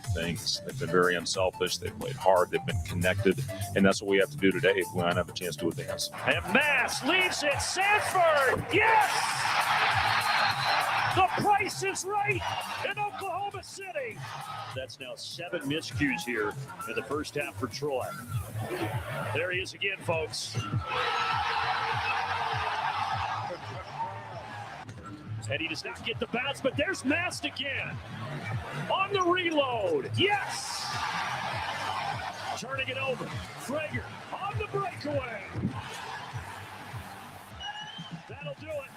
right things. They've been very unselfish. They've played hard. They've been connected. And that's what we have to do today if we want to have a chance to advance. And Mass leaves it. Sanford, yes! The price is right in Oklahoma City. That's now 7 miscues here in the first half for Troy. There he is again, folks. And he does not get the bounce, but there's Mast again. On the reload, yes! Turning it over, Frager on the breakaway. That'll do it.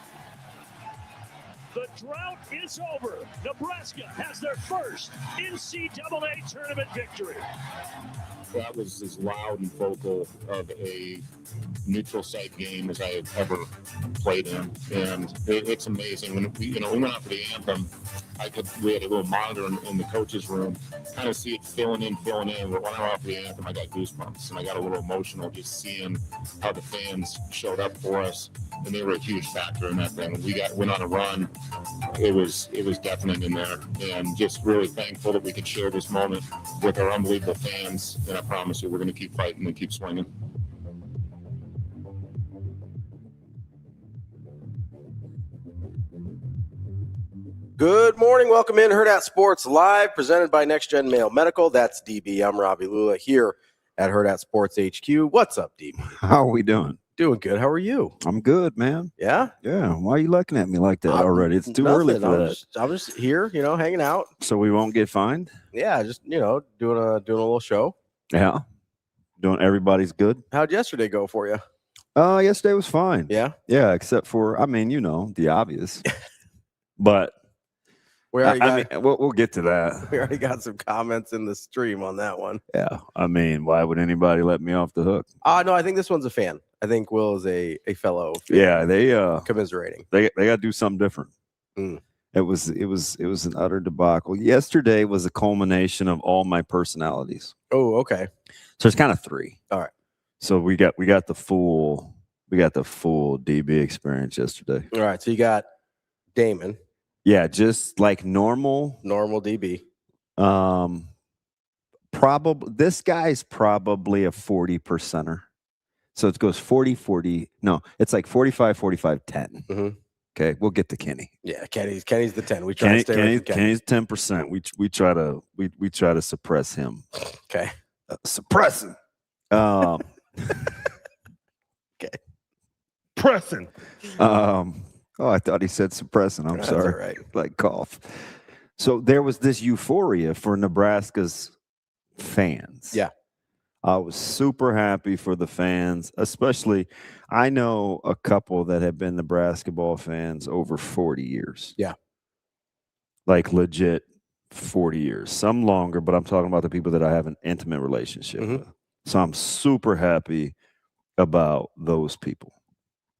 The drought is over. Nebraska has their first NCAA tournament victory. That was as loud and vocal of a neutral site game as I have ever played in, and it's amazing. When we went out for the anthem, we had a little monitor in the coach's room, kind of see it filling in. But when I went off the anthem, I got goosebumps, and I got a little emotional just seeing how the fans showed up for us, and they were a huge factor in that thing. When we went on a run, it was definite in there, and just really thankful that we could share this moment with our unbelievable fans. And I promise you, we're going to keep fighting and keep swinging. Good morning. Welcome in Hurrdat Sports Live, presented by Next Gen Mail Medical. That's DB. I'm Ravi Lulla here at Hurrdat Sports HQ. What's up, DB? How are we doing? Doing good. How are you? I'm good, man. Yeah? Yeah. Why are you looking at me like that already? It's too early for that. I'm just here, hanging out. So we won't get fined? Yeah, just, doing a little show. Yeah. Everybody's good. How'd yesterday go for you? Yesterday was fine. Yeah? Yeah, except for, the obvious. But we'll get to that. We already got some comments in the stream on that one. Yeah. Why would anybody let me off the hook? No, I think this one's a fan. I think Will is a fellow fan. Yeah, they commiserating. They got to do something different. Mm. It was an utter debacle. Yesterday was a culmination of all my personalities. Oh, okay. So it's kind of 3. All right. So we got the full DB experience yesterday. All right. So you got Damon. Yeah, just like normal DB. This guy's probably a 40%er. So it goes 40. No, it's like 45, 45, 10. Mm-hmm. Okay, we'll get to Kenny. Yeah, Kenny's the 10. We try to stay with Kenny. Kenny's 10%. We try to suppress him. Okay. Suppress him. Okay. Pressing. I thought he said suppressing. I'm sorry. All right. Like cough. So there was this euphoria for Nebraska's fans. Yeah. I was super happy for the fans, especially I know a couple that have been Nebraska ball fans over 40 years. Yeah. Like legit 40 years. Some longer, but I'm talking about the people that I have an intimate relationship with. So I'm super happy about those people.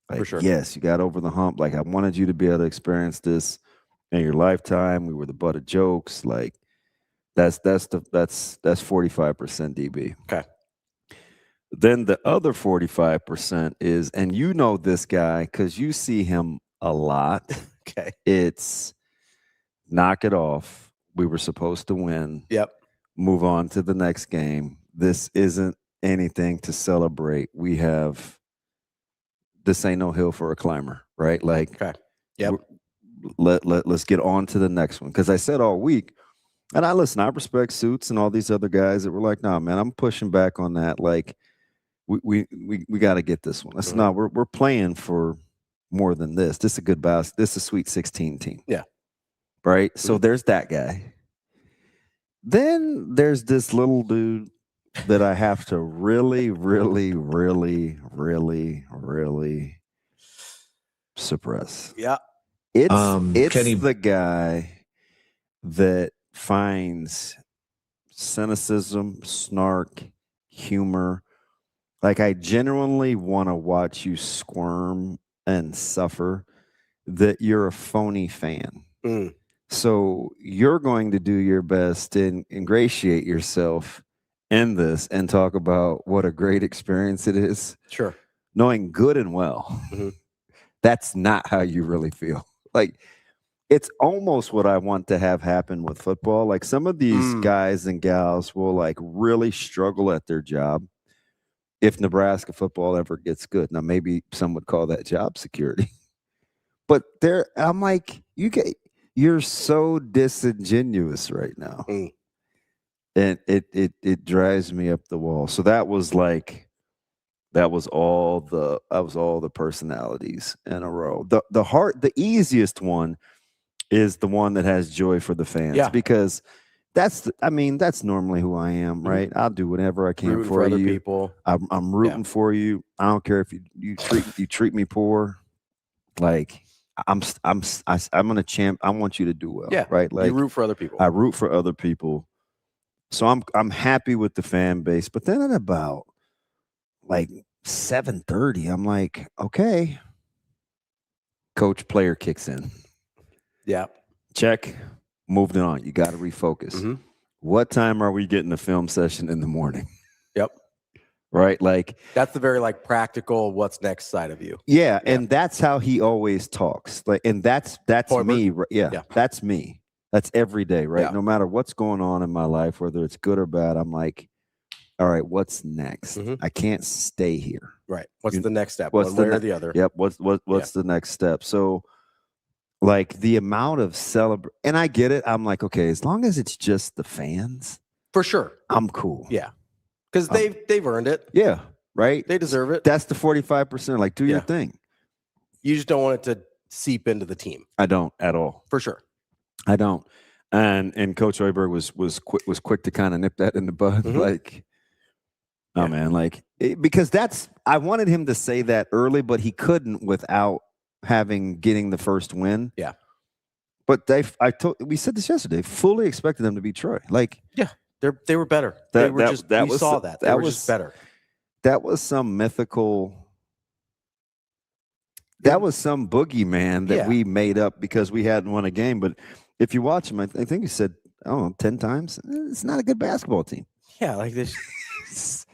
Like, for sure. Yes, you got over the hump. Like I wanted you to be able to experience this in your lifetime. We were the butt of jokes. Like that's 45% DB. Okay. Then the other 45% is, and this guy because you see him a lot. Okay. It's knock it off. We were supposed to win. Yep. Move on to the next game. This isn't anything to celebrate. This ain't no hill for a climber, right? Like, okay. Yep. Let's get on to the next one. Because I said all week, and I respect Suits and all these other guys that were like, nah, man, I'm pushing back on that. Like, we got to get this one. Let's not. We're playing for more than this. This is a good basket. This is a Sweet 16 team. Yeah. Right. So there's that guy. Then there's this little dude that I have to really, really, really, really, really suppress. Yeah. It's the guy that finds cynicism, snark, humor. Like I genuinely want to watch you squirm and suffer that you're a phony fan. Mm. So you're going to do your best to ingratiate yourself in this and talk about what a great experience it is. Sure. Knowing good and well, that's not how you really feel. Like it's almost what I want to have happen with football. Like some of these guys and gals will like really struggle at their job if Nebraska football ever gets good. Now, maybe some would call that job security, but I'm like, you're so disingenuous right now. And it drives me up the wall. So that was all the personalities in a row. The easiest one is the one that has joy for the fans, because that's normally who I am, right? I'll do whatever I can Rooting for other you. people. I'm rooting for you. I don't care if you treat me poor. Like I'm gonna champ. I want you to do well. Yeah, right. Like you root for other people. I root for other people. So I'm happy with the fan base. But then at about like 7:30, I'm like, okay, coach player kicks in. Yeah. Check. Moved on. You got to refocus. What time are we getting the film session in the morning? Yep. Right. Like that's the very like practical what's next side of you. Yeah. And that's how he always talks. Like, and that's me. Yeah. That's me. That's every day. Right. Yeah. No matter what's going on in my life, whether it's good or bad, I'm like, all right, what's next? I can't stay here. Right. What's the next step? What's one the way or the other? Yep. What's the next step? So like the amount of and I get it. I'm like, okay, as long as it's just the fans, for sure, I'm cool. Yeah. Because they've earned it. Yeah. Right. They deserve it. That's the 45%. Like, do your thing. You just don't want it to seep into the team. I don't at all. For sure. I don't. And Coach Hoiberg was quick to kind of nip that in the bud. Like, oh man, like because I wanted him to say that early, but he couldn't without getting the first win. Yeah. But we said this yesterday, fully expected them to beat Troy. Like, yeah, they were better. We saw that. They were just better. That was some mythical. That was some boogeyman that we made up because we hadn't won a game. But if you watch them, I think he said, I don't know, 10 times. It's not a good basketball team. Yeah, like this.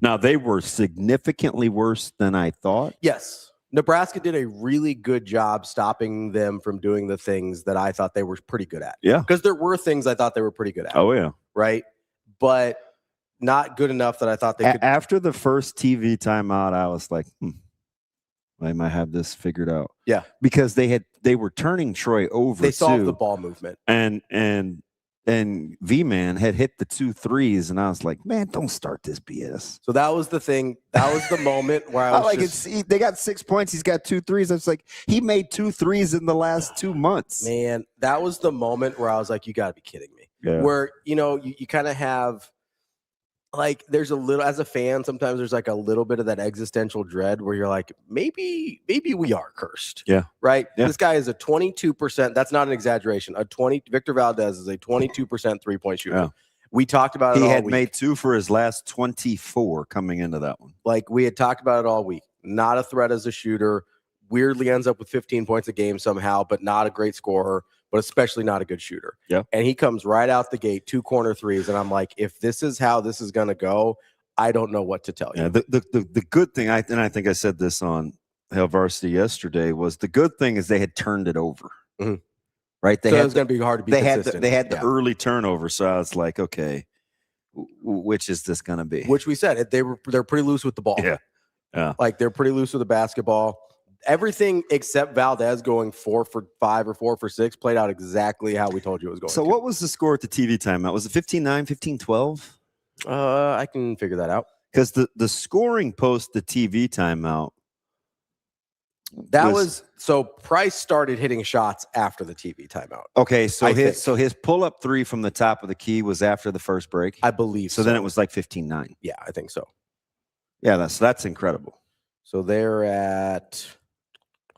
Now, they were significantly worse than I thought. Yes. Nebraska did a really good job stopping them from doing the things that I thought they were pretty good at. Yeah. Because there were things I thought they were pretty good at. Oh, yeah. Right? But not good enough that I thought they could. After the first TV timeout, I was like, I might have this figured out. Yeah. Because they were turning Troy over. They solved the ball movement. And V-Man had hit the 2 threes, and I was like, man, don't start this BS. So that was the thing. That was the moment where I was they got 6 points. He's got 2 threes. I was like, he made 2 threes in the last 2 months. Man, that was the moment where I was like, you got to be kidding me. Yeah. Where, you kind of have, like, there's a little, as a fan, sometimes there's like a little bit of that existential dread where you're like, maybe we are cursed. Yeah. Right? Yeah. This guy is a 22%. That's not an exaggeration. Victor Valdez is a 22% 3-point shooter. Yeah. We talked about it all week. He had made 2 for his last 24 coming into that one. Like, we had talked about it all week. Not a threat as a shooter. Weirdly ends up with 15 points a game somehow, but not a great scorer, but especially not a good shooter. Yeah. And he comes right out the gate, 2 corner threes. And I'm like, if this is how this is going to go, I don't know what to tell you. Yeah, the good thing, I think I said this on Hail Varsity yesterday, was the good thing is they had turned it over. Right? So it was going to be hard to be consistent. They had the early turnover. So I was like, okay, which is this going to be? Which we said, they're pretty loose with the ball. Yeah. Yeah. Like, they're pretty loose with the basketball. Everything except Valdez going 4 for 5 or 4 for 6 played out exactly how we told you it was going. So what was the score at the TV timeout? Was it 15-9, 15-12? I can figure that out. Because the scoring post the TV timeout. That was so Price started hitting shots after the TV timeout. Okay, so his pull-up 3 from the top of the key was after the first break? I believe so. So then it was like 15-9. Yeah, I think so. Yeah, that's incredible. So they're at...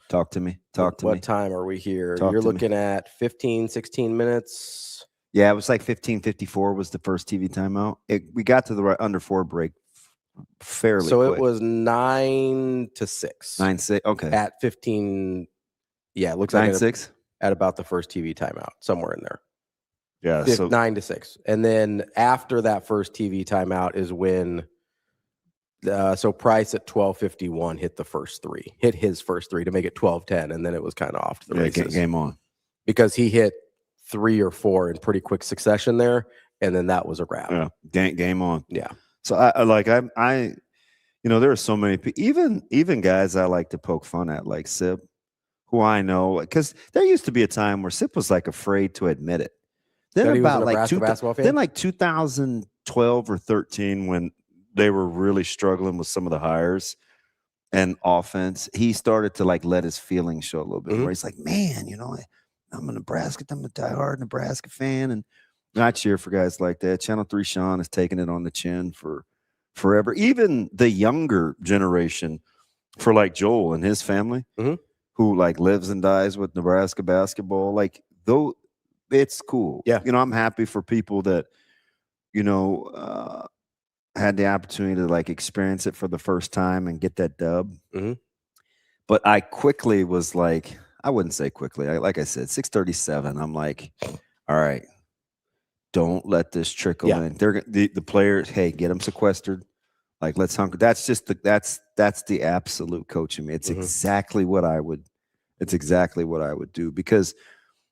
Talk to me. What time are we here? You're looking at 15, 16 minutes. Yeah, it was like 15:54 was the first TV timeout. We got to the under 4 break fairly So quick. it was 9-6. 9-6. Okay. At 15. Yeah, it looks 9-6 at about the first TV timeout, somewhere in there. Yeah. 9-6. And then after that first TV timeout is when so Price at 12:51 hit his first 3 to make it 12-10, and then it was kind of off to the races. Game on. because he hit 3 or 4 in pretty quick succession there, and then that was a wrap. Yeah, game on. Yeah. So I there are so many people, even guys I like to poke fun at, like Sip, who I know, because there used to be a time where Sip was like afraid to admit it. Then about like 2012 or 13, when they were really struggling with some of the hires and offense, he started to like let his feelings show a little bit more. He's like, man, I'm a diehard Nebraska fan, and I cheer for guys like that. Channel 3 Sean has taken it on the chin for forever. Even the younger generation, for like Joel and his family, who like lives and dies with Nebraska basketball, like though it's cool. Yeah. I'm happy for people that, had the opportunity to like experience it for the first time and get that dub. But I quickly was like, I wouldn't say quickly. Like I said, 6:37. I'm like, all right, don't let this trickle in. They're the players. Hey, get them sequestered. Like, let's hunker. That's just that's the absolute coach in me. It's exactly what I would. It's exactly what I would do, because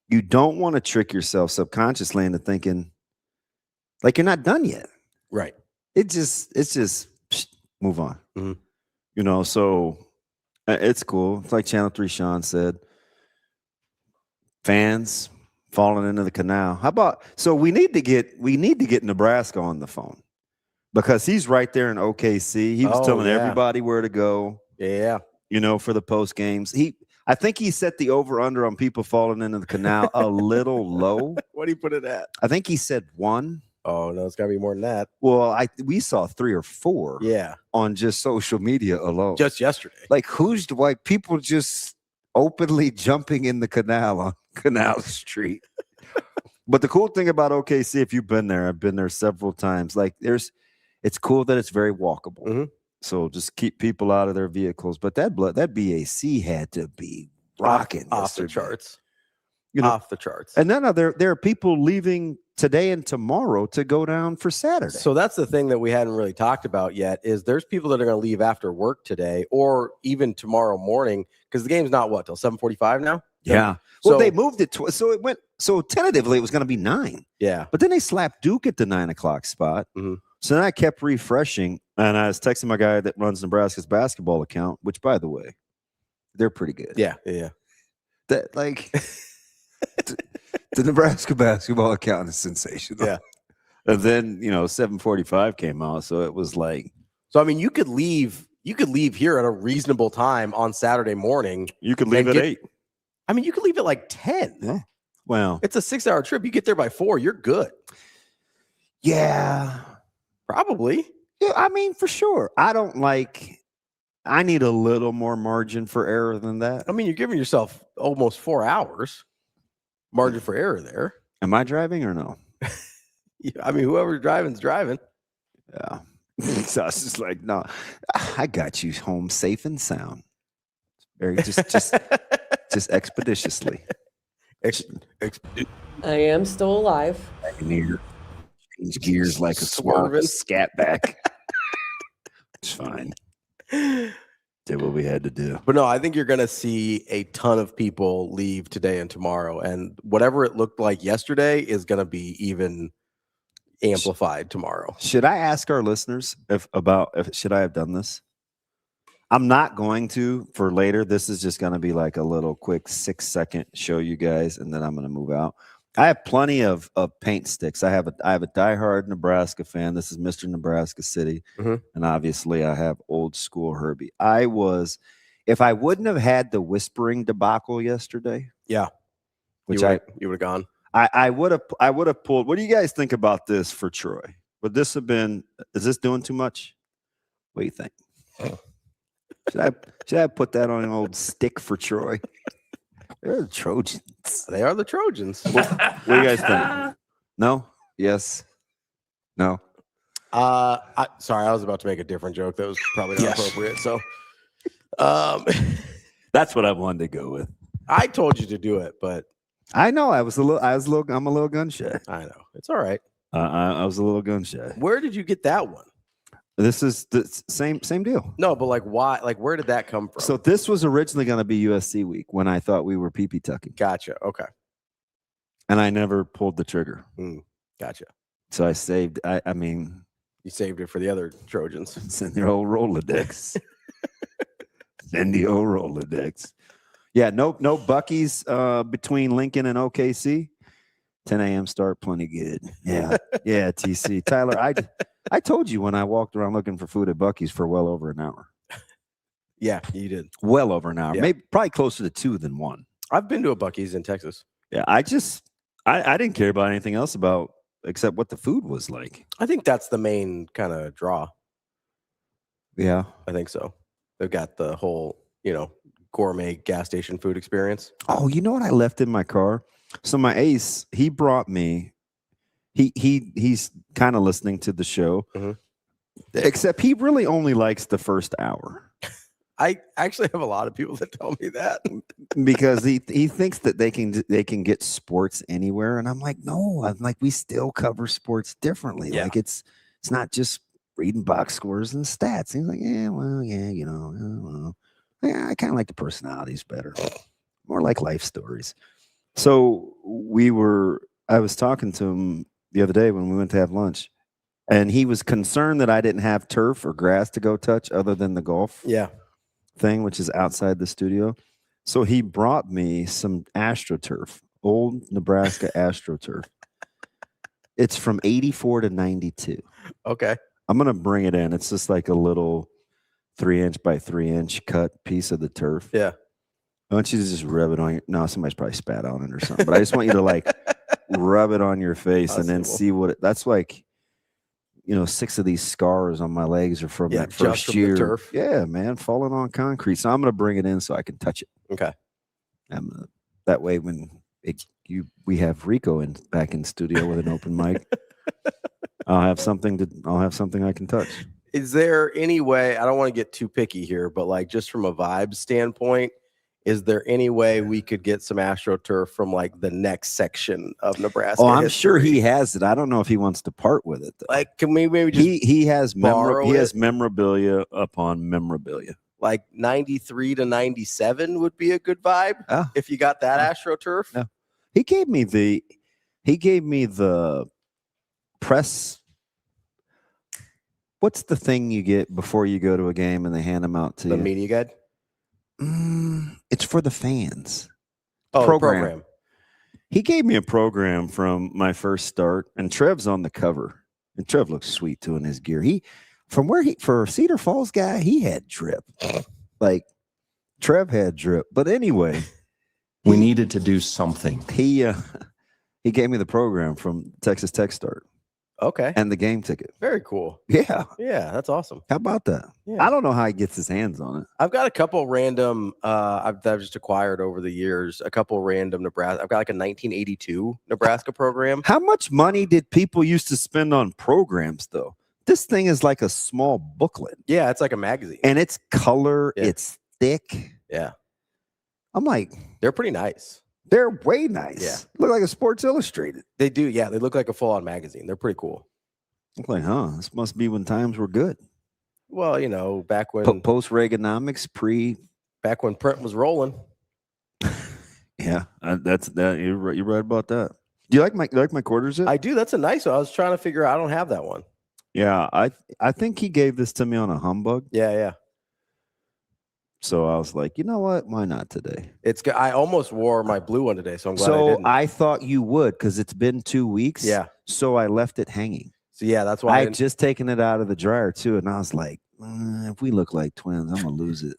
you don't want to trick yourself subconsciously into thinking like you're not done yet. Right. It's just move on. So it's cool. It's like Channel 3 Sean said, fans falling into the canal. How about, so we need to get Nebraska on the phone, because he's right there in OKC. He was telling everybody where to go. Yeah. For the post games. I think he set the over under on people falling into the canal a little low. What did he put it at? I think he said 1. Oh no, it's gotta be more than that. Well, we saw 3 or 4. Yeah. On just social media alone. Just yesterday. Like people just openly jumping in the canal on Canal Street. But the cool thing about OKC, if you've been there, I've been there several times. Like it's cool that it's very walkable. So just keep people out of their vehicles. But that BAC had to be rocking off the charts. Off the charts. And then there are people leaving today and tomorrow to go down for Saturday. So that's the thing that we hadn't really talked about yet, is there's people that are going to leave after work today or even tomorrow morning, because the game's not till 7:45 now. Yeah. Well, they moved it so tentatively it was going to be 9. Yeah. But then they slapped Duke at the 9 o'clock spot. So then I kept refreshing, and I was texting my guy that runs Nebraska's basketball account, which, by the way, they're pretty good. Yeah. That like the Nebraska basketball account is sensational. Yeah. And then 7:45 came out, so it was like. So I mean, you could leave here at a reasonable time on Saturday morning. You could leave at 8. I mean, you could leave at like 10. Yeah. Well, it's a 6-hour trip. You get there by 4, you're good. Yeah. Probably. Yeah, I mean, for sure. I need a little more margin for error than that. I mean, you're giving yourself almost 4 hours margin for error there. Am I driving or no? I mean, whoever's driving's driving. Yeah. So I was just like, no, I got you home safe and sound. Very just expeditiously. I am still alive. Change gears like a swerving scat back. It's fine. Did what we had to do. But no, I think you're going to see a ton of people leave today and tomorrow, and whatever it looked like yesterday is going to be even amplified tomorrow. Should I ask our listeners if should I have done this? I'm not going to for later. This is just going to be like a little quick 6-second show you guys, and then I'm going to move out. I have plenty of paint sticks. I have a diehard Nebraska fan. This is Mr. Nebraska City. And obviously I have old school Herbie. If I wouldn't have had the whispering debacle yesterday. Yeah. Which you would have gone. I would have pulled. What do you guys think about this for Troy? Would this have been, is this doing too much? What do you think? Should I put that on an old stick for Troy? They're the Trojans. They are the Trojans. What do you guys think? No? Yes? No? Sorry, I was about to make a different joke that was probably not appropriate. So that's what I wanted to go with. I told you to do it, but I know I'm a little gun shy. I know. It's all right. I was a little gun shy. Where did you get that one? This is the same deal. No, but like why? Like where did that come from? So this was originally going to be USC week when I thought we were pee-pee tucking. Gotcha. Okay. And I never pulled the trigger. Gotcha. So I saved. I mean, you saved it for the other Trojans. It's in your old Rolodex. In the old Rolodex. Yeah, no Buc-ee's between Lincoln and OKC. 10 a.m. start, plenty good. Yeah, yeah, TC. Tyler, I told you when I walked around looking for food at Buc-ee's for well over an hour. Yeah, you did. Well over an hour. Yeah. Maybe probably closer to 2 than 1. I've been to a Buc-ee's in Texas. Yeah, I didn't care about anything else except what the food was like. I think that's the main kind of draw. Yeah. I think so. They've got the whole, gourmet gas station food experience. Oh, you know what I left in my car? So my ace, he brought me, he's kind of listening to the show, except he really only likes the first hour. I actually have a lot of people that tell me that because he thinks that they can get sports anywhere, and I'm like, no, I'm like, we still cover sports differently. Yeah. Like it's not just reading box scores and stats. He's like, yeah, well, yeah, well, yeah, I kind of like the personalities better, more like life stories. So I was talking to him the other day when we went to have lunch, and he was concerned that I didn't have turf or grass to go touch other than the golf thing, which is outside the studio. So he brought me some AstroTurf, old Nebraska AstroTurf. It's from 84 to 92. Okay. I'm going to bring it in. It's just like a little 3-inch by 3-inch cut piece of the turf. Yeah. I want you to just rub it on your, no, somebody's probably spat on it or something, but I just want you to like rub it on your face and then see what that's like. 6 of these scars on my legs are from that first from year. the turf. Yeah, man, falling on concrete. So I'm going to bring it in so I can touch it. Okay. That way when we have Rico back in studio with an open mic, I'll have something I can touch. Is there any way, I don't want to get too picky here, but like just from a vibe standpoint, is there any way we could get some AstroTurf from like the next section of Nebraska? Oh, I'm sure he has it. I don't know if he wants to part with it though. Like, can we maybe just he has borrow he has it? memorabilia upon memorabilia. Like 93 to 97 would be a good vibe if you got that AstroTurf. No. He gave me the press. What's the thing you get before you go to a game and they hand them out to you? The media guide? It's for the fans. Oh, program. He gave me a program from my first start, and Trev's on the cover. And Trev looks sweet too in his gear. For a Cedar Falls guy, he had drip. Like Trev had drip. But anyway, we needed to do something. He gave me the program from Texas Tech start. Okay. And the game ticket. Very cool. Yeah. Yeah, that's awesome. How about that? Yeah. I don't know how he gets his hands on it. I've got a couple random I've just acquired over the years, a couple random Nebraska. I've got like a 1982 Nebraska program. How much money did people used to spend on programs though? This thing is like a small booklet. Yeah, it's like a magazine. And it's color, it's thick. Yeah. I'm like, they're pretty nice. They're way nice. Yeah. Look like a Sports Illustrated. They do. Yeah. They look like a full-on magazine. They're pretty cool. I'm like, this must be when times were good. Well, back when post Reaganomics, back when print was rolling. Yeah, that's that. You're right about that. Do you like my quarter zip? I do. That's a nice one. I was trying to figure out. I don't have that one. Yeah, I think he gave this to me on a humbug. Yeah. So I was like, you know what? Why not today? I almost wore my blue one today, so I'm glad I didn't. I thought you would because it's been 2 weeks. Yeah. So I left it hanging. So yeah, that's why I had just taken it out of the dryer too, and I was like, if we look like twins, I'm gonna lose it.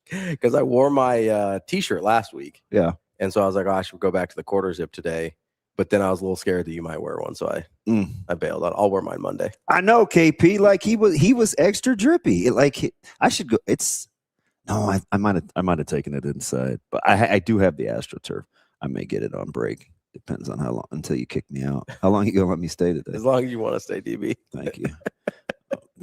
Because I wore my T-shirt last week. Yeah. And so I was like, I should go back to the quarter zip today. But then I was a little scared that you might wear one, so I bailed out. I'll wear mine Monday. I know, KP. Like he was extra drippy. I should go. I might have taken it inside, but I do have the AstroTurf. I may get it on break. Depends on how long until you kick me out. How long you gonna let me stay today? As long as you want to stay, DB. Thank you.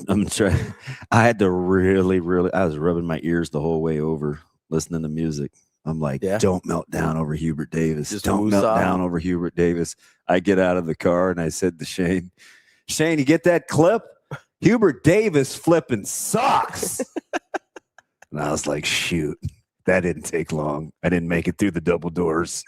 I'm trying. I had to really. I was rubbing my ears the whole way over, listening to music. I'm like, don't melt down over Hubert Davis. Don't melt down over Hubert Davis. I get out of the car and I said to Shane, you get that clip? Hubert Davis flipping sucks. And I was like, shoot, that didn't take long. I didn't make it through the double doors.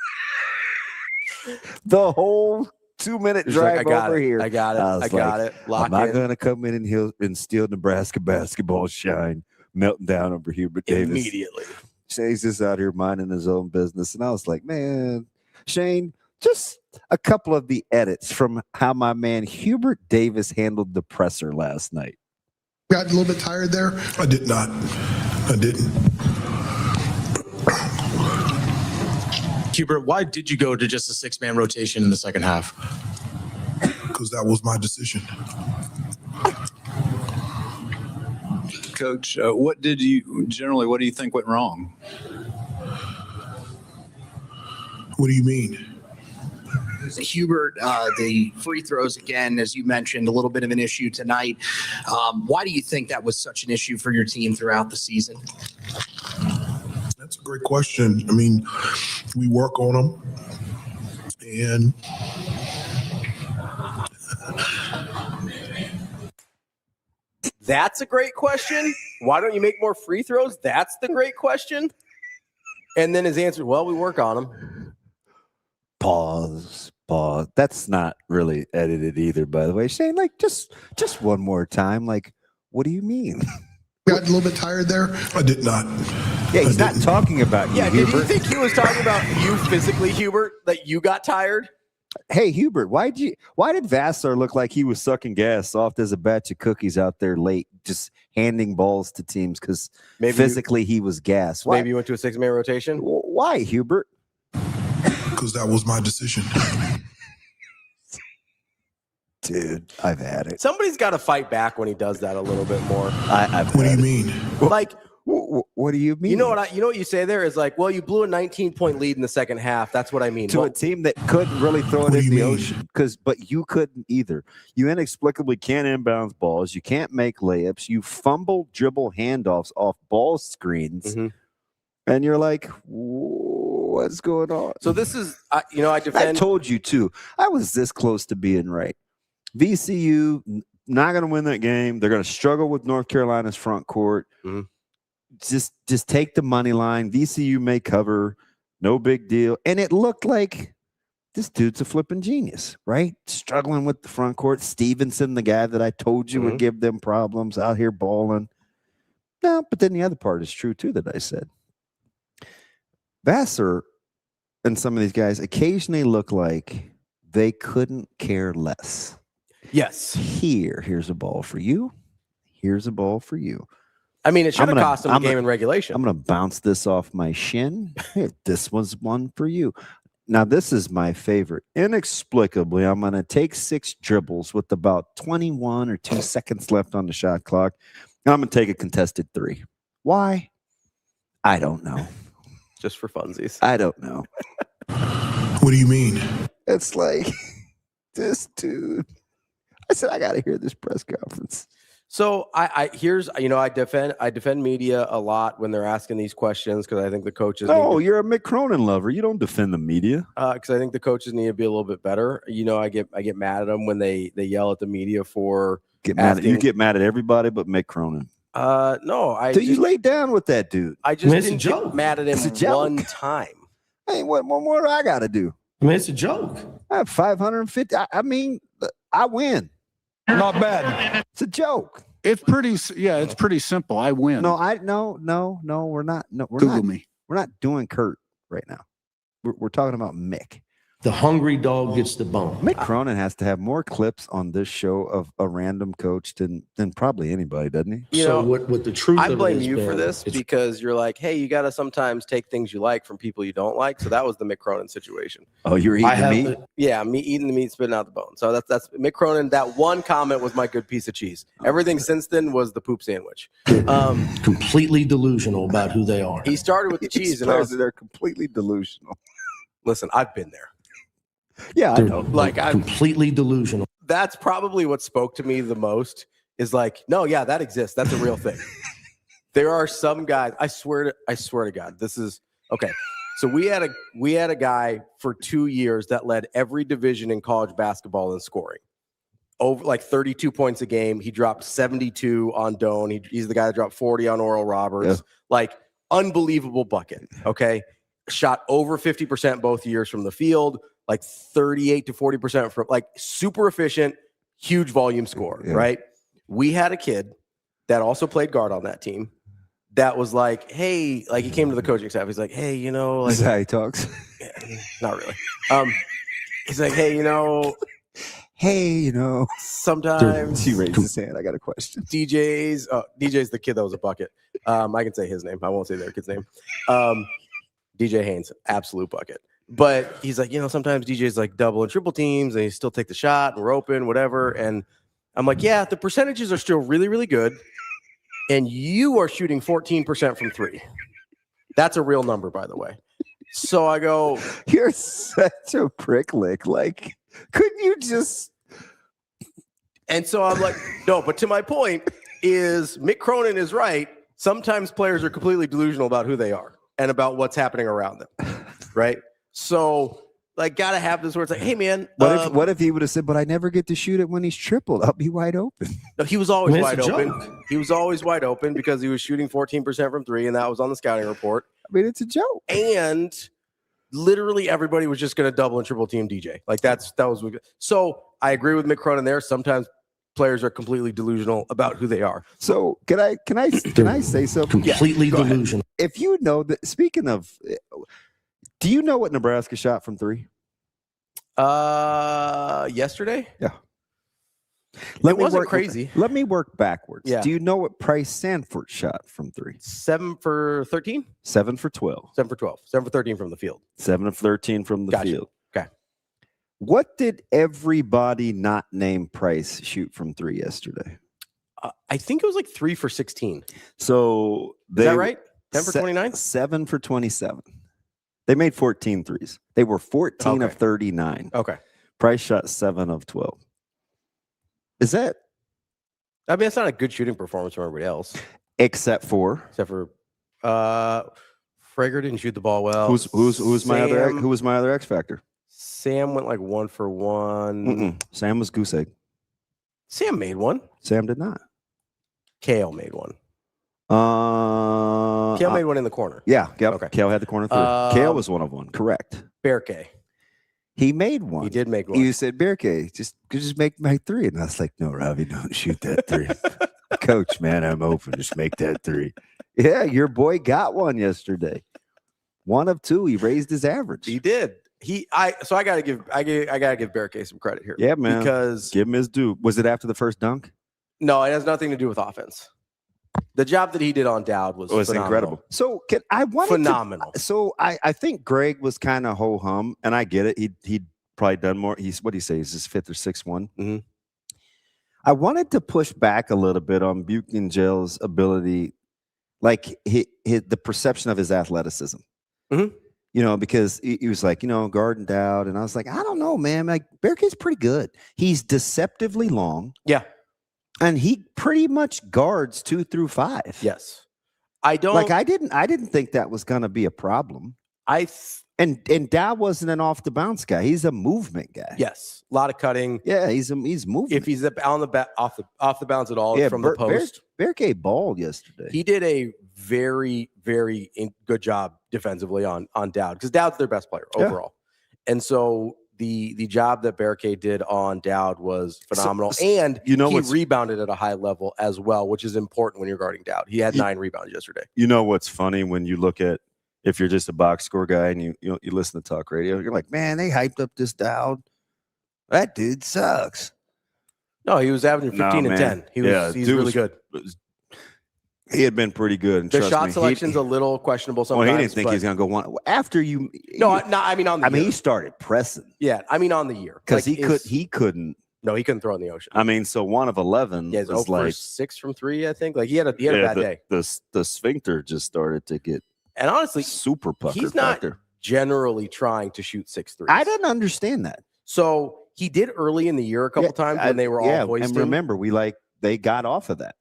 the whole 2-minute drive I got over it. here. I got it. I got it. Lock I'm not in going to come in and steal Nebraska basketball shine, melting down over Hubert Davis. immediately. Shane's just out here minding his own business. And I was like, man, Shane, just a couple of the edits from how my man Hubert Davis handled the presser last night. Got a little bit tired there? I did not. I didn't. Hubert, why did you go to just a 6-man rotation in the second half? Because that was my decision. Coach, what do you think went wrong? What do you mean? Hubert, the free throws again, as you mentioned, a little bit of an issue tonight. Why do you think that was such an issue for your team throughout the season? That's a great question. I mean, we work on them, and That's a great question. Why don't you make more free throws? That's the great question. And then his answer, well, we work on them. Pause. That's not really edited either, by the way. Shane, like just one more time. Like, what do you mean? got a little bit tired there. I did not. Yeah, he's not talking about you, Yeah, did Hubert. you think he was talking about you physically, Hubert, that you got tired? Hey, Hubert, why did Vassar look like he was sucking gas soft as a batch of cookies out there late, just handing balls to teams because physically he was gas? Why? Maybe you went to a 6-man rotation? Why, Hubert? Because that was my decision. Dude, I've had it. Somebody's got to fight back when he does that a little bit more. I've What do had you it. mean? Like, What do you mean? you know what you say there is like, well, you blew a 19-point lead in the second half. That's what I mean. To Well, a team that couldn't really throw What it do in you the mean? ocean, but you couldn't either. You inexplicably can't inbound balls. You can't make layups. You fumble dribble handoffs off ball screens, Mhm. and you're like, what's going on? So this is, I I defend. told you too. I was this close to being right. VCU not going to win that game. They're going to struggle with North Carolina's front court. Mhm. Just take the money line. VCU may cover. No big deal. And it looked like this dude's a flipping genius, right? Struggling with the front court. Stevenson, the guy that I told you would give them problems, out here balling. No, but then the other part is true too that I said. Vassar and some of these guys occasionally look like they couldn't care less. Yes. Here's a ball for you. Here's a ball for you. I mean, it should have cost him a I'm game gonna- in regulation. I'm going to bounce this off my shin. Here, this was one for you. Now, this is my favorite. Inexplicably, I'm going to take 6 dribbles with about 21 or 2 seconds left on the shot clock. And I'm going to take a contested 3. Why? I don't know. Just for funsies. I don't know. What do you mean? It's like, this dude. I said, I got to hear this press conference. So I defend media a lot when they're asking these questions because I think the coaches. No, you're a Mick Cronin lover. You don't defend the media. Because I think the coaches need to be a little bit better. I get mad at them when they yell at the media for You asking. get mad at everybody but Mick Cronin. No, You lay down with that dude. I just it's a didn't joke. get mad at him It's a joke. one time. Hey, what more do I got to do? I mean, it's a joke. I have 550. I mean, I win. Not bad. It's a joke. It's pretty simple. I win. No, we're not. No, we're Google not. me. We're not doing Kurt right now. We're talking about Mick. The hungry dog gets the bone. Mick Cronin has to have more clips on this show of a random coach than probably anybody, doesn't he? What the truth I of it blame is, you for man, this it's- because you're like, hey, you got to sometimes take things you like from people you don't like. So that was the Mick Cronin situation. Oh, you're I eating have meat? Yeah, me eating the meat, spitting out the bone. So that's Mick Cronin. That one comment was my good piece of cheese. Everything since then was the poop sandwich. completely delusional about who they are. He started with the cheese, and I was, they're completely delusional. listen, I've been there. Yeah, I They're know. Like, completely delusional. That's probably what spoke to me the most is like, no, yeah, that exists. That's a real thing. There are some guys, I swear to God, this is okay. So we had a guy for 2 years that led every division in college basketball in scoring. Over like 32 points a game. He dropped 72 on Doan. He's the guy that dropped 40 on Oral Roberts. Yeah. Like unbelievable bucket. Okay. shot over 50% both years from the field, like 38 to 40% from like super efficient, huge volume score, right? We had a kid that also played guard on that team that was like, hey, like he came to the coaching staff. He's like, hey, you know, like, This is how he talks. not really. He's like, hey, you know, sometimes He raised his hand. I got a question. DJ's the kid that was a bucket. I can say his name. I won't say their kid's name. DJ Haynes, absolute bucket. But he's like, you know, sometimes DJ's like double and triple teams and you still take the shot and we're open, whatever. And I'm like, yeah, the percentages are still really, really good. And you are shooting 14% from three. That's a real number, by the way. So I go, you're such a pricklick. Like, couldn't you just? And so I'm like, no, but to my point is Mick Cronin is right. Sometimes players are completely delusional about who they are and about what's happening around them. Right. So like, gotta have this where it's like, hey man, what if he would have said, but I never get to shoot it when he's tripled. I'll be wide open. No, he was always wide open. He was always wide open because he was shooting 14% from three, and that was on the scouting report. I mean, it's a joke. And literally everybody was just going to double and triple team DJ. Like that was so. I agree with Mick Cronin there. Sometimes players are completely delusional about who they are. So can I say something? Completely delusional. If you know that, speaking of, do you know what Nebraska shot from three? Yesterday? Yeah. It wasn't crazy. Let me work backwards. Yeah. Do you know what Price Sanford shot from three? 7 for 13? 7 for 12. 7 for 12. 7 for 13 from the field. 7 of 13 from the field. Okay. What did everybody not named Price shoot from three yesterday? I think it was like 3 for 16. So is that right? 10 for 29? 7 for 27. They made 14 threes. They were 14 of 39. Okay. Price shot 7 of 12. Is that? I mean, it's not a good shooting performance from everybody else. Except for Frager didn't shoot the ball well. Who's my other X factor? Sam went like 1 for 1. Sam was goose egg. Sam made one. Sam did not. Kale made one. Kale made one in the corner. Yeah. Yep. Okay. Kale had the corner three. Kale was one of one. Correct. Berke. He made one. He did make one. You said, Berke, just make my three. And I was like, no, Ravi, don't shoot that three. Coach, man, I'm open. Just make that three. Yeah, your boy got one yesterday. 1 of 2. He raised his average. He did. I gotta give Berke some credit here. Yeah, man. Because give him his due. Was it after the first dunk? No, it has nothing to do with offense. The job that he did on Dowd was phenomenal. Incredible. So phenomenal. I think Greg was kind of ho hum, and I get it. He'd probably done more. What do you say? He's his 5th or 6th one. Mm-hmm. I wanted to push back a little bit on Buchengel's ability, like the perception of his athleticism. Mm-hmm. You know, because he was like, guard and Dowd, and I was like, I don't know, man. Like Berke's pretty good. He's deceptively long. Yeah. And he pretty much guards 2 through 5. Yes. I didn't think that was going to be a problem. And Dowd wasn't an off the bounce guy. He's a movement guy. Yes. A lot of cutting. Yeah, he's moving. If he's on the off the bounce at all from the post. Berke balled yesterday. He did a very, very good job defensively on Dowd because Dowd's their best player overall. Yeah. And so the job that Berke did on Dowd was phenomenal. And he rebounded at a high level as well, which is important when you're guarding Dowd. He had 9 rebounds yesterday. You know what's funny when you look at, if you're just a box score guy and you listen to talk radio, you're like, man, they hyped up this Dowd. That dude sucks. No, he was averaging 15 and 10. He's really good. He had been pretty good. And the shot selection's a little questionable sometimes. Well, he didn't think he was going to go one after you. No, I mean on the year. He started pressing. Yeah, I mean on the year because he couldn't. No, he couldn't throw in the ocean. I mean, so 1 of 11 was like 6 from 3. I think he had a bad day. The sphincter just started to get. And honestly, super pucker. He's not generally trying to shoot 6 threes. I didn't understand that. So he did early in the year a couple times when they were all hoisting. And remember, they got off of that.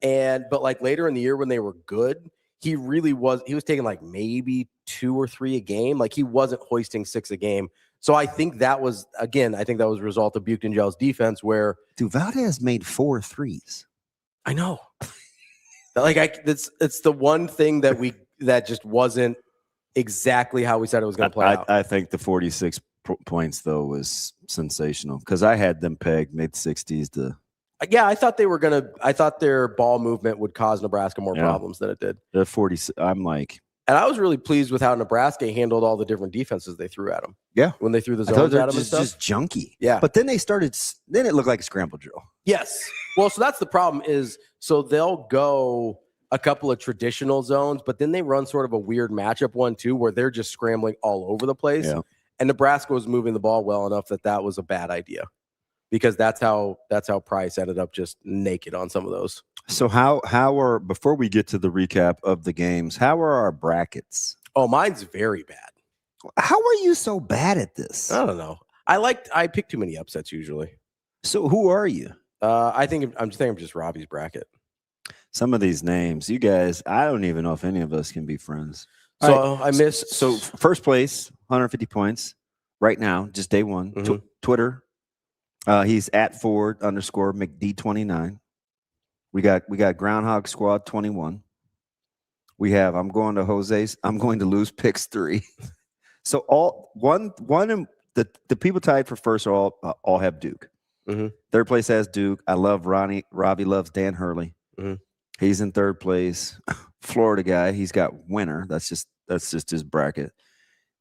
But like later in the year when they were good, he was taking like maybe 2 or 3 a game. Like he wasn't hoisting 6 a game. So I think that was a result of Buchengel's defense where Valdez made 4 threes. I know. It's the one thing that just wasn't exactly how we said it was going to play out. I think the 46 points though was sensational because I had them pegged mid-60s to. Yeah, I thought I thought their ball movement would cause Nebraska more problems than it did. The 40, I'm like. And I was really pleased with how Nebraska handled all the different defenses they threw at them. Yeah. When they threw the zones at them and stuff. Just junky. Yeah. But then then it looked like a scramble drill. Yes. Well, so that's the problem so they'll go a couple of traditional zones, but then they run sort of a weird matchup 1-2 where they're just scrambling all over the place. Yeah. And Nebraska was moving the ball well enough that was a bad idea. Because that's how Price ended up just naked on some of those. So before we get to the recap of the games, how are our brackets? Oh, mine's very bad. How are you so bad at this? I don't know. I pick too many upsets usually. So who are you? I think I'm just Robbie's bracket. Some of these names, you guys, I don't even know if any of us can be friends. So I missed. So first place, 150 points right now, just day one. Mm-hmm. Twitter. He's at @forward_McD29. We got Groundhog Squad 21. We have I'm going to lose picks 3. So the people tied for first all have Duke. Mm-hmm. Third place has Duke. I love Ronnie. Ravi loves Dan Hurley. Mm-hmm. He's in third place. Florida guy. He's got winner. That's just his bracket.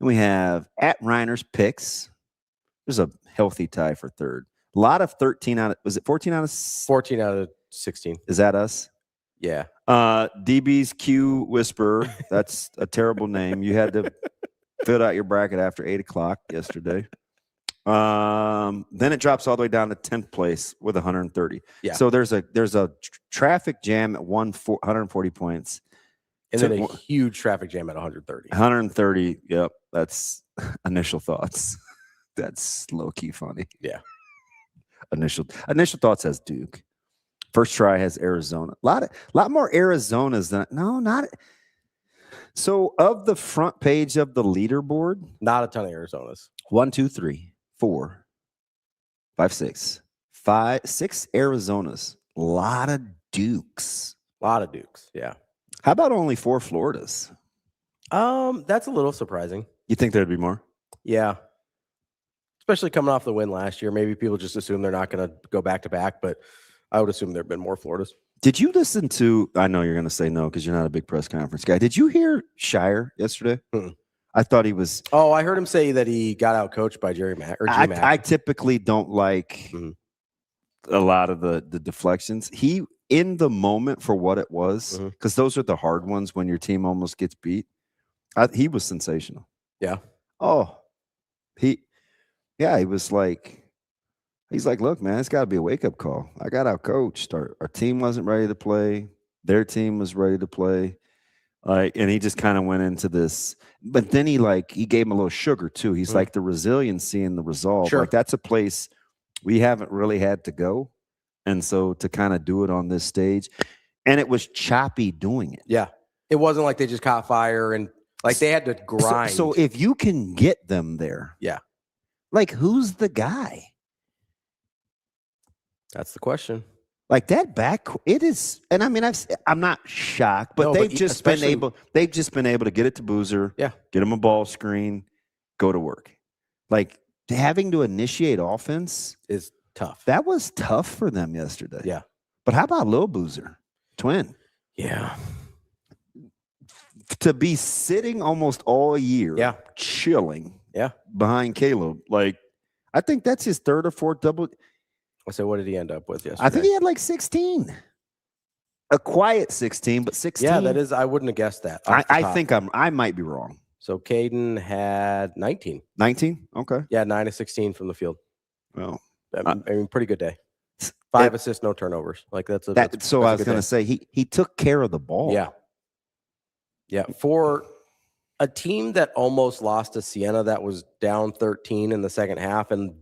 And we have @Reiner's picks. There's a healthy tie for third. A lot of 14 out of 16. Is that us? Yeah. DB's Q Whisperer. That's a terrible name. You had to fill out your bracket after 8:00 yesterday. Then it drops all the way down to 10th place with 130. Yeah. So there's a traffic jam at 140 points. And then a huge traffic jam at 130. 130. Yep. That's initial thoughts. That's low key funny. Yeah. Initial thoughts has Duke. First try has Arizona. A lot more Arizonas than not. So of the front page of the leaderboard, not a ton of Arizonas. 1, 2, 3, 4, 5, 6, 6 Arizonas. A lot of Dukes. Yeah. How about only 4 Floridas? That's a little surprising. You think there'd be more? Yeah. Especially coming off the win last year. Maybe people just assume they're not going to go back to back, but I would assume there have been more Floridas. Did you listen to, I know you're going to say no because you're not a big press conference guy. Did you hear Shire yesterday? Mm-mm. I thought he was. Oh, I heard him say that he got out coached by Jerry Mack. I typically don't like a lot of the deflections. He, in the moment for what it was, because those are the hard ones when your team almost gets beat. He was sensational. Yeah. Oh, he was like, he's like, look, man, it's got to be a wake-up call. I got out-coached. Our team wasn't ready to play. Their team was ready to play. And he just kind of went into this. But then he gave him a little sugar, too. He's like the resiliency and the resolve. Sure. Like, that's a place we haven't really had to go. And so to kind of do it on this stage. And it was choppy doing it. Yeah. It wasn't like they just caught fire and like they had to grind. So if you can get them there. Yeah. Like, who's the guy? That's the question. Like that back, it is, and I mean, I'm not shocked, but they've just been able to get it to Boozer, yeah, get him a ball screen, go to work. Like having to initiate offense is tough. That was tough for them yesterday. Yeah, but how about Lil Boozer, twin? Yeah, to be sitting almost all year, chilling, behind Caleb. Like, I think that's his third or fourth double. So what did he end up with yesterday? I think he had like 16. A quiet 16, but 16. Yeah, that is. I wouldn't have guessed that. I think I might be wrong. So Caden had 19. 19? Okay. Yeah, 9 of 16 from the field. Well, I mean, pretty good day. 5 assists, no turnovers. Like that's a. So I was going to say he took care of the ball. Yeah. Yeah, for a team that almost lost to Siena, that was down 13 in the second half and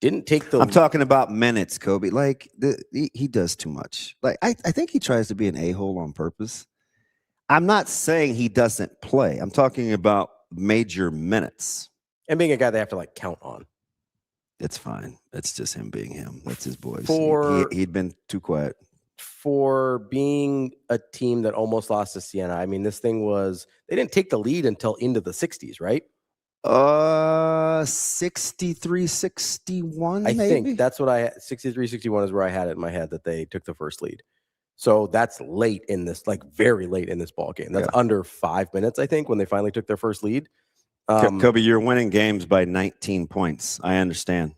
didn't take the. I'm talking about minutes, Kobe. Like he does too much. Like I think he tries to be an a-hole on purpose. I'm not saying he doesn't play. I'm talking about major minutes and being a guy they have to like count on. It's fine. It's just him being him. That's his voice. For he'd been too quiet. for being a team that almost lost to Siena. I mean, this thing was, they didn't take the lead until into the 60s, right? 63-61, I maybe? think that's what 63-61 is where I had it in my head that they took the first lead. So that's late in this, like very late in this ball game. That's under 5 minutes, I think, when they finally took their first lead. Kobe, you're winning games by 19 points. I understand.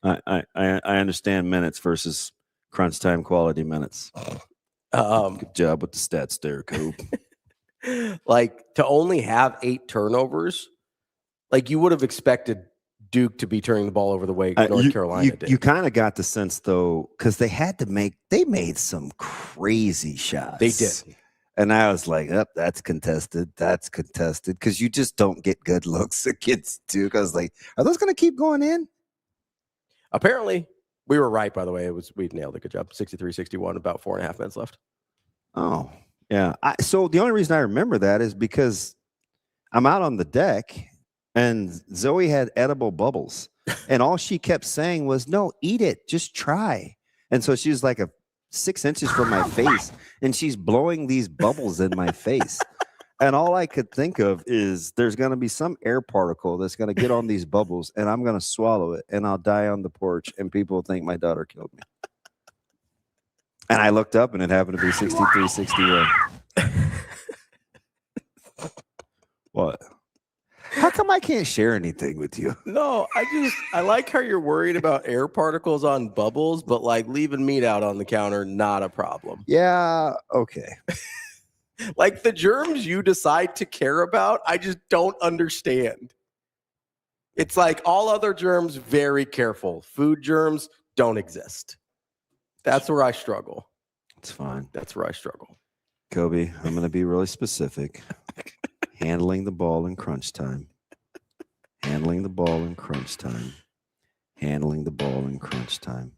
I understand minutes versus crunch time quality minutes. Good job with the stats there, Kobe. Like, to only have 8 turnovers, like you would have expected Duke to be turning the ball over the way North Carolina did. You kind of got the sense, though, because they made some crazy shots. They did. And I was like, that's contested. That's contested. Because you just don't get good looks against Duke. I was like, are those going to keep going in? Apparently, we were right, by the way. We nailed it. Good job. 63-61, about 4.5 minutes left. Oh, yeah. So the only reason I remember that is because I'm out on the deck and Zoe had edible bubbles. And all she kept saying was, no, eat it. Just try. And so she was like 6 inches from my face, and she's blowing these bubbles in my face. And all I could think of is there's going to be some air particle that's going to get on these bubbles, and I'm going to swallow it, and I'll die on the porch, and people will think my daughter killed me. And I looked up, and it happened to be 63-61. What? How come I can't share anything with you? No, I like how you're worried about air particles on bubbles, but like leaving meat out on the counter, not a problem. Yeah, okay. Like the germs you decide to care about, I just don't understand. It's like all other germs, very careful. Food germs don't exist. That's where I struggle. It's fine. That's where I struggle. Kobe, I'm going to be really specific. Handling the ball in crunch time. Handling the ball in crunch time. Handling the ball in crunch time.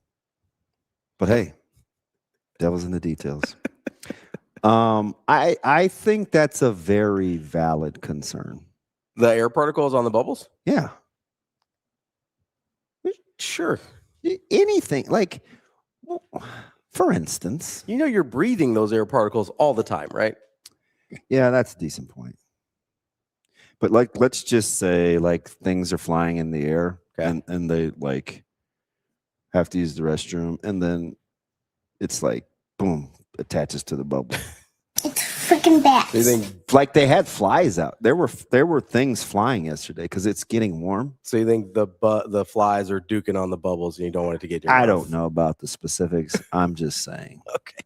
But hey, devil's in the details. I think that's a very valid concern. The air particles on the bubbles? Yeah. Sure. Anything. Like, for instance. You know you're breathing those air particles all the time, right? Yeah, that's a decent point. But like, let's just say like things are flying in the air and they like have to use the restroom, and then it's like boom, attaches to the bubble. It's freaking bats. They think like they had flies out. There were things flying yesterday because it's getting warm. So you think the flies are duking on the bubbles and you don't want it to get your I mouth? don't know about the specifics. I'm just saying. Okay.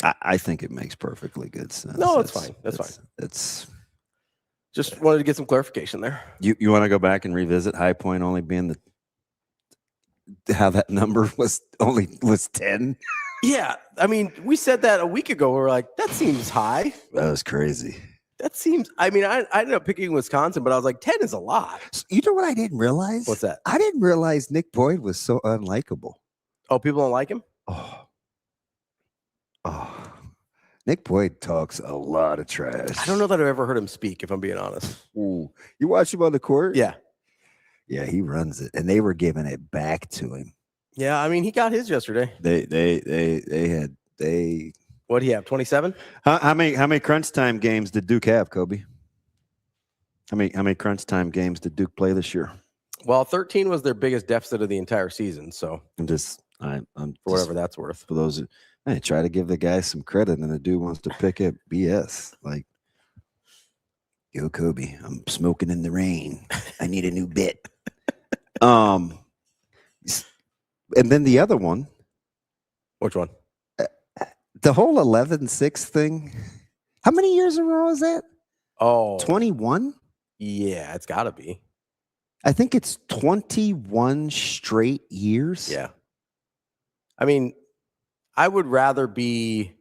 I think it makes perfectly good sense. No, it's fine. That's fine. It's just wanted to get some clarification there. You want to go back and revisit High Point only being how that number was 10? Yeah, I mean, we said that a week ago. We were like, that seems high. That was crazy. That seems. I mean, I ended up picking Wisconsin, but I was like, 10 is a lot. You know what I didn't realize? What's that? I didn't realize Nick Boyd was so unlikable. Oh, people don't like him? Oh, Nick Boyd talks a lot of trash. I don't know that I've ever heard him speak, if I'm being honest. Ooh. You watch him on the court? Yeah. Yeah, he runs it, and they were giving it back to him. Yeah, I mean, he got his yesterday. They had what do you have? 27? How many crunch time games did Duke have, Kobe? How many crunch time games did Duke play this year? Well, 13 was their biggest deficit of the entire season. So I'm for whatever that's worth. For those, I try to give the guy some credit, and the dude wants to pick up BS. Like, yo, Kobe, I'm smoking in the rain. I need a new bit. And then the other one. Which one? The whole 11-6 thing. How many years in a row is that? Oh, 21? Yeah, it's got to be. I think it's 21 straight years. Yeah. I mean, I would rather be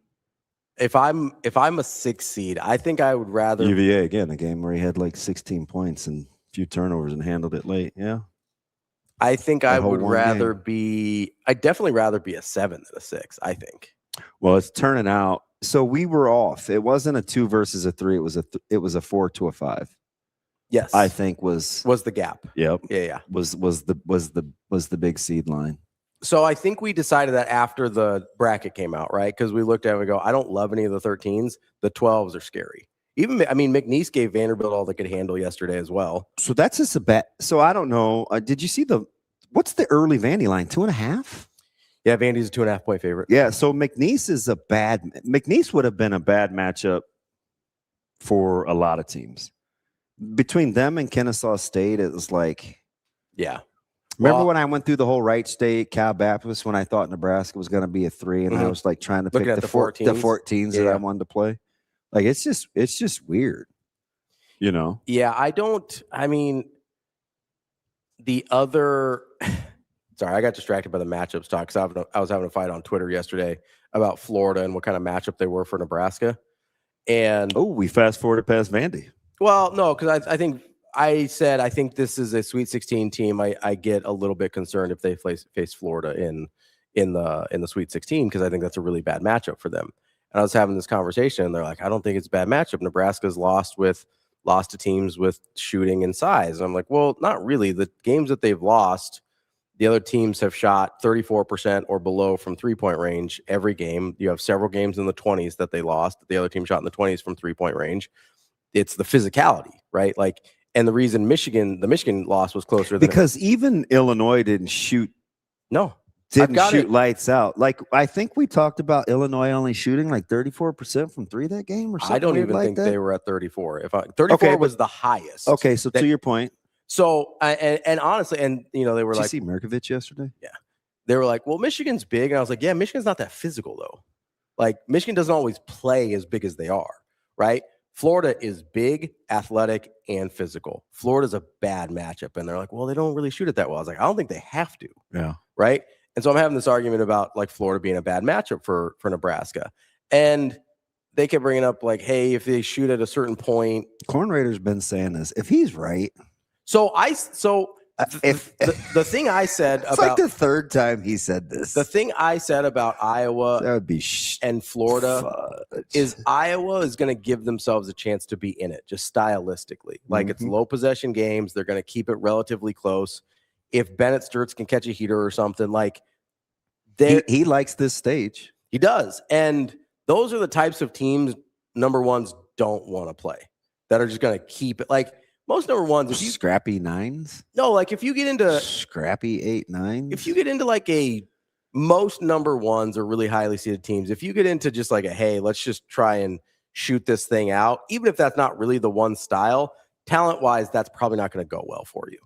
if I'm a 6 seed, I think I would rather UVA again, a game where he had like 16 points and a few turnovers and handled it late. Yeah. I think I would rather game. be I'd definitely rather be a 7 than a 6, I think. Well, it's turning out. So we were off. It wasn't a 2 versus a 3. It was a 4 to a 5. Yes. I think was the gap. Yep. Yeah. Was the big seed line. So I think we decided that after the bracket came out, right? Because we looked at it and we go, I don't love any of the 13s. The 12s are scary. Even, I mean, McNeese gave Vanderbilt all they could handle yesterday as well. So that's just a bet. So I don't know. Did you see what's the early Vandy line? 2.5? Yeah, Vandy's a 2.5 point favorite. Yeah. So McNeese would have been a bad matchup for a lot of teams. Between them and Kennesaw State, it was like, yeah. Remember when I went through the whole Wright State, Cal Baptist, when I thought Nebraska was going to be a 3, and I was like trying to pick the 14s that I wanted to play. Like it's just weird, you know? Yeah, I mean, the other, sorry, I got distracted by the matchups talk because I was having a fight on Twitter yesterday about Florida and what kind of matchup they were for Nebraska. And we fast forwarded past Vandy. Well, no, because I think I think this is a Sweet 16 team. I get a little bit concerned if they face Florida in the Sweet 16 because I think that's a really bad matchup for them. And I was having this conversation, and they're like, I don't think it's a bad matchup. Nebraska's lost to teams with shooting and size. And I'm like, well, not really. The games that they've lost, the other teams have shot 34% or below from 3-point range every game. You have several games in the 20s that they lost. The other team shot in the 20s from 3-point range. It's the physicality, right? Like, and the reason the Michigan loss was closer because even Illinois didn't shoot. No. Didn't shoot lights out. Like, I think we talked about Illinois only shooting like 34% from 3 that game or something. I don't even think they were at 34. 34 was the highest. Okay, so to your point. So, and honestly, and they were Did like, you see Merkovich yesterday? Yeah. They were like, well, Michigan's big. And I was like, yeah, Michigan's not that physical though. Like, Michigan doesn't always play as big as they are, right? Florida is big, athletic, and physical. Florida's a bad matchup. And they're like, well, they don't really shoot it that well. I was like, I don't think they have to. Yeah. Right. And so I'm having this argument about like Florida being a bad matchup for Nebraska. And they kept bringing up like, hey, if they shoot at a certain point. Corn Raider's been saying this. If he's right. The thing I said it's about like the third time he said this. The thing I said about Iowa that would be and Florida is Iowa is going to give themselves a chance to be in it, just stylistically. Like it's low possession games. They're going to keep it relatively close. If Bennett Sturts can catch a heater or something, like he likes this stage. He does. And those are the types of teams number ones don't want to play, that are just going to keep it. Like most number ones, if you scrappy 9s. No, like if you get into scrappy 8, 9s. If you get into like most number ones are really highly seeded teams. If you get into just like hey, let's just try and shoot this thing out, even if that's not really the one style, talent wise, that's probably not going to go well for you.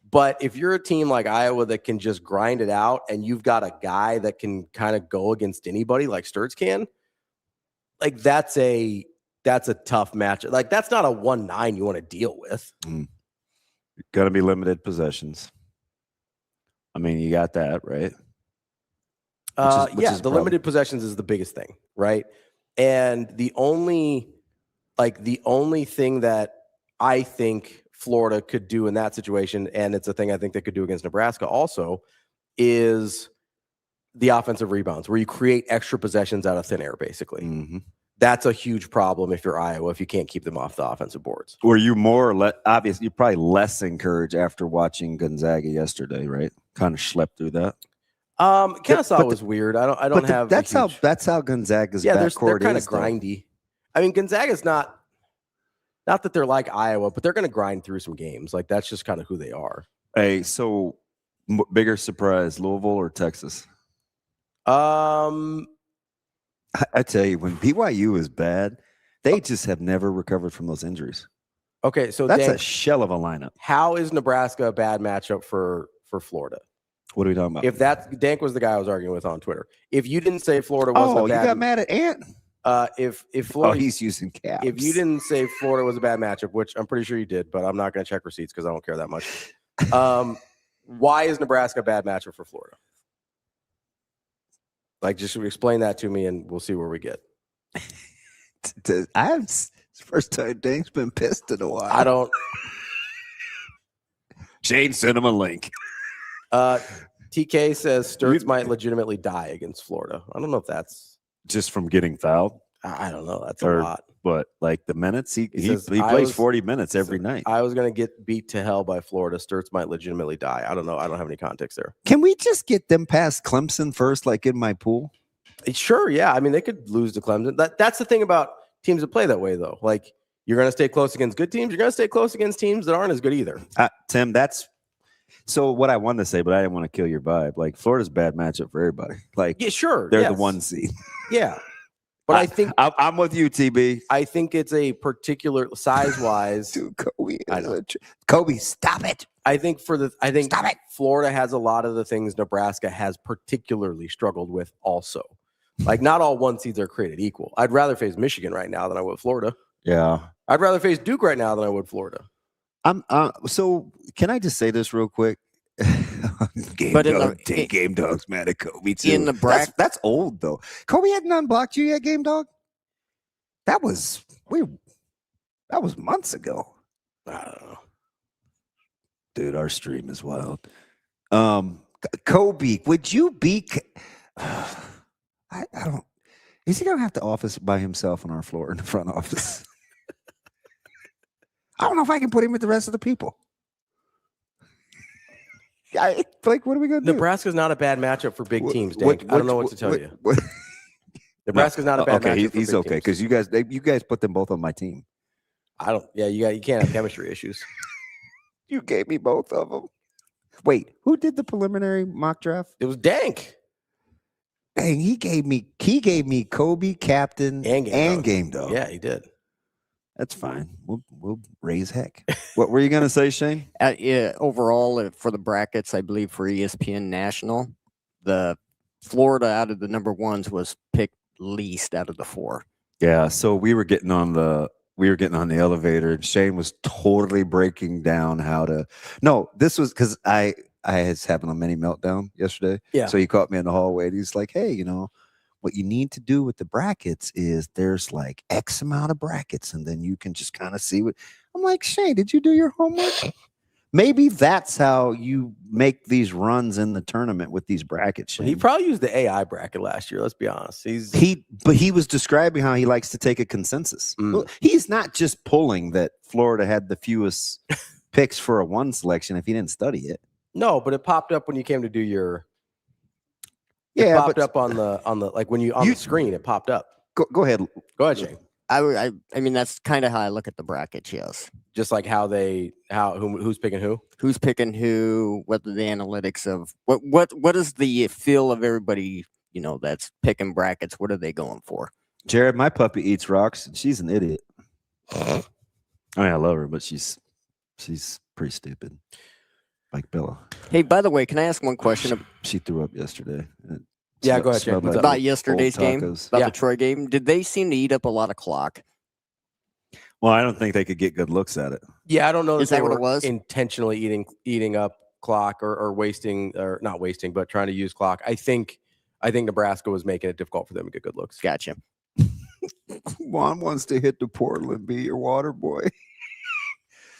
But if you're a team like Iowa that can just grind it out and you've got a guy that can kind of go against anybody like Sturts can, like that's a tough match. Like that's not a 1-9 you want to deal with. Going to be limited possessions. I mean, you got that, right? The limited possessions is the biggest thing, right? And the only thing that I think Florida could do in that situation, and it's a thing I think they could do against Nebraska also, is the offensive rebounds, where you create extra possessions out of thin air, basically. That's a huge problem if you're Iowa, if you can't keep them off the offensive boards. Were you more or less, obviously, you're probably less encouraged after watching Gonzaga yesterday, right? Kind of schlepped through that. Kennesaw was weird. I don't have. That's how Gonzaga's backcourt they're kind of is, grindy. I mean, Gonzaga's not that they're like Iowa, but they're going to grind through some games. Like that's just kind of who they are. Hey, so bigger surprise, Louisville or Texas? I tell you, when BYU is bad, they just have never recovered from those injuries. Okay, so that's a shell of a lineup. How is Nebraska a bad matchup for Florida? What are we talking about? If Dank was the guy I was arguing with on Twitter. If you didn't say Florida wasn't a bad, you got mad at Ant. If Florida, he's using caps. If you didn't say Florida was a bad matchup, which I'm pretty sure you did, but I'm not going to check receipts because I don't care that much. Why is Nebraska a bad matchup for Florida? Like, just explain that to me, and we'll see where we get. It's the first time Dank's been pissed in a while. I don't. Shane sent him a link. TK says Sturts might legitimately die against Florida. I don't know if that's just from getting fouled. I don't know. That's a lot. but like the minutes he says, plays 40 minutes every night. I was going to get beat to hell by Florida. Sturts might legitimately die. I don't know. I don't have any context there. Can we just get them past Clemson first, like in my pool? Sure, yeah. I mean, they could lose to Clemson. That's the thing about teams that play that way, though. Like, you're going to stay close against good teams. You're going to stay close against teams that aren't as good either. Tim, that's so what I wanted to say, but I didn't want to kill your vibe. Like, Florida's a bad matchup for everybody. Like, yeah, sure, they're the 1 seed. Yeah, but I think I'm with you, TB. I think it's a particular size-wise. Dude, Kobe, stop it. I think stop it. Florida has a lot of the things Nebraska has particularly struggled with also. Like, not all 1 seeds are created equal. I'd rather face Michigan right now than I would Florida. Yeah. I'd rather face Duke right now than I would Florida. So can I just say this real quick? Game dogs mad at Kobe too. In the bracket, that's old though. Kobe hadn't unblocked you yet, game dog. That was months ago. I don't know, dude. Our stream is wild. Kobe, would you be? I don't. Is he gonna have to office by himself on our floor in the front office? I don't know if I can put him with the rest of the people. Like, what are we going to do? Nebraska's not a bad matchup for big teams, Dan. I don't know what to tell you. Nebraska's not a bad matchup. He's okay because you guys put them both on my team. I don't. Yeah, you can't have chemistry issues. You gave me both of them. Wait, who did the preliminary mock draft? It was Dank. Dang, he gave me Kobe, captain, and game dog. Yeah, he did. That's fine. We'll raise heck. What were you gonna say, Shane? Yeah, overall for the brackets, I believe for ESPN National, the Florida out of the number ones was picked least out of the 4. Yeah, so we were getting on the elevator, and Shane was totally breaking down how to. No, this was because I was having a mini meltdown yesterday. Yeah. So he caught me in the hallway, and he's like, "Hey, what you need to do with the brackets is there's like X amount of brackets, and then you can just kind of see what." I'm like, Shane, did you do your homework? Maybe that's how you make these runs in the tournament with these brackets. Shane. He probably used the AI bracket last year. Let's be honest. But he was describing how he likes to take a consensus. He's not just pulling that Florida had the fewest picks for a 1 selection if he didn't study it. No, but it popped up when you came to do your. It popped up on the like when you on the screen. It popped up. Go ahead. Go ahead, Shane. I mean that's kind of how I look at the brackets. Yes, just like who's picking who, what are the analytics of what is the feel of everybody that's picking brackets. What are they going for? Jared, my puppy eats rocks. She's an idiot. I mean, I love her, but she's pretty stupid. Like Bella. Hey, by the way, can I ask one question? She threw up yesterday. Yeah, go ahead, Jay. About yesterday's game, about the Troy game. Did they seem to eat up a lot of clock? Well, I don't think they could get good looks at it. Yeah, I don't know. Is that what it was? Intentionally eating up clock or wasting, or not wasting, but trying to use clock. I think Nebraska was making it difficult for them to get good looks. Gotcha. Juan wants to hit the portal and be your water boy.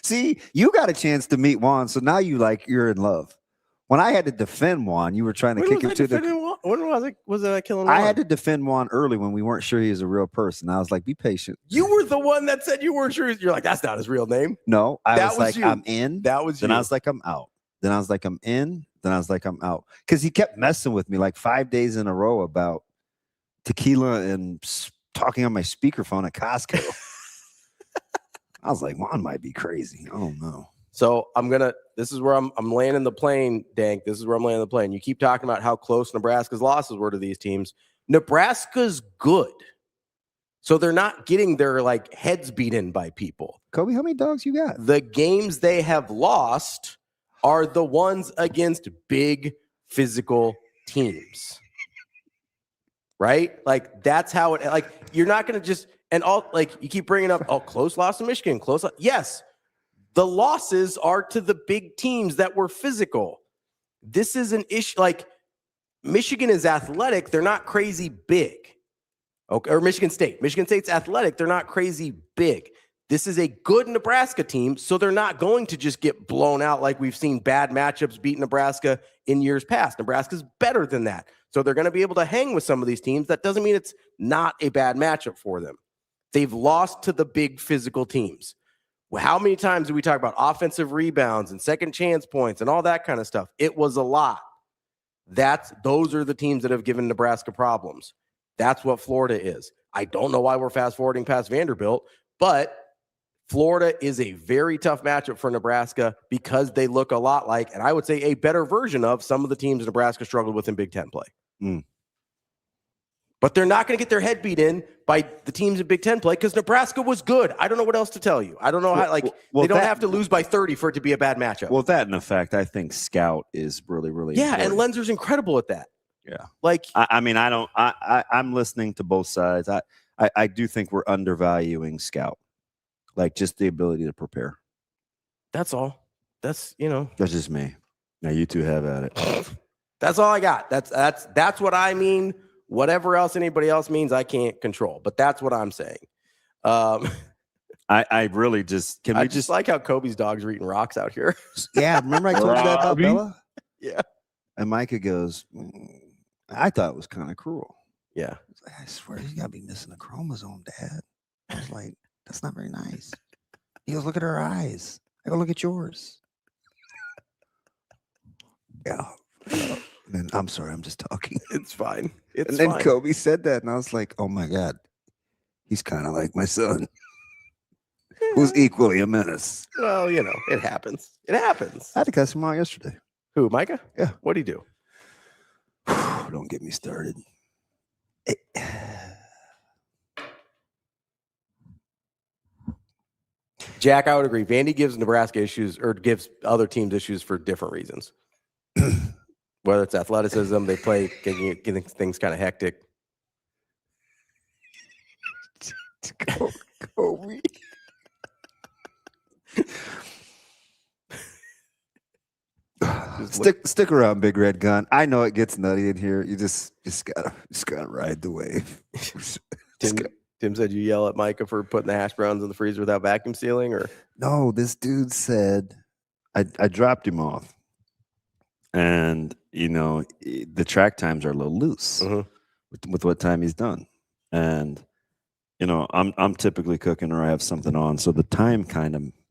See, you got a chance to meet Juan, so now you're in love. When I had to defend Juan, you were trying to kick him to the. When was I killing Juan? I had to defend Juan early when we weren't sure he was a real person. I was like, be patient. You were the one that said you weren't sure. You're like, that's not his real name. No, I was like, you. I'm in. That was then you. I was like, I'm out. Then I was like, I'm in. Then I was like, I'm out. Because he kept messing with me like 5 days in a row about tequila and talking on my speakerphone at Costco. I was like, Juan might be crazy. I don't know. So this is where I'm landing the plane, Dank. This is where I'm landing the plane. You keep talking about how close Nebraska's losses were to these teams. Nebraska's good. So they're not getting their heads beaten by people. Kobe, how many dogs you got? The games they have lost are the ones against big physical teams. Right? That's how it you're not going to just you keep bringing up close loss to Michigan, yes. The losses are to the big teams that were physical. This is an issue. Michigan is athletic. They're not crazy big. Okay, or Michigan State. Michigan State's athletic. They're not crazy big. This is a good Nebraska team, so they're not going to just get blown out like we've seen bad matchups beat Nebraska in years past. Nebraska's better than that. So they're going to be able to hang with some of these teams. That doesn't mean it's not a bad matchup for them. They've lost to the big physical teams. How many times do we talk about offensive rebounds and second chance points and all that kind of stuff? It was a lot. Those are the teams that have given Nebraska problems. That's what Florida is. I don't know why we're fast forwarding past Vanderbilt, but Florida is a very tough matchup for Nebraska because they look a lot like, and I would say a better version of some of the teams Nebraska struggled with in Big Ten play. But they're not going to get their head beat in by the teams in Big Ten play because Nebraska was good. I don't know what else to tell you. I don't know how, they don't have to lose by 30 for it to be a bad matchup. Well, that in effect, I think scout is really, really important. And Lenzer's incredible at that. Yeah. I'm listening to both sides. I do think we're undervaluing scout, like just the ability to prepare. That's all. That's just me. Now you two have at it. That's all I got. That's what I mean. Whatever else anybody else means, I can't control. But that's what I'm saying. I really just I just like how Kobe's dogs are eating rocks out here. Yeah, remember I told you that about Bella? Yeah. And Micah goes, I thought it was kind of cruel. Yeah. I swear you gotta be missing a chromosome, Dad. I was like, that's not very nice. He goes, look at her eyes. I go, look at yours. Yeah. And then, I'm sorry, I'm just talking. It's fine. And then Kobe said that, and I was like, oh my God, he's kind of like my son, who's equally a menace. Well, it happens. It happens. I had to cuss him out yesterday. Who, Micah? Yeah. What'd he do? Don't get me started. Jack, I would agree. Vandy gives Nebraska issues or gives other teams issues for different reasons. Whether it's athleticism, they play getting things kind of hectic. Kobe. Stick around, Big Red Gun. I know it gets nutty in here. You just gotta ride the wave. Tim said you yell at Micah for putting the hash browns in the freezer without vacuum sealing, or no? This dude said I dropped him off, and the track times are a little loose with what time he's done, and I'm typically cooking or I have something on, so the time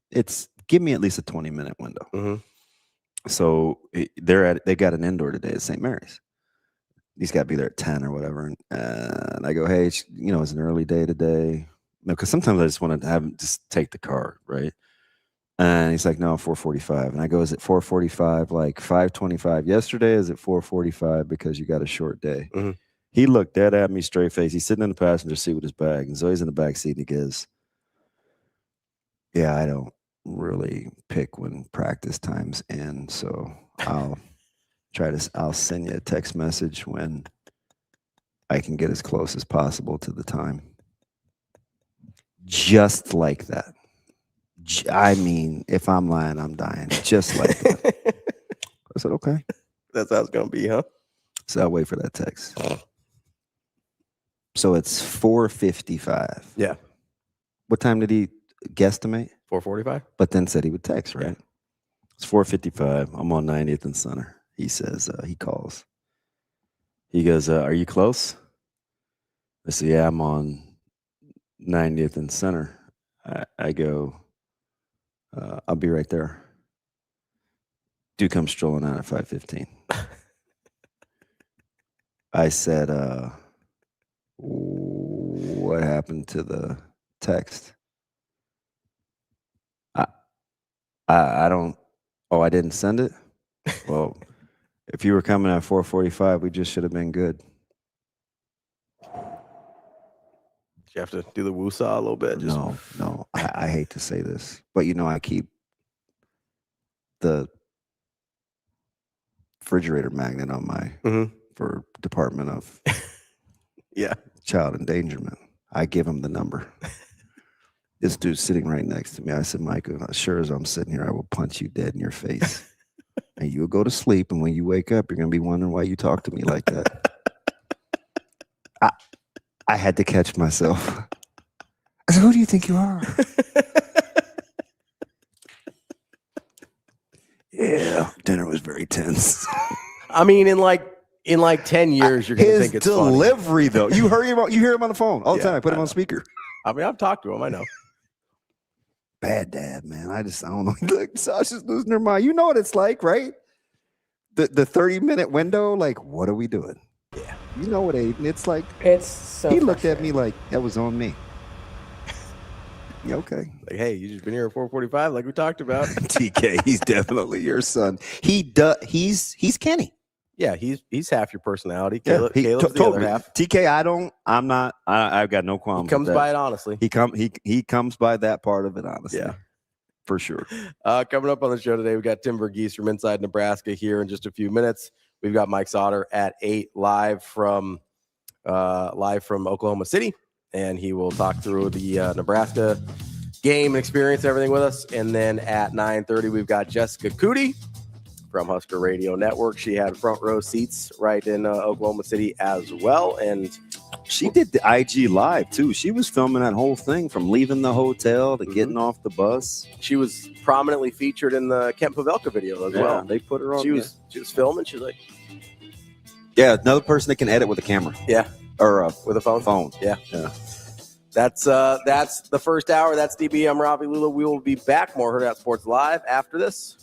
it's give me at least a 20-minute window. So they got an indoor today at St. Mary's. He's got to be there at 10 or whatever. And I go, hey, it's an early day today. No, because sometimes I just want to have him just take the car, right? And he's like, no, 4:45. And I go, is it 4:45, like 5:25 yesterday? Is it 4:45 because you got a short day? He looked dead at me, straight face. He's sitting in the passenger seat with his bag. And Zoe's in the back seat, and he goes, yeah, I don't really pick when practice time's in, so I'll send you a text message when I can get as close as possible to the time. Just like that. I mean, if I'm lying, I'm dying. Just like that. I said, okay. That's how it's gonna be, huh? So I'll wait for that text. So it's 4:55. Yeah. What time did he guesstimate? 4:45. But then said he would text, right? Yeah. It's 4:55. I'm on 90th and Center. He says, he calls. He goes, are you close? I say, yeah, I'm on 90th and Center. I go, I'll be right there. Dude comes strolling out at 5:15. I said, what happened to the text? I don't. Oh, I didn't send it? Well, if you were coming at 4:45, we just should have been good. You have to do the woo-saw a little bit. No. I hate to say this, but I keep the refrigerator magnet on my for Department of Child Endangerment. I give him the number. This dude's sitting right next to me. I said, Michael, as sure as I'm sitting here, I will punch you dead in your face. And you'll go to sleep, and when you wake up, you're going to be wondering why you talk to me like that. I had to catch myself. I said, who do you think you are? Yeah, dinner was very tense. I mean, in like 10 years, you're going to think it's delivery, though. You hear him on the phone all the time. I put him on speaker. I mean, I've talked to him. I know. Bad dad, man. I don't know. Look, Sasha's losing her mind. You know what it's like, right? The 30-minute window, like, what are we doing? Yeah. You know what, Aiden? It's like, It's so he looked at me like, that was on me. Okay. Like, hey, you just been here at 4:45, like we talked about. TK, he's definitely your son. He's Kenny. Yeah, he's half your personality. Yeah, Caleb's the other half. TK, I've got no qualms. He comes by it honestly. He comes by that part of it honestly. Yeah. For sure. Coming up on the show today, we got Tim Verghese from Inside Nebraska here in just a few minutes. We've got Mike Sautter at 8 live from Oklahoma City, and he will talk through the Nebraska game and experience everything with us. And then at 9:30, we've got Jessica COODY from Husker Radio Network. She had front row seats right in Oklahoma City as well, and she did the IG live too. She was filming that whole thing from leaving the hotel to getting off the bus. She was prominently featured in the Kent Pavelka video as well. They put her on. She was filming. She was like, yeah, another person that can edit with a camera. Yeah, or with a phone. Yeah. That's the first hour. That's DB. I'm Ravi, Lulla. We will be back. More Hurrdat Sports live after this.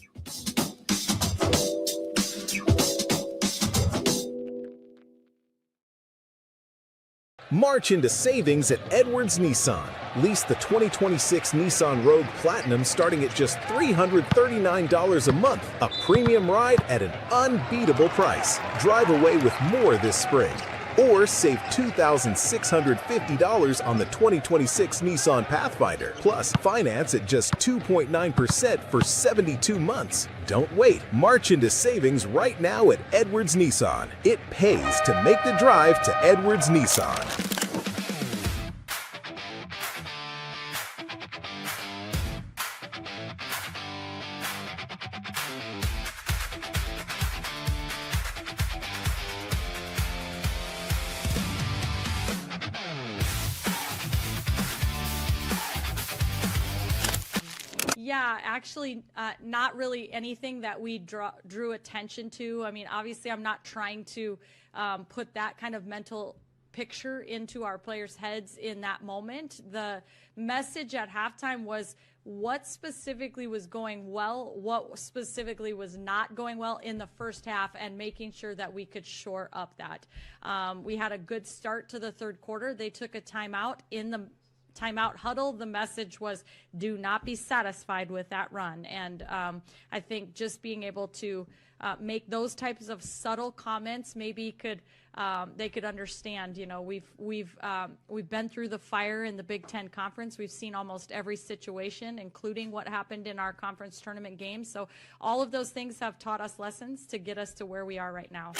March into savings at Edwards Nissan. Lease the 2026 Nissan Rogue Platinum starting at just $339 a month. A premium ride at an unbeatable price. Drive away with more this spring. Or save $2,650 on the 2026 Nissan Pathfinder. Plus, finance at just 2.9% for 72 months. Don't wait. March into savings right now at Edwards Nissan. It pays to make the drive to Edwards Nissan. Yeah, actually, not really anything that we drew attention to. I mean, obviously, I'm not trying to put that kind of mental picture into our players' heads in that moment. The message at halftime was what specifically was going well, what specifically was not going well in the first half, and making sure that we could shore up that. We had a good start to the third quarter. They took a timeout. In the timeout huddle, the message was do not be satisfied with that run. And I think just being able to make those types of subtle comments maybe they could understand. You know, we've been through the fire in the Big Ten Conference. We've seen almost every situation, including what happened in our conference tournament games. So all of those things have taught us lessons to get us to where we are right now.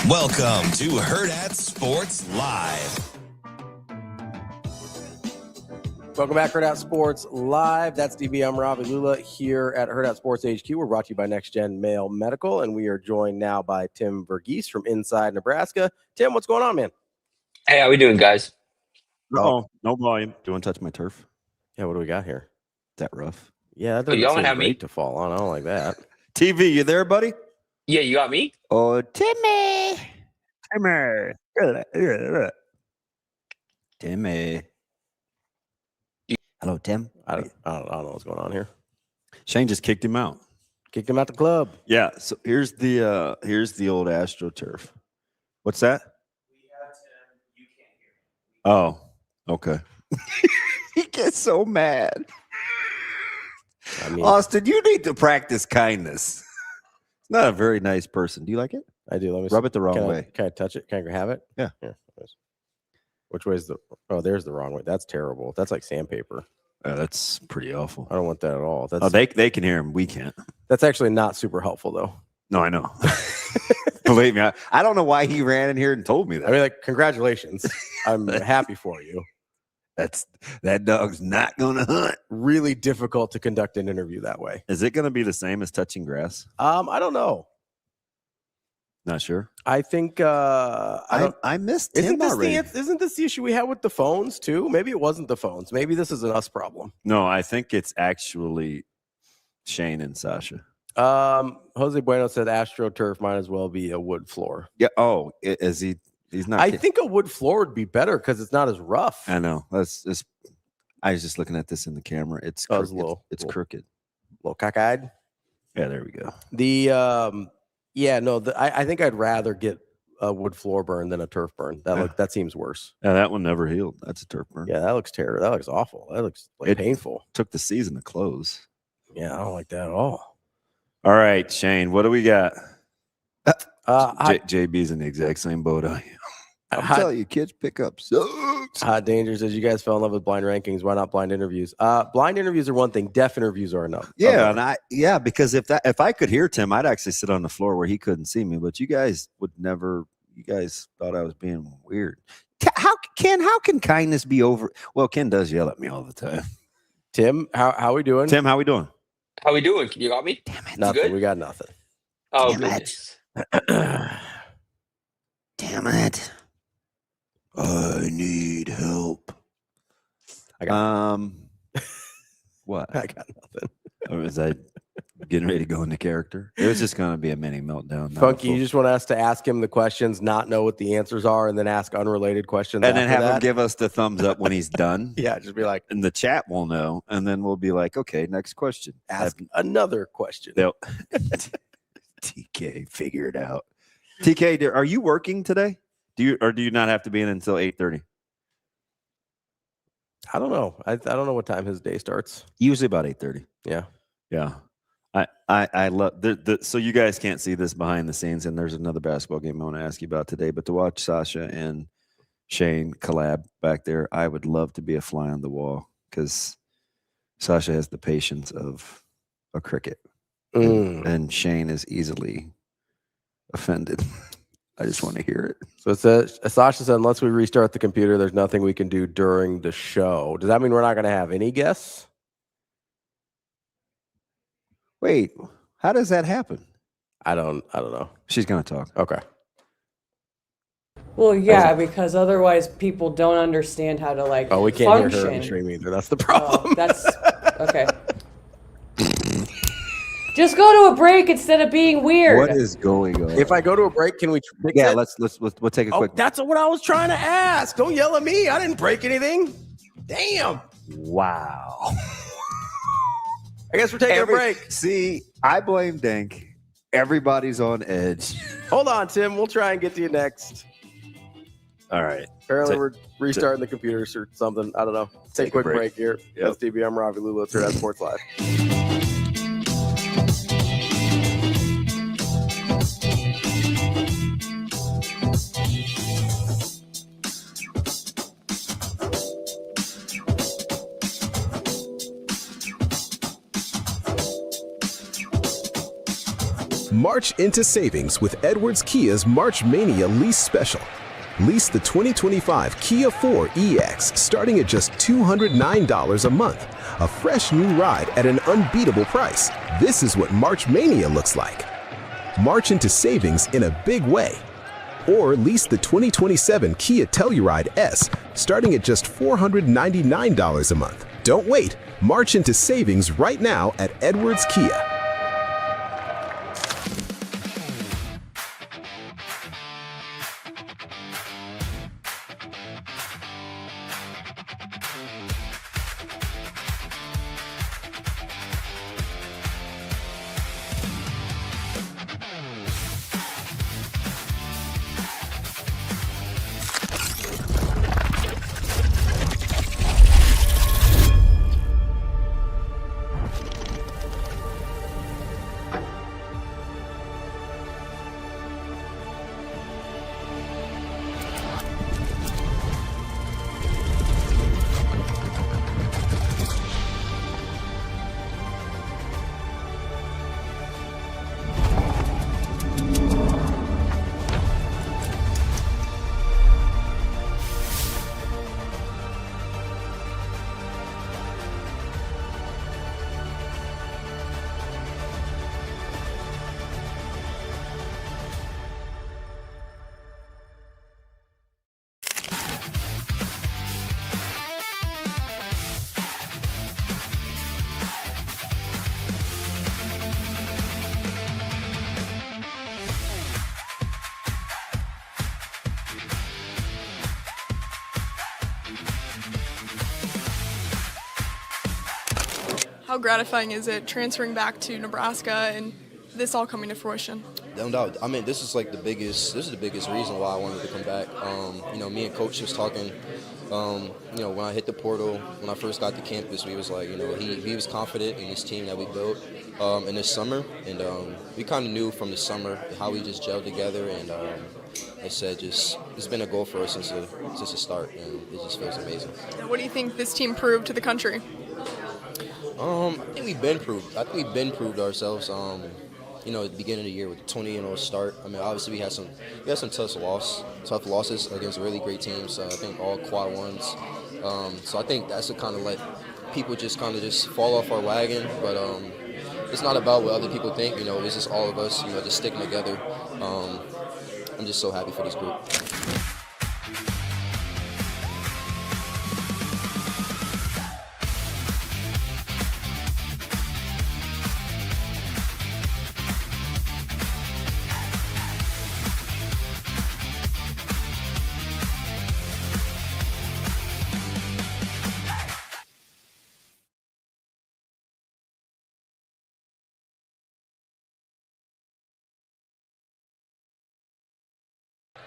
Welcome to Hurrdat Sports Live. Welcome back, Hurrdat Sports Live. That's DB. I'm Ravi. Lulla here at Hurrdat Sports HQ. We're brought to you by Next Gen Mail Medical, and we are joined now by Tim Verghese from inside Nebraska. Tim, what's going on, man? Hey, how we doing, guys? No volume. Do you want to touch my turf? Yeah, what do we got here? Is that rough? Yeah, that Oh, doesn't y'all seem have me? great to fall on. I don't like that. TV, you there, buddy? Yeah, you got me? Oh, Timmy. Timmy. Hello, Tim. I don't know what's going on here. Shane just kicked him out. Kicked him out the club. Yeah. So here's the old AstroTurf. What's that? Oh, okay. He gets so mad. I mean, Austin, you need to practice kindness. It's not a very nice person. Do you like it? I do. Let me Rub it the wrong way. Can I touch it? Can I have it? Yeah. Here. Which way is the? Oh, there's the wrong way. That's terrible. That's like sandpaper. That's pretty awful. I don't want that at all. That's they can hear him. We can't. That's actually not super helpful, though. No, I know. Believe me, I don't know why he ran in here and told me that. I mean, like, congratulations. I'm happy for you. That dog's not gonna hunt. Really difficult to conduct an interview that way. Is it gonna be the same as touching grass? I don't know. Not sure. I think I missed Tim already. Isn't this the issue we had with the phones too? Maybe it wasn't the phones. Maybe this is an us problem. No, I think it's actually Shane and Sasha. Jose Bueno said AstroTurf might as well be a wood floor. Yeah. Oh, is he? He's not. I think a wood floor would be better because it's not as rough. I know. That's. I was just looking at this in the camera. It's crooked. It's crooked. Little cockeyed. Yeah, there we go. I think I'd rather get a wood floor burn than a turf burn. That seems worse. Yeah, that one never healed. That's a turf burn. Yeah, that looks terrible. That looks awful. That looks like painful. Took the season to close. Yeah, I don't like that at all. All right, Shane, what do we got? JB's in the exact same boat I am. I'm telling you, kids pick up sucks. Hot Danger says, you guys fell in love with blind rankings. Why not blind interviews? Blind interviews are one thing. Deaf interviews are another. Yeah, because if I could hear Tim, I'd actually sit on the floor where he couldn't see me. But you guys would never. You guys thought I was being weird. How can kindness be over? Well, Ken does yell at me all the time. Tim, how we doing? Tim, how we doing? How we doing? You got me? Damn it. Nothing. Good? We got nothing. Oh, Damn goodness. Damn it. I need help. I got what? I got nothing. Or was I getting ready to go into character? It was just going to be a mini meltdown. Funky, you just want us to ask him the questions, not know what the answers are, and then ask unrelated questions. And then have after him give us the thumbs up when he's done. Yeah, just be like, and the chat will know, and then we'll be like, okay, next question. Ask another question. TK, figure it out. TK, are you working today? Do you not have to be in until 8:30? I don't know. I don't know what time his day starts. Usually about 8:30. Yeah. Yeah. I love so you guys can't see this behind the scenes, and there's another basketball game I want to ask you about today. But to watch Sasha and Shane collab back there, I would love to be a fly on the wall because Sasha has the patience of a cricket, and Shane is easily offended. I just want to hear it. So it says, Sasha said, unless we restart the computer, there's nothing we can do during the show. Does that mean we're not going to have any guests? Wait, how does that happen? I don't know. She's going to talk. Okay. Well, yeah, because otherwise people don't understand how to we can't function. hear her on the stream either. That's the problem. That's okay. Just go to a break instead of being weird. What is going on? If I go to a break, can we fix Yeah, it? we'll take a quick. That's what I was trying to ask. Don't yell at me. I didn't break anything. Damn. Wow. I guess we're taking a break. See, I blame Dank. Everybody's on edge. Hold on, Tim. We'll try and get to you next. All right. Apparently, we're restarting the computers or something. I don't know. Take a quick break here. Yep. That's DB. I'm Ravi. Lulla. It's Hurrdat Sports Live. March into savings with Edwards Kia's March Mania lease special. Lease the 2025 Kia 4 EX starting at just $209 a month. A fresh new ride at an unbeatable price. This is what March Mania looks like. March into savings in a big way. Or lease the 2027 Kia Telluride S starting at just $499 a month. Don't wait. March into savings right now at Edwards Kia. How gratifying is it transferring back to Nebraska and this all coming to fruition? No doubt. I mean, this is the biggest reason why I wanted to come back. Me and Coach was talking. When I hit the portal, when I first got to campus, we was like, he was confident in this team that we built in this summer, and we kind of knew from the summer how we just gelled together, and I said, it's been a goal for us since the start, and it just feels amazing. What do you think this team proved to the country? I think we've been proved ourselves. At the beginning of the year with a 20-0 start. I mean, obviously we had some tough losses against really great teams. I think all quad ones. So I think that's what kind of let people just fall off our wagon. But it's not about what other people think. It's just all of us. Just sticking together. I'm just so happy for this group.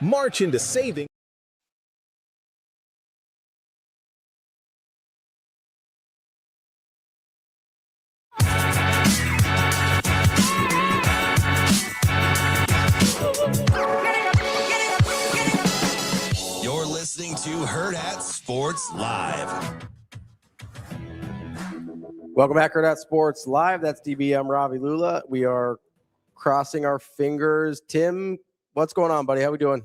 March into saving. You're listening to Hurrdat Sports Live. Welcome back, Hurrdat Sports Live. That's DBM Ravi Lulla. We are crossing our fingers. Tim, what's going on, buddy? How we doing?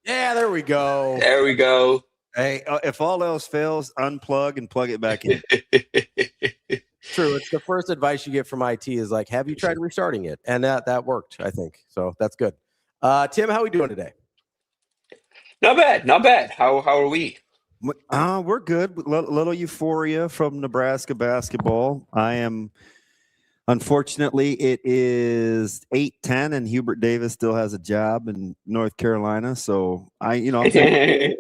Yeah, there we go. Hey, if all else fails, unplug and plug it back in. True. It's the first advice you get from IT is like, have you tried restarting it? And that worked, I think. So that's good. Tim, how we doing today? Not bad. How are we? We're good. Little euphoria from Nebraska basketball. Unfortunately, it is 8:10, and Hubert Davis still has a job in North Carolina. So I'm taking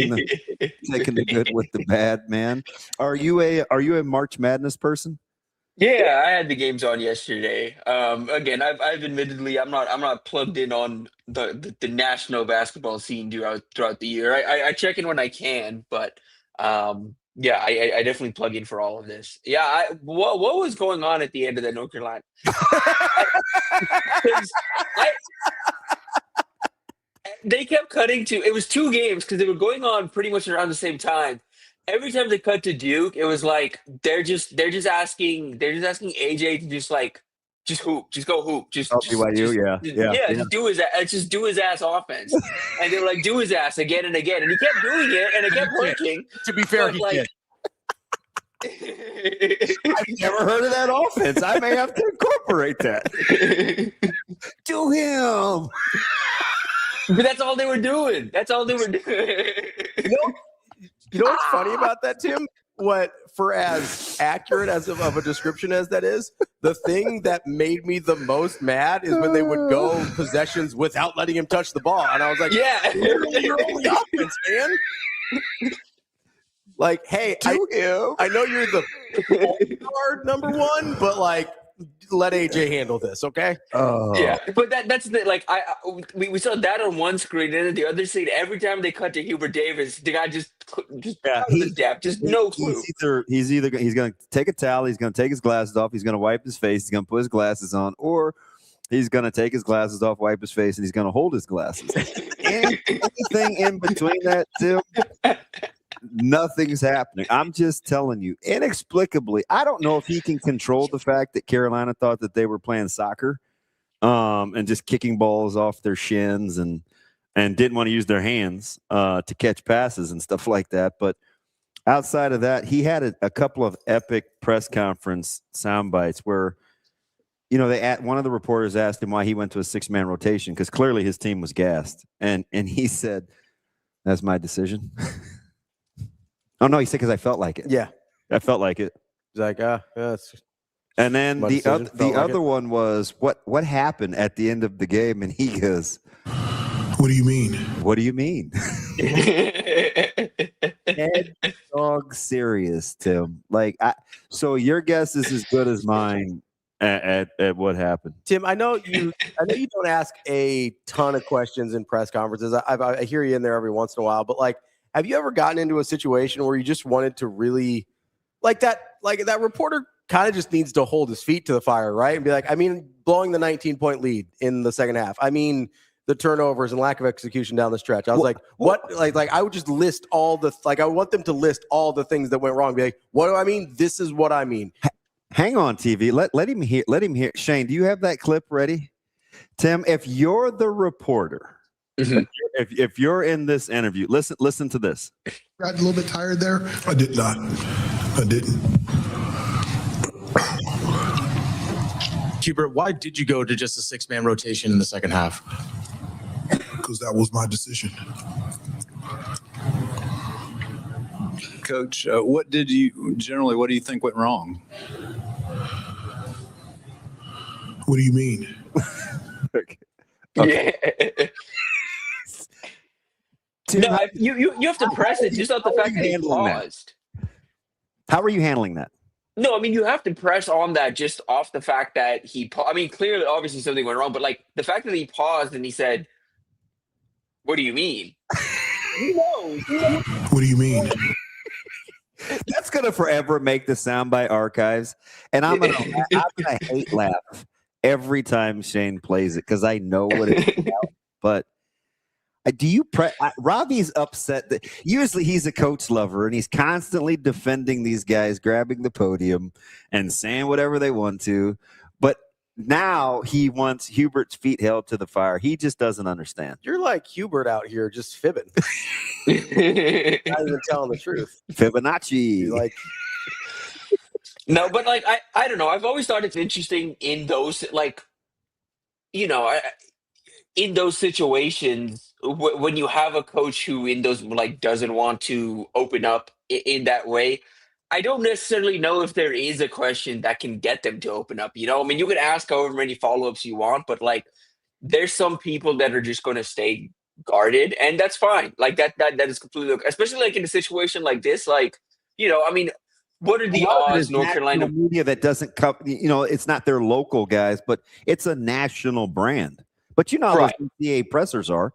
the good with the bad, man. Are you a March Madness person? Yeah, I had the games on yesterday. Again, I've admittedly I'm not plugged in on the national basketball scene throughout the year. I check in when I can, but yeah, I definitely plug in for all of this. Yeah, what was going on at the end of that North Carolina? They kept cutting to. It was two games because they were going on pretty much around the same time. Every time they cut to Duke, it was like they're just asking AJ to just just hoop, just go hoop, just BYU, just do his ass offense. And they were like, do his ass again and again, and he kept doing it, and it kept working. To be fair, he did. I've never heard of that offense. I may have to incorporate that. Do him. But that's all they were doing. That's all they were doing. You know what's funny about that, Tim? What, for as accurate as of a description as that is, the thing that made me the most mad is when they would go possessions without letting him touch the ball. And I was like, yeah, literally your only offense, man. Like, hey, I know you're the guard number one, but like, let AJ handle this, okay? Yeah, but that's the we saw that on one screen, and then the other screen. Every time they cut to Hubert Davis, the guy just no clue. He's going to take a towel, he's going to take his glasses off, he's going to wipe his face, he's going to put his glasses on, or he's going to take his glasses off, wipe his face, and he's going to hold his glasses. Anything in between that, Tim? Nothing's happening. I'm just telling you, inexplicably, I don't know if he can control the fact that Carolina thought that they were playing soccer and just kicking balls off their shins and didn't want to use their hands to catch passes and stuff like that. But outside of that, he had a couple of epic press conference sound bites where, one of the reporters asked him why he went to a 6-man rotation because clearly his team was gassed. And he said, "That's my decision." Oh, no, he said because I felt like it. Yeah. I felt like it. He's like, that's and then the other one was, what happened at the end of the game? And he goes, "What do you mean? What do you mean?" Head dog serious, Tim. Like, so your guess is as good as mine at what happened. Tim, I know you don't ask a ton of questions in press conferences. I hear you in there every once in a while, but like, have you ever gotten into a situation where you just wanted to really like that reporter kind of just needs to hold his feet to the fire, right? And be like, I mean, blowing the 19-point lead in the second half. I mean, the turnovers and lack of execution down the stretch. I was like, what? Like I would just list all the, I want them to list all the things that went wrong. Be like, what do I mean? This is what I mean. Hang on, TV. Let him hear. Shane, do you have that clip ready? Tim, if you're the reporter, if you're in this interview, listen to this. Got a little bit tired there. I did not. I didn't. Hubert, why did you go to just a 6-man rotation in the second half? Because that was my decision. Coach, what do you think went wrong? What do you mean? Okay. No, you have to press it just off the fact that he paused. How are you handling that? No, I mean, you have to press on that just off the fact that clearly, obviously something went wrong, but like the fact that he paused and he said, "What do you mean?" What do you mean? That's gonna forever make the soundbite archives, and I'm gonna hate laugh every time Shane plays it because I know what it's about. But do you Ravi's upset that usually he's a coach lover and he's constantly defending these guys, grabbing the podium and saying whatever they want to. But now he wants Hubert's feet held to the fire. He just doesn't understand. You're like Hubert out here just fibbing. Not even telling the truth. Fibonacci. Like, no, but like I don't know. I've always thought it's interesting in those in those situations when you have a coach who in those doesn't want to open up in that way. I don't necessarily know if there is a question that can get them to open up. I mean, you can ask however many follow-ups you want, but there's some people that are just going to stay guarded, and that's fine. Like that is completely okay. Especially in a situation like this. I mean, what are the odds North Carolina media that doesn't cover? It's not their local guys, but it's a national brand. But how those NCAA pressers are.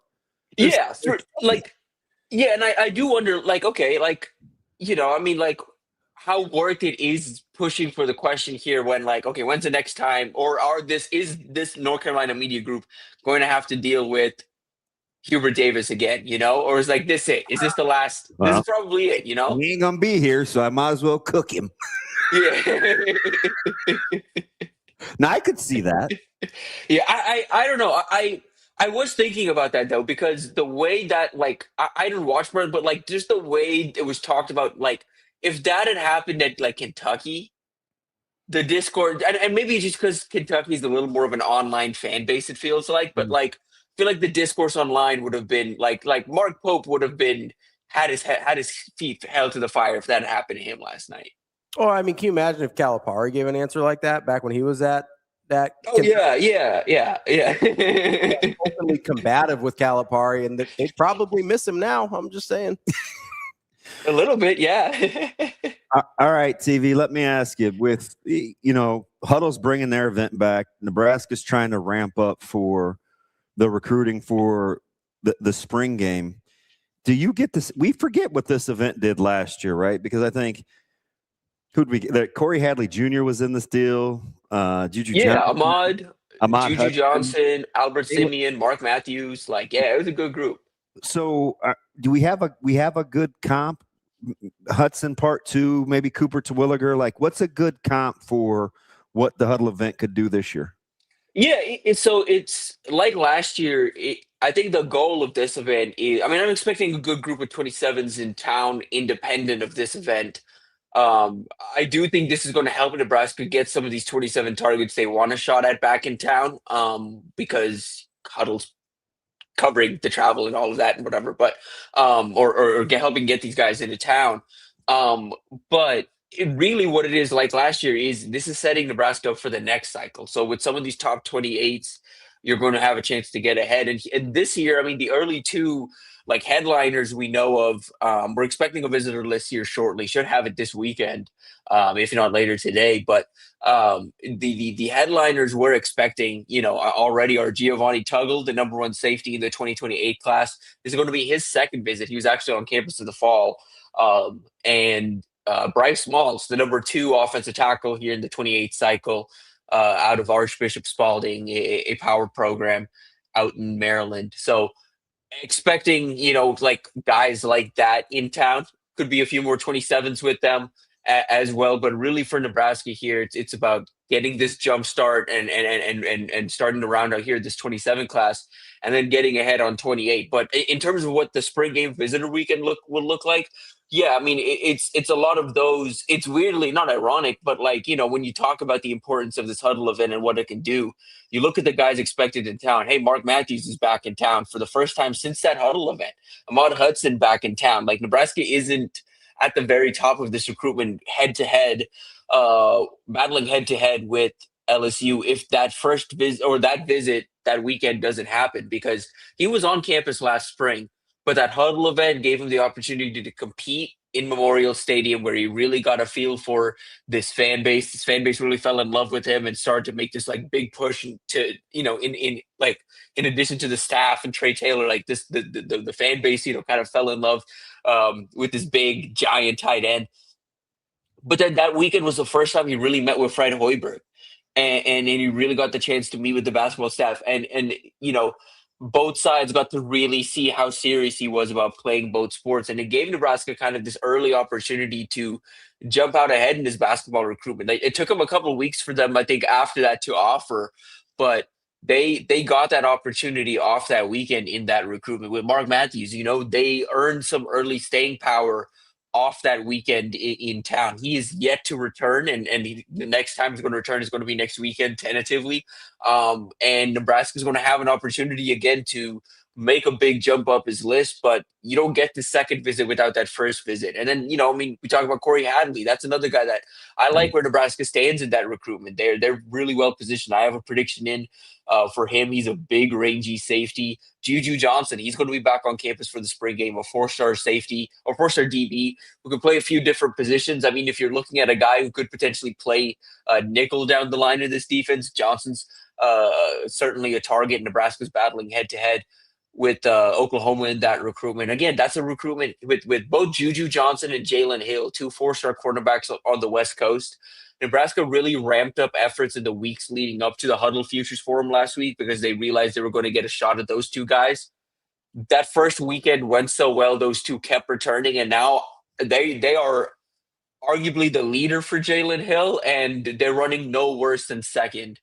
Yeah, and I do wonder, how worth it is pushing for the question here when, when's the next time, or is this North Carolina media group going to have to deal with Hubert Davis again, or is this it? Is this the last? This is probably it, He ain't gonna be here, so I might as well cook him. Yeah. Now I could see that. Yeah, I don't know. I was thinking about that though, because the way that like I didn't watch Burn, but like just the way it was talked about, like if that had happened at like Kentucky, the Discord, and maybe it's just because Kentucky's a little more of an online fan base, it feels like, but like I feel like the discourse online would have been like Mark Pope would have been had his feet held to the fire if that had happened to him last night. Or I mean, can you imagine if Calipari gave an answer like that back when he was at that? Oh yeah. Openly combative with Calipari, and they'd probably miss him now. I'm just saying. A little bit, yeah. All right, TV. Let me ask you: with Huddle's bringing their event back, Nebraska's trying to ramp up for the recruiting for the spring game. Do you get this? We forget what this event did last year, right? Because I think who'd we get? Corey Hadley Jr. was in this deal. Juju Johnson, Ahmad Juju Hudson. Johnson, Albert Simeon, Mark Matthews. Like, yeah, it was a good group. So, do we have a good comp? Hudson Part 2, maybe Cooper Terwilliger. Like, what's a good comp for what the Huddle event could do this year? Yeah, it's like last year. I think the goal of this event is, I mean, I'm expecting a good group of 27s in town, independent of this event. I do think this is going to help Nebraska get some of these 27 targets they want a shot at back in town, because Huddle's covering the travel and all of that and whatever, but or helping get these guys into town. But really what it is like last year is this is setting Nebraska up for the next cycle. So with some of these top 28s, you're going to have a chance to get ahead. And this year, I mean, the early two like headliners we know of, we're expecting a visitor list here shortly. Should have it this weekend, if not later today. But the headliners we're expecting, already are Giovanni Tuggle, the number 1 safety in the 2028 class. This is going to be his second visit. He was actually on campus in the fall. And Bryce Smalls, the number 2 offensive tackle here in the 28 cycle, out of Archbishop Spalding, a power program out in Maryland. So expecting, like guys like that in town. Could be a few more 27s with them as well. But really for Nebraska here, it's about getting this jump start and starting to round out here this 27 class and then getting ahead on 28. But in terms of what the spring game visitor weekend will look like, yeah, I mean, it's a lot of those. It's weirdly not ironic, but like, when you talk about the importance of this Huddle event and what it can do, you look at the guys expected in town. Hey, Mark Matthews is back in town for the first time since that Huddle event. Ahmad Hudson back in town. Like, Nebraska isn't at the very top of this recruitment head-to-head, battling head-to-head with LSU if that first visit or that visit that weekend doesn't happen, because he was on campus last spring. But that Huddle event gave him the opportunity to compete in Memorial Stadium, where he really got a feel for this fan base. This fan base really fell in love with him and started to make this like big push to, in addition to the staff and Trey Taylor, like this, the fan base, kind of fell in love with this big giant tight end. But then that weekend was the first time he really met with Fred Hoiberg, and he really got the chance to meet with the basketball staff, and both sides got to really see how serious he was about playing both sports. And it gave Nebraska kind of this early opportunity to jump out ahead in his basketball recruitment. It took him a couple of weeks for them, I think, after that to offer, but they got that opportunity off that weekend in that recruitment with Mark Matthews. They earned some early staying power off that weekend in town. He is yet to return, and the next time he's going to return is going to be next weekend tentatively. And Nebraska is going to have an opportunity again to make a big jump up his list, but you don't get the second visit without that first visit. And then, we talk about Corey Hadley. That's another guy that I like where Nebraska stands in that recruitment. They're really well positioned. I have a prediction in for him. He's a big, rangy safety. Juju Johnson, he's going to be back on campus for the spring game, a 4-star safety or 4-star DB who can play a few different positions. I mean, if you're looking at a guy who could potentially play nickel down the line in this defense, Johnson's certainly a target. Nebraska's battling head-to-head with Oklahoma in that recruitment. Again, that's a recruitment with both Juju Johnson and Jalen Hill, 2 4-star cornerbacks on the West Coast. Nebraska really ramped up efforts in the weeks leading up to the Huddle Futures Forum last week because they realized they were going to get a shot at those 2 guys. That first weekend went so well, those 2 kept returning, and now they are arguably the leader for Jalen Hill, and they're running no worse than second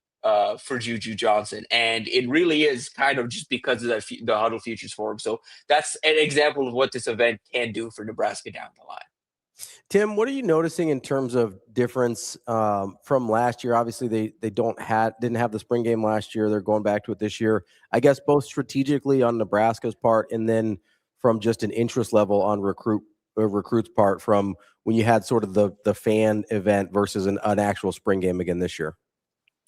for Juju Johnson. And it really is kind of just because of the Huddle Futures Forum. So that's an example of what this event can do for Nebraska down the line. Tim, what are you noticing in terms of difference from last year? Obviously, they didn't have the spring game last year. They're going back to it this year. I guess both strategically on Nebraska's part, and then from just an interest level on recruits' part, from when you had sort of the fan event versus an actual spring game again this year.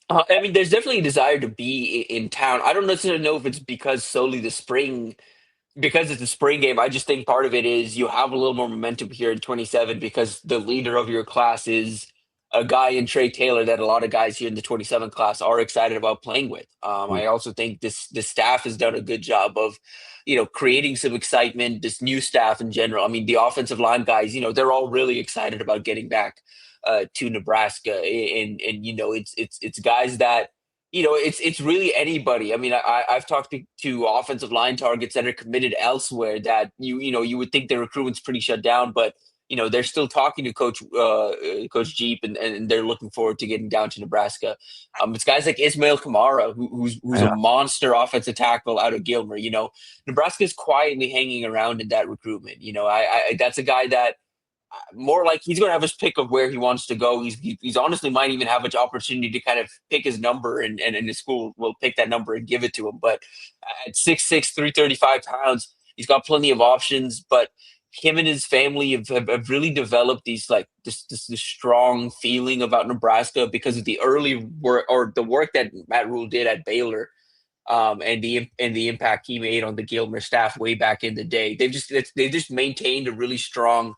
I mean, there's definitely a desire to be in town. I don't necessarily know if it's because it's a spring game. I just think part of it is you have a little more momentum here in 27 because the leader of your class is a guy in Trey Taylor that a lot of guys here in the 27 class are excited about playing with. I also think this staff has done a good job of, creating some excitement, this new staff in general. I mean, the offensive line guys, they're all really excited about getting back to Nebraska. And it's guys that, it's really anybody. I mean, I've talked to offensive line targets that are committed elsewhere that you would think their recruitment's pretty shut down, but they're still talking to Coach Jeep, and they're looking forward to getting down to Nebraska. It's guys like Ismail Kamara, who's a monster offensive tackle out of Gilmer. Nebraska's quietly hanging around in that recruitment. That's a guy that more like he's going to have his pick of where he wants to go. He's honestly might even have an opportunity to kind of pick his number, and his school will pick that number and give it to him. But at 6'6", 335 pounds, he's got plenty of options. But him and his family have really developed this strong feeling about Nebraska because of the early work or the work that Matt Rule did at Baylor. And the impact he made on the Gilmer staff way back in the day. They've just maintained a really strong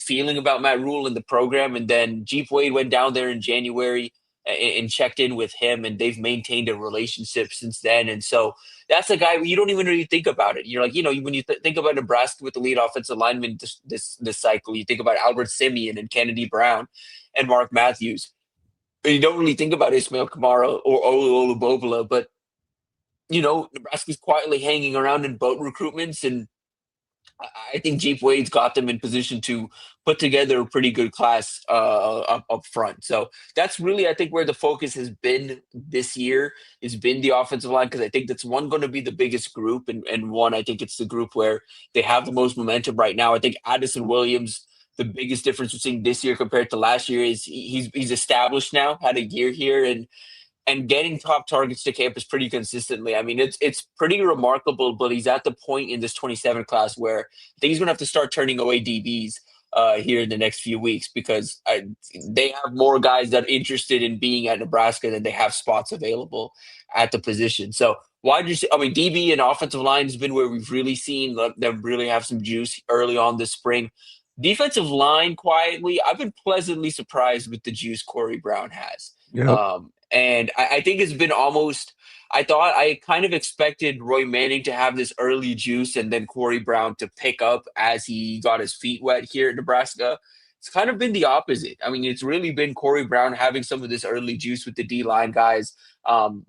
feeling about Matt Rule in the program. And then Jeep Wade went down there in January and checked in with him, and they've maintained a relationship since then. And so that's a guy you don't even really think about it. You're like, when you think about Nebraska with the lead offensive lineman this cycle, you think about Albert Simeon and Kennedy Brown and Mark Matthews. And you don't really think about Ismail Kamara or Olu Olubobola, but Nebraska's quietly hanging around in boat recruitments, and I think Jeep Wade's got them in position to put together a pretty good class up front. So that's really, I think, where the focus has been this year, has been the offensive line, because I think that's going to be the biggest group, and one, I think it's the group where they have the most momentum right now. I think Addison Williams, the biggest difference between this year compared to last year is he's established now, had a year here, and getting top targets to campus pretty consistently. I mean, it's pretty remarkable, but he's at the point in this 27 class where I think he's going to have to start turning away DBs here in the next few weeks, because they have more guys that are interested in being at Nebraska than they have spots available at the position. So DB and offensive line has been where we've really seen them really have some juice early on this spring. Defensive line, quietly, I've been pleasantly surprised with the juice Corey Brown has. Yep. And I think it's been I kind of expected Roy Manning to have this early juice and then Corey Brown to pick up as he got his feet wet here at Nebraska. It's kind of been the opposite. I mean, it's really been Corey Brown having some of this early juice with the D-line guys.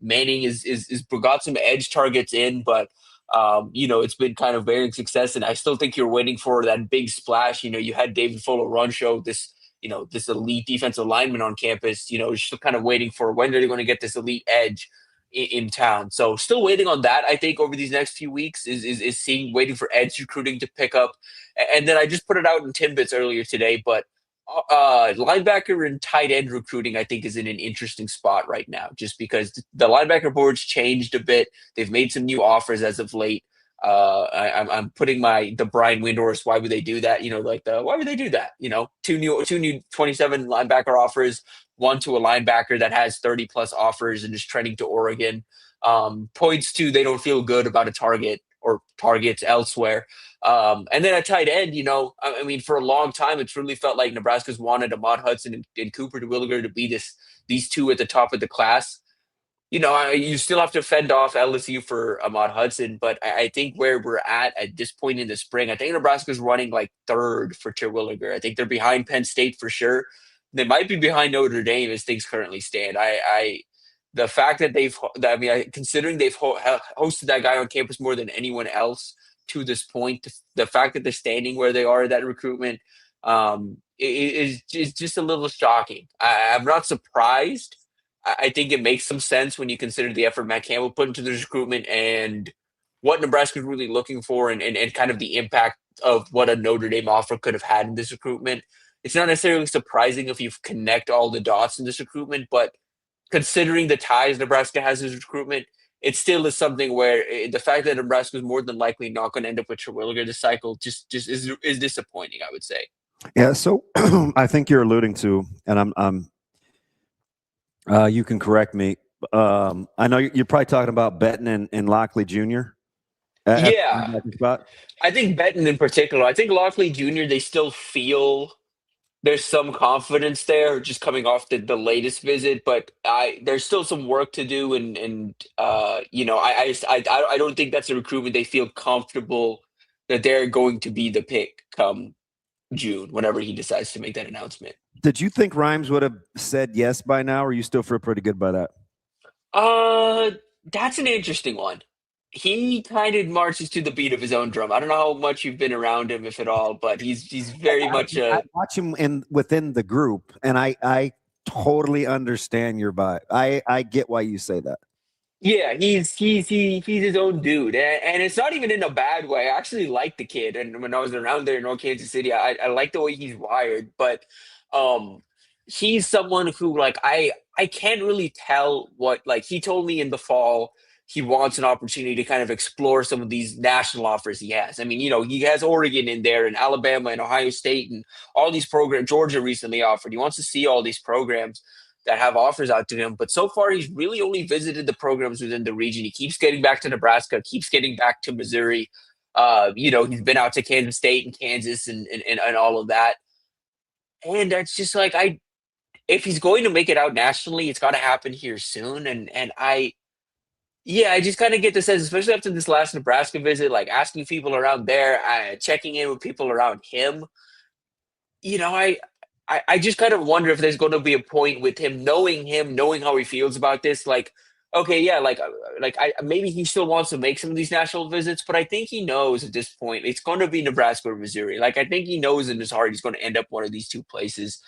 Manning is got some edge targets in, but it's been kind of varying success. And I still think you're waiting for that big splash. You had David Fuller run show this elite defensive lineman on campus, still kind of waiting for when are they going to get this elite edge in town. So still waiting on that, I think, over these next few weeks is waiting for edge recruiting to pick up. And then I just put it out in Timbits earlier today, but linebacker and tight end recruiting, I think, is in an interesting spot right now, just because the linebacker board's changed a bit. They've made some new offers as of late. I'm putting the Brian Windhorst, why would they do that? Why would they do that? Two new 27 linebacker offers, one to a linebacker that has 30 plus offers and is trending to Oregon. Points to they don't feel good about a target or targets elsewhere. And then a tight end, for a long time, it's really felt like Nebraska's wanted Ahmad Hudson and Cooper DeWilliger to be these two at the top of the class. You still have to fend off LSU for Ahmad Hudson, but I think where we're at this point in the spring, I think Nebraska's running like third for Terwilliger. I think they're behind Penn State for sure. They might be behind Notre Dame as things currently stand. The fact that considering they've hosted that guy on campus more than anyone else to this point, the fact that they're standing where they are at that recruitment, is just a little shocking. I'm not surprised. I think it makes some sense when you consider the effort Matt Campbell put into the recruitment and what Nebraska's really looking for and kind of the impact of what a Notre Dame offer could have had in this recruitment. It's not necessarily surprising if you connect all the dots in this recruitment, but considering the ties Nebraska has in this recruitment, it still is something where the fact that Nebraska is more than likely not going to end up with Terwilliger this cycle just is disappointing, I would say. Yeah, so I think you're alluding to, and I'm you can correct me. I know you're probably talking about Betten and Lockley Jr. Yeah, I think Betten in particular. I think Lockley Jr. They still feel there's some confidence there, just coming off the latest visit. But there's still some work to do, and I don't think that's a recruitment they feel comfortable that they're going to be the pick come June, whenever he decides to make that announcement. Did you think Rhymes would have said yes by now, or you still feel pretty good by that? That's an interesting one. He kind of marches to the beat of his own drum. I don't know how much you've been around him, if at all, but he's very much I watch him within the group, and I totally understand your vibe. I get why you say that. Yeah, he's his own dude, and it's not even in a bad way. I actually like the kid, and when I was around there in North Kansas City, I like the way he's wired. But he's someone who I can't really tell what he told me in the fall. He wants an opportunity to kind of explore some of these national offers he has. I mean, he has Oregon in there and Alabama and Ohio State and all these programs. Georgia recently offered. He wants to see all these programs that have offers out to him. But so far, he's really only visited the programs within the region. He keeps getting back to Nebraska, keeps getting back to Missouri. He's been out to Kansas State and Kansas and all of that. And that's just if he's going to make it out nationally, it's got to happen here soon. I just kind of get the sense, especially after this last Nebraska visit, asking people around there, checking in with people around him. I just kind of wonder if there's going to be a point with him, knowing how he feels about this. Maybe he still wants to make some of these national visits, but I think he knows at this point it's going to be Nebraska or Missouri. I think he knows in his heart he's going to end up one of these two places.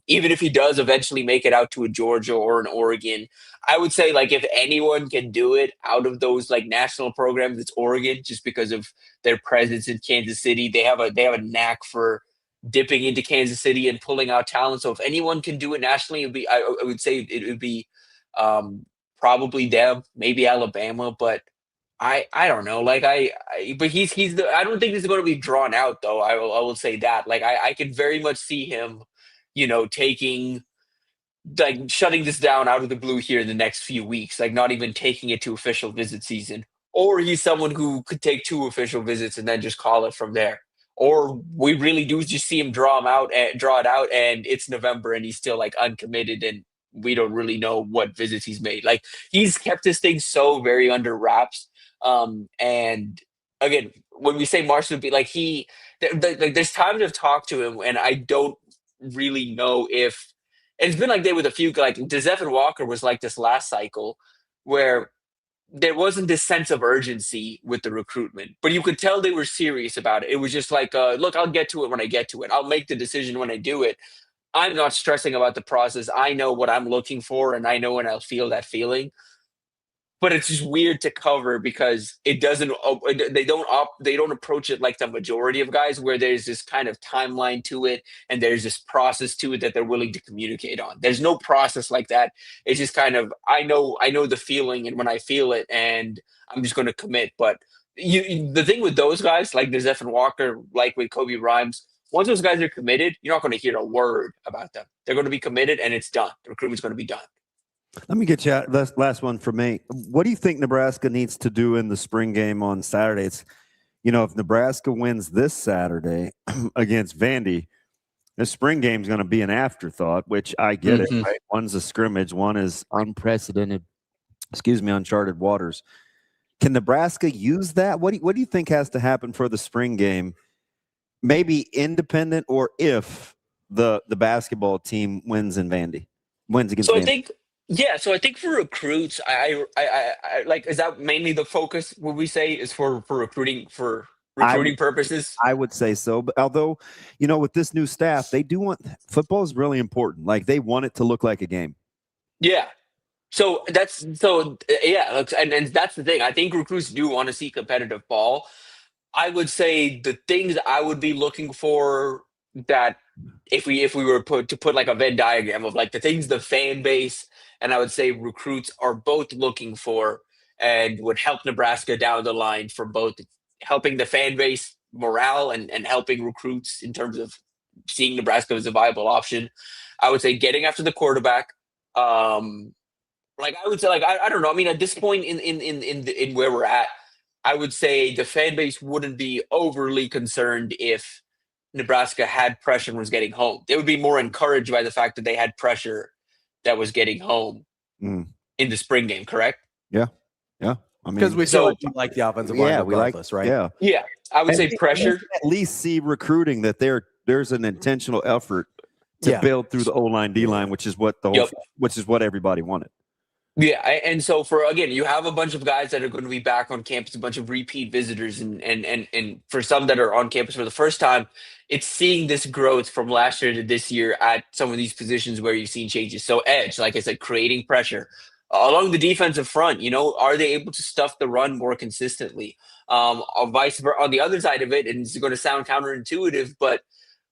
Even if he does eventually make it out to a Georgia or an Oregon, I would say if anyone can do it out of those national programs, it's Oregon, just because of their presence in Kansas City. They have a knack for dipping into Kansas City and pulling out talent. So if anyone can do it nationally, I would say it would be probably them, maybe Alabama, but I don't know. But he's I don't think this is going to be drawn out though. I will say that. I could very much see him, taking shutting this down out of the blue here in the next few weeks, not even taking it to official visit season. Or he's someone who could take 2 official visits and then just call it from there. Or we really do just see him draw it out, and it's November and he's still uncommitted, and we don't really know what visits he's made. He's kept this thing so very under wraps. And again, when we say March would be there's times I've talked to him and I don't really know if, and it's been like that with a few, DeZephon Walker was this last cycle where there wasn't this sense of urgency with the recruitment, but you could tell they were serious about it. It was just look, I'll get to it when I get to it. I'll make the decision when I do it. I'm not stressing about the process. I know what I'm looking for, and I know when I'll feel that feeling. But it's just weird to cover because it doesn't. They don't approach it like the majority of guys, where there's this kind of timeline to it and there's this process to it that they're willing to communicate on. There's no process like that. It's just kind of I know the feeling, and when I feel it, and I'm just going to commit. But the thing with those guys, like the Zephyr Walker, like with Kobe Rhymes, once those guys are committed, you're not going to hear a word about them. They're going to be committed, and it's done. The recruitment's going to be done. Let me get you out. Last one for me. What do you think Nebraska needs to do in the spring game on Saturday? It's, if Nebraska wins this Saturday against Vandy, the spring game is going to be an afterthought, which I get it. Right? One's a scrimmage. One is uncharted waters. Can Nebraska use that? What do you think has to happen for the spring game? Maybe independent, or if the basketball team wins against Vandy. So I think for recruits, I is that mainly the focus? Would we say is for recruiting for recruiting purposes? I would say so. But although, with this new staff, they do want football is really important. Like they want it to look like a game. Yeah. So and that's the thing. I think recruits do want to see competitive ball. I would say the things I would be looking for that if we were to put like a Venn diagram of like the things the fan base and I would say recruits are both looking for and would help Nebraska down the line for both helping the fan base morale and helping recruits in terms of seeing Nebraska as a viable option. I would say getting after the quarterback. Like I would say, like I don't know. I mean, at this point in where we're at, I would say the fan base wouldn't be overly concerned if Nebraska had pressure and was getting home. They would be more encouraged by the fact that they had pressure that was getting home in the spring game. Correct? Yeah, yeah. I mean, because we like the offensive line, regardless, right? Yeah, yeah. I would say pressure. At least see recruiting that there's an intentional effort to build through the O-line, D-line, which is what which is what everybody wanted. Yeah, and so you have a bunch of guys that are going to be back on campus, a bunch of repeat visitors, and for some that are on campus for the first time, it's seeing this growth from last year to this year at some of these positions where you've seen changes. So edge, like I said, creating pressure along the defensive front. Are they able to stuff the run more consistently? Vice versa on the other side of it, and it's going to sound counterintuitive, but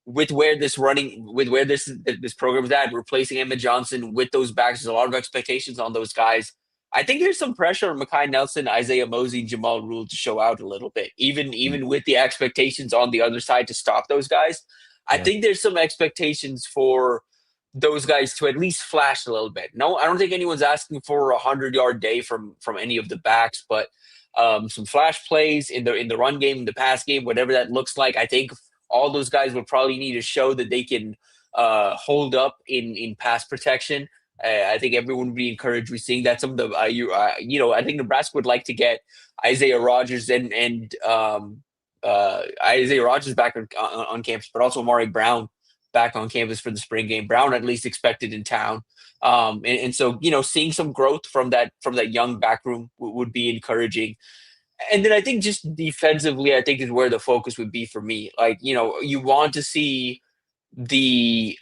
with where this program is at, replacing Emmett Johnson with those backs, there's a lot of expectations on those guys. I think there's some pressure on Mekhi Nelson, Isaiah Mosey, and Jamal Rule to show out a little bit, even with the expectations on the other side to stop those guys. I think there's some expectations for those guys to at least flash a little bit. No, I don't think anyone's asking for a 100-yard day from any of the backs, but some flash plays in the run game, in the pass game, whatever that looks like. I think all those guys will probably need to show that they can hold up in pass protection. I think everyone would be encouraged with seeing that. Some of the, I think Nebraska would like to get Isaiah Rodgers and Isaiah Rodgers back on campus, but also Amari Brown back on campus for the spring game. Brown at least expected in town. And so, seeing some growth from that young back room would be encouraging. And then I think just defensively, I think is where the focus would be for me. Like, you want to see this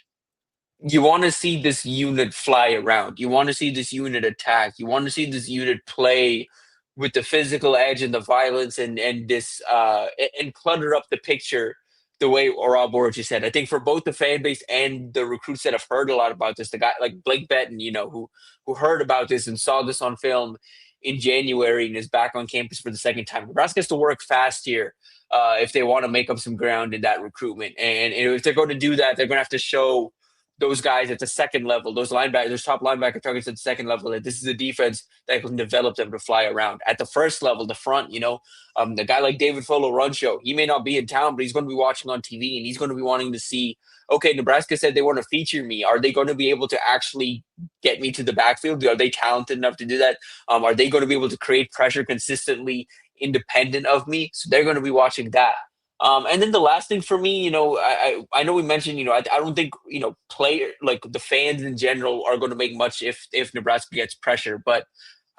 unit fly around. You want to see this unit attack. You want to see this unit play with the physical edge and the violence and this and clutter up the picture the way Rob Borges just said. I think for both the fan base and the recruits that have heard a lot about this, the guy like Blake Benton, who heard about this and saw this on film in January and is back on campus for the second time. Nebraska has to work fast here if they want to make up some ground in that recruitment. And if they're going to do that, they're going to have to show those guys at the second level, those top linebacker targets at the second level, that this is a defense that can develop them to fly around. At the first level, the front, the guy like David Folo Runcho, he may not be in town, but he's going to be watching on TV and he's going to be wanting to see, okay, Nebraska said they want to feature me. Are they going to be able to actually get me to the backfield? Are they talented enough to do that? Are they going to be able to create pressure consistently independent of me? So they're going to be watching that. And then the last thing for me, I know we mentioned, I don't think, like the fans in general are going to make much if Nebraska gets pressure. But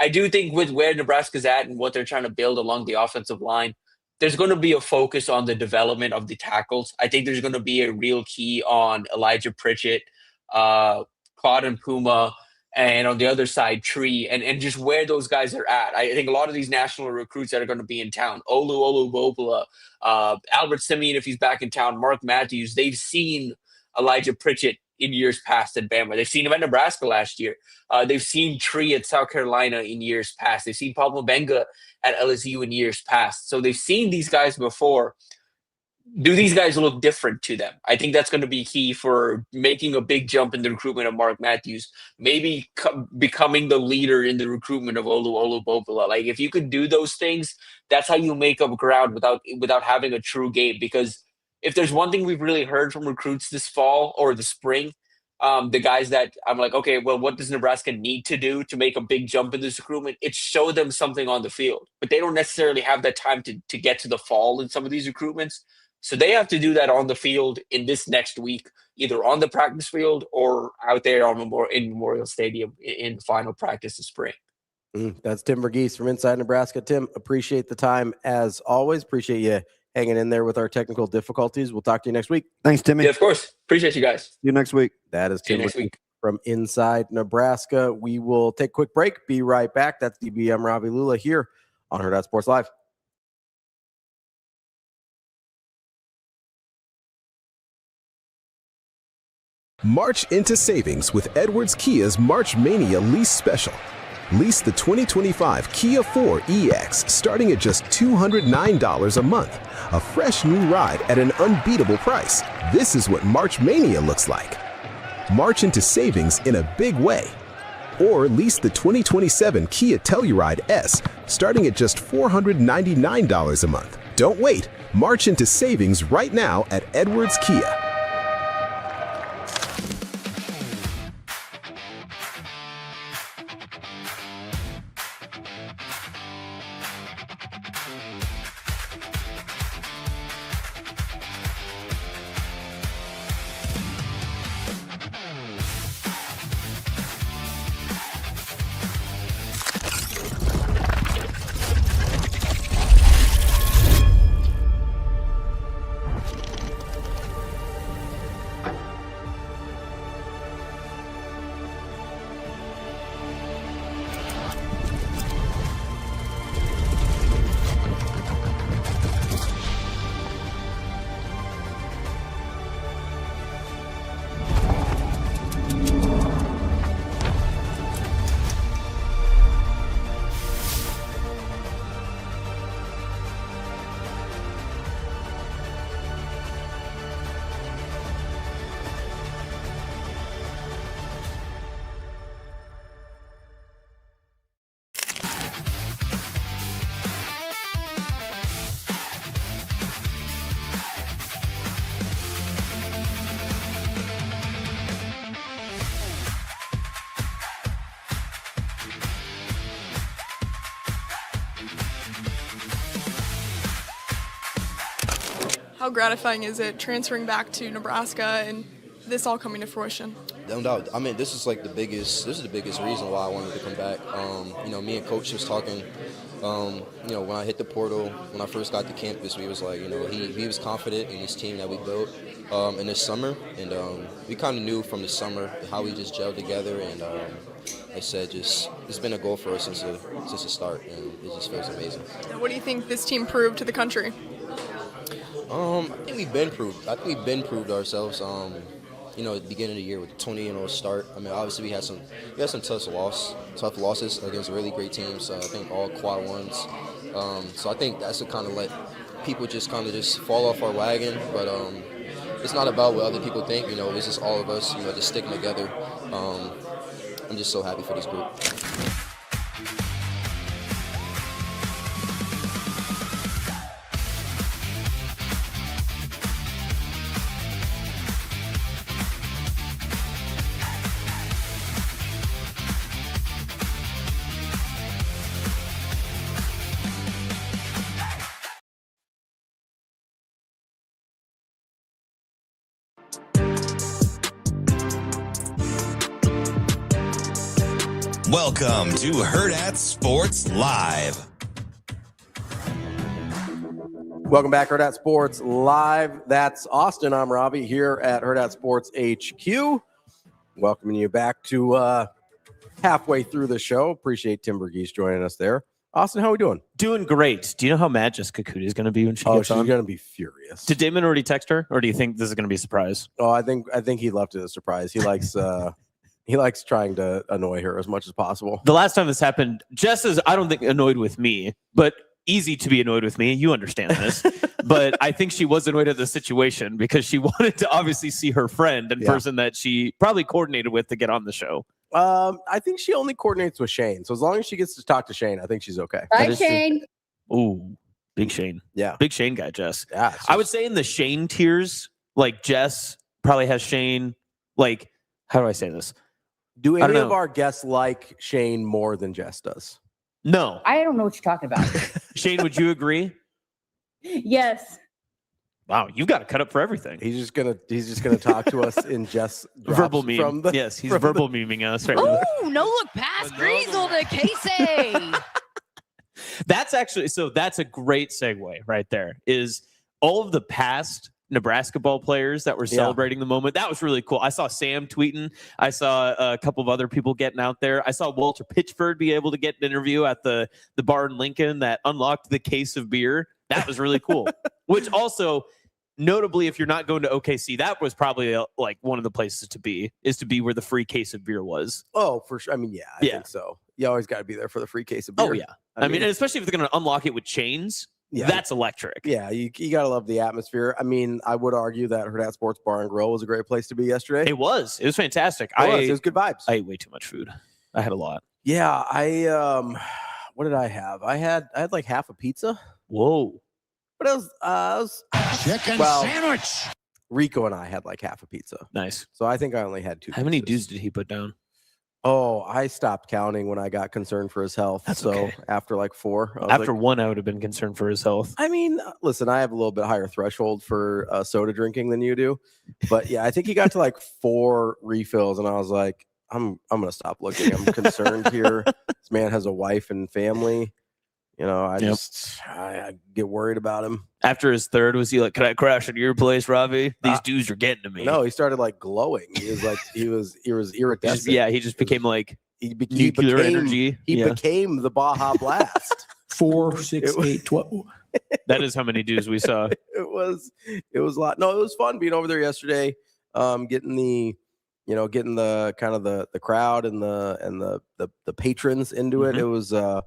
I do think with where Nebraska's at and what they're trying to build along the offensive line, there's going to be a focus on the development of the tackles. I think there's going to be a real key on Elijah Pritchett, Claude and Puma, and on the other side, Tree, and just where those guys are at. I think a lot of these national recruits that are going to be in town, Olu Bopula, Albert Simeon, if he's back in town, Mark Matthews, they've seen Elijah Pritchett in years past at Bama. They've seen him at Nebraska last year. They've seen Tree at South Carolina in years past. They've seen Pablo Benga at LSU in years past. So they've seen these guys before. Do these guys look different to them? I think that's going to be key for making a big jump in the recruitment of Mark Matthews, maybe becoming the leader in the recruitment of Olu Bopula. Like if you could do those things, that's how you make up ground without having a true game. Because if there's one thing we've really heard from recruits this fall or the spring, the guys that I'm like, okay, well, what does Nebraska need to do to make a big jump in this recruitment? It's show them something on the field, but they don't necessarily have that time to get to the fall in some of these recruitments. So they have to do that on the field in this next week, either on the practice field or out there in Memorial Stadium in final practice this spring. That's Tim Verghese from Inside Nebraska. Tim, appreciate the time as always. Appreciate you hanging in there with our technical difficulties. We'll talk to you next week. Thanks, Timmy. Yeah, of course. Appreciate you guys. See you next week. That is See you Tim next week. from inside Nebraska. We will take a quick break. Be right back. That's DBM Ravi Lulla here on Hurrdat Sports Live. March into savings with Edwards Kia's March Mania lease special. Lease the 2025 Kia 4 EX starting at just $209 a month. A fresh new ride at an unbeatable price. This is what March Mania looks like. March into savings in a big way. Or lease the 2027 Kia Telluride S starting at just $499 a month. Don't wait. March into savings right now at Edwards Kia. How gratifying is it transferring back to Nebraska and this all coming to fruition? No doubt. I mean, this is the biggest reason why I wanted to come back. Me and Coach was talking. When I hit the portal, when I first got to campus, we was like, he was confident in this team that we built in this summer, and we kind of knew from the summer how we just gelled together. And I said, it's been a goal for us since the start, and it just feels amazing. What do you think this team proved to the country? I think we've been proved ourselves. At the beginning of the year with the 20-0 start. I mean, obviously we had some tough losses against really great teams. I think all quad ones. So I think that's what kind of let people just fall off our wagon. But it's not about what other people think. It's just all of us. Just sticking together. I'm just so happy for this group. Welcome to Hurrdat Sports Live. Welcome back, Hurrdat Sports Live. That's Austin. I'm Ravi here at Hurrdat Sports HQ. Welcoming you back to halfway through the show. Appreciate Tim Verghese joining us there. Austin, how are we doing? Doing great. Do you know how mad Jessica COODY is going to be when she gets on? She's going to be furious. Did Damon already text her, or do you think this is going to be a surprise? Oh, I think he left it a surprise. He likes he likes trying to annoy her as much as possible. The last time this happened, Jess is, I don't think, annoyed with me, but easy to be annoyed with me. You understand this. But I think she was annoyed at the situation because she wanted to obviously see her friend and person that she probably coordinated with to get on the show. I think she only coordinates with Shane. So as long as she gets to talk to Shane, I think she's okay. Right, Shane? Ooh, big Shane. Yeah. Big Shane guy, Jess. Yeah. I would say in the Shane tiers, like Jess probably has Shane. Like, how do I say this? Do any of our guests like Shane more than Jess does? No. I don't know what you're talking about. Shane, would you agree? Yes. Wow, you've got to cut up for everything. He's just gonna talk to us in Jess verbal meme. From the, yes, he's verbal meming us right now. Oh, no look past Griesel to Casey. That's actually, so that's a great segue right there. Is all of the past Nebraska ball players that were celebrating the moment. That was really cool. I saw Sam tweeting. I saw a couple of other people getting out there. I saw Walter Pitchford be able to get an interview at the bar in Lincoln that unlocked the case of beer. That was really cool. Which also, notably, if you're not going to OKC, that was probably like one of the places to be where the free case of beer was. Oh, for sure. I mean, I think so. You always got to be there for the free case of beer. Oh, yeah. I mean, and especially if they're going to unlock it with chains. Yeah. That's electric. Yeah, you got to love the atmosphere. I mean, I would argue that Hurrdat Sports Bar and Grill was a great place to be yesterday. It was fantastic. It was good vibes. I ate way too much food. I had a lot. Yeah, what did I have? I had like half a pizza. Whoa. But it was chicken sandwich. Rico and I had like half a pizza. Nice. So I think I only had 2. How many dudes did he put down? Oh, I stopped counting when I got concerned for his health. That's so okay. After like 4. After 1, I would have been concerned for his health. I mean, listen, I have a little bit higher threshold for soda drinking than you do. But yeah, I think he got to like 4 refills. And I was like, I'm going to stop looking. I'm concerned here. This man has a wife and family. You know, I get worried about him. After his 3rd, was he like, "Can I crash at your place, Ravi? These dudes are getting to me." No, he started like glowing. He was like, he was iridescent. He just became like nuclear energy. He became the Baja Blast. 4, 6, 8, 12. That is how many dudes we saw. It was a lot. No, it was fun being over there yesterday. Getting the kind of the crowd and the patrons into it. It was a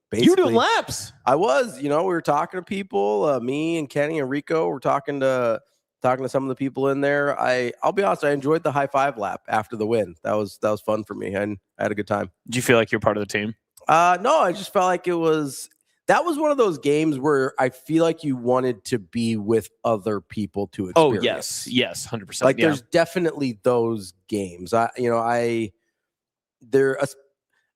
basically, you were doing laps. I was, we were talking to people, me and Kenny and Rico were talking to some of the people in there. I'll be honest, I enjoyed the high five lap after the win. That was fun for me, and I had a good time. Did you feel like you're part of the team? No, I just felt like that was one of those games where I feel like you wanted to be with other people to experience. Oh, yes, 100%. Like there's definitely those games.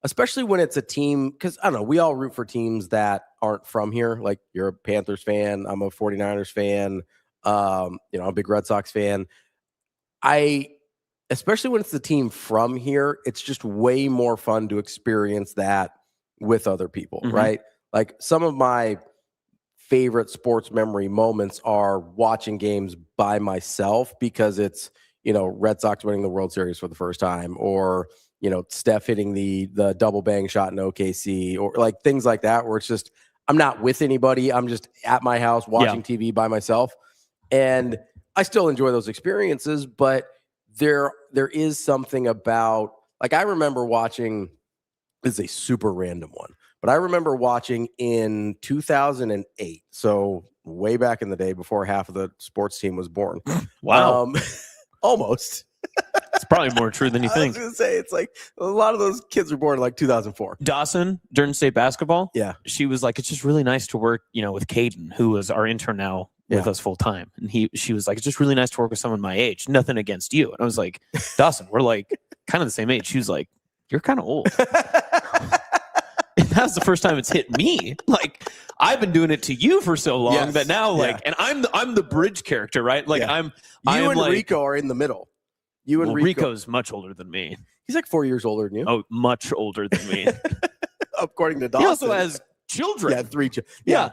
Especially when it's a team, because I don't know, we all root for teams that aren't from here. Like you're a Panthers fan, I'm a 49ers fan, I'm a big Red Sox fan. Especially when it's the team from here, it's just way more fun to experience that with other people, right? Like some of my favorite sports memory moments are watching games by myself because it's, Red Sox winning the World Series for the first time, or Steph hitting the double bang shot in OKC, or like things like that, where it's just, I'm not with anybody. I'm just at my house watching TV by myself. And I still enjoy those experiences, but there is something about, like, I remember watching, this is a super random one, but I remember watching in 2008. So way back in the day before half of the sports team was born. Wow. Almost. It's probably more true than you think. I was going to say, it's like a lot of those kids were born in like 2004. Dawson, during state basketball, yeah, she was like, it's just really nice to work, with Caden, who was our intern now with us full time. And she was like, it's just really nice to work with someone my age. Nothing against you. And I was like, Dawson, we're like kind of the same age. She was like, you're kind of old. That was the first time it's hit me. Like, I've been doing it to you for so long that now, and I'm the bridge character, right? Like, you and Rico are in the middle. You and Rico's much older than me. He's like 4 years older than you. Oh, much older than me. According to Dawson. He also has children. Yeah, 3 children. Yeah.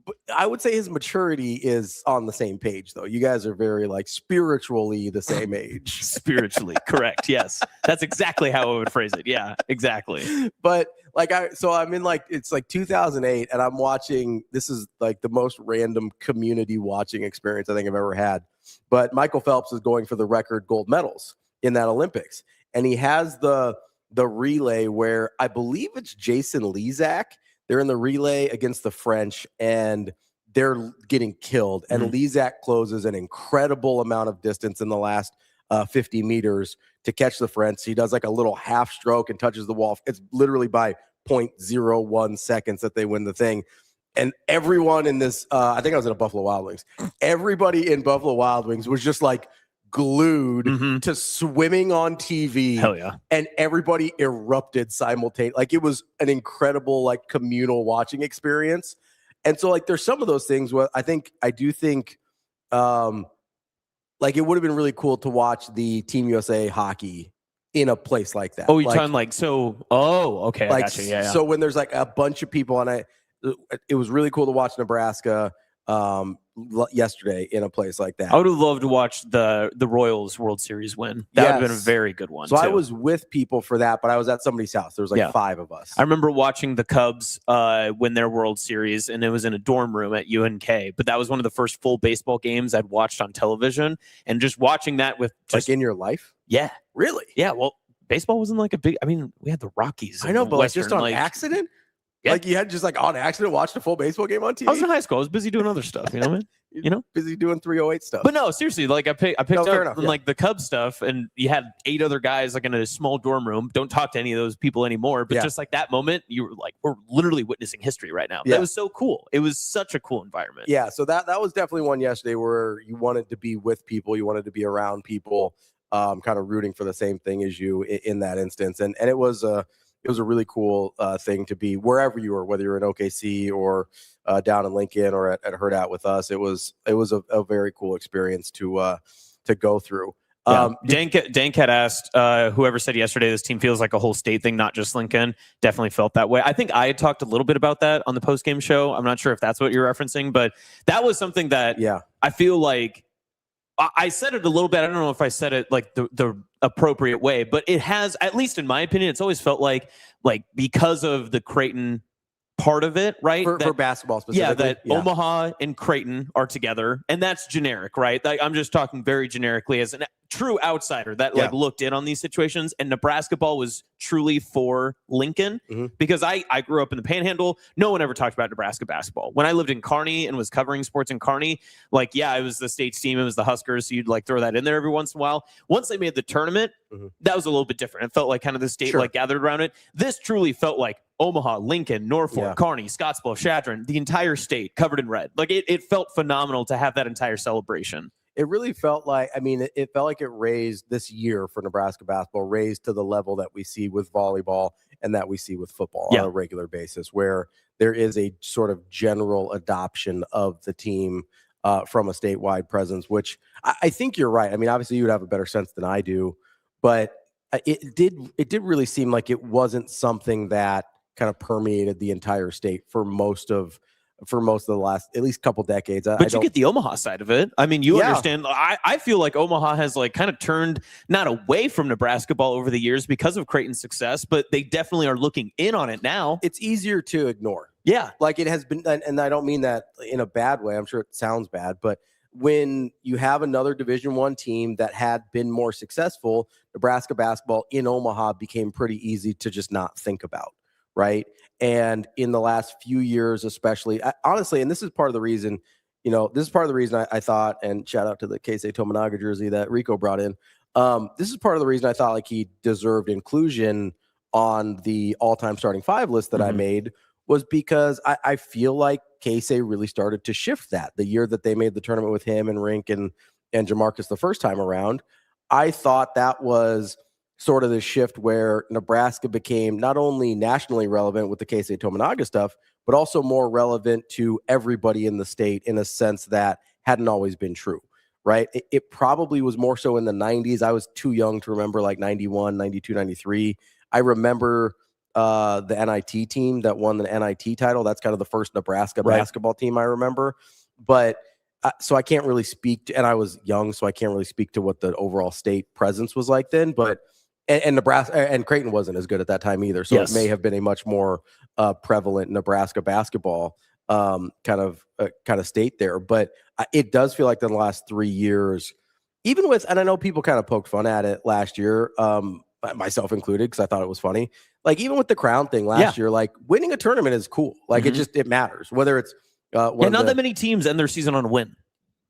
But I would say his maturity is on the same page, though. You guys are very, like, spiritually the same age. Spiritually, correct. Yes. That's exactly how I would phrase it. Yeah, exactly. But, like, I'm in, like, it's like 2008, and I'm watching, this is, like, the most random community watching experience I think I've ever had. But Michael Phelps is going for the record gold medals in that Olympics. And he has the relay where I believe it's Jason Lezak. They're in the relay against the French, and they're getting killed. And Lezak closes an incredible amount of distance in the last 50 meters to catch the French. He does like a little half stroke and touches the wall. It's literally by 0.01 seconds that they win the thing. And everyone in this, I think I was at a Buffalo Wild Wings. Everybody in Buffalo Wild Wings was just like glued to swimming on TV. Hell yeah. And everybody erupted simultaneously. Like, it was an incredible, like, communal watching experience. And so, like, there's some of those things where I do think, like, it would have been really cool to watch the Team USA hockey in a place like that. Oh, you're talking like, so, okay. Like, I got you. Yeah. So when there's like a bunch of people, and it was really cool to watch Nebraska yesterday in a place like that. I would have loved to watch the Royals World Series win. That would have been a very good one. So I too. was with people for that, but I was at somebody's house. There was like 5 of us. I remember watching the Cubs win their World Series, and it was in a dorm room at UNK. But that was one of the first full baseball games I'd watched on television, and just watching that with just like in your life. Yeah, really. Yeah, well, baseball wasn't like a big. I mean, we had the Rockies. I know, but Western, just on accident. Yeah. Like you had just like on accident watched a full baseball game on TV. I was in high school. I was busy doing other stuff. You know what I mean? You know, busy doing 308 stuff. But no, seriously, like I picked fair up enough, like the Cubs stuff, and you had 8 other guys like in a small dorm room. Don't talk to any of those people anymore. But just like that moment, you were like, we're literally witnessing history right now. Yeah. That was so cool. It was such a cool environment. Yeah, so that was definitely one yesterday where you wanted to be with people, you wanted to be around people, kind of rooting for the same thing as you in that instance, and it was a really cool thing to be wherever you were, whether you're in OKC or down in Lincoln or at Hurrdat with us. It was a very cool experience to go through. Dank had asked whoever said yesterday this team feels like a whole state thing, not just Lincoln. Definitely felt that way. I think I had talked a little bit about that on the postgame show. I'm not sure if that's what you're referencing, but that was something that I feel like I said it a little bit. I don't know if I said it like the appropriate way, but it has, at least in my opinion, it's always felt like because of the Creighton part of it, right? For basketball specifically. Yeah, that Omaha and Creighton are together, and that's generic, right? Like, I'm just talking very generically as a true outsider that like looked in on these situations, and Nebraska ball was truly for Lincoln because I grew up in the Panhandle. No one ever talked about Nebraska basketball. When I lived in Kearney and was covering sports in Kearney, like, yeah, it was the state's team, it was the Huskers, so you'd like throw that in there every once in a while. Once they made the tournament, that was a little bit different. It felt like kind of the state like gathered around it. This truly felt like Omaha, Lincoln, Norfolk, Kearney, Scottsbluff, Chadron, the entire state covered in red. Like it felt phenomenal to have that entire celebration. It really felt like, I mean, it felt like it raised this year for Nebraska basketball, raised to the level that we see with volleyball and that we see with football on a regular basis, where there is a sort of general adoption of the team from a statewide presence, which I think you're right. I mean, obviously you would have a better sense than I do, but it did really seem like it wasn't something that kind of permeated the entire state for most of the last at least couple decades. But you get the Omaha side of it. I mean, you understand. I feel like Omaha has like kind of turned not away from Nebraska ball over the years because of Creighton's success, but they definitely are looking in on it now. It's easier to ignore. Yeah. Like it has been, and I don't mean that in a bad way. I'm sure it sounds bad, but when you have another Division I team that had been more successful, Nebraska basketball in Omaha became pretty easy to just not think about. Right. And in the last few years, especially, honestly, and this is part of the reason, I thought, and shout out to the Keisei Tominaga jersey that Rico brought in. This is part of the reason I thought like he deserved inclusion on the all-time starting 5 list that I made, was because I feel like Keisei really started to shift that the year that they made the tournament with him and Rink and Jamarcus the first time around. I thought that was sort of the shift where Nebraska became not only nationally relevant with the Keisei Tominaga stuff, but also more relevant to everybody in the state in a sense that hadn't always been true, right? It probably was more so in the 90s. I was too young to remember like 91, 92, 93. I remember the NIT team that won the NIT title. That's kind of the first Nebraska basketball team I remember. But so I can't really speak to, and I was young, so I can't really speak to what the overall state presence was like then, but and Nebraska and Creighton wasn't as good at that time either. So it may have been a much more prevalent Nebraska basketball kind of state there. But it does feel like in the last 3 years, even with, and I know people kind of poked fun at it last year, myself included, because I thought it was funny. Like even with the crown thing last year, like winning a tournament is cool. Like it matters whether it's not that many teams end their season on a win.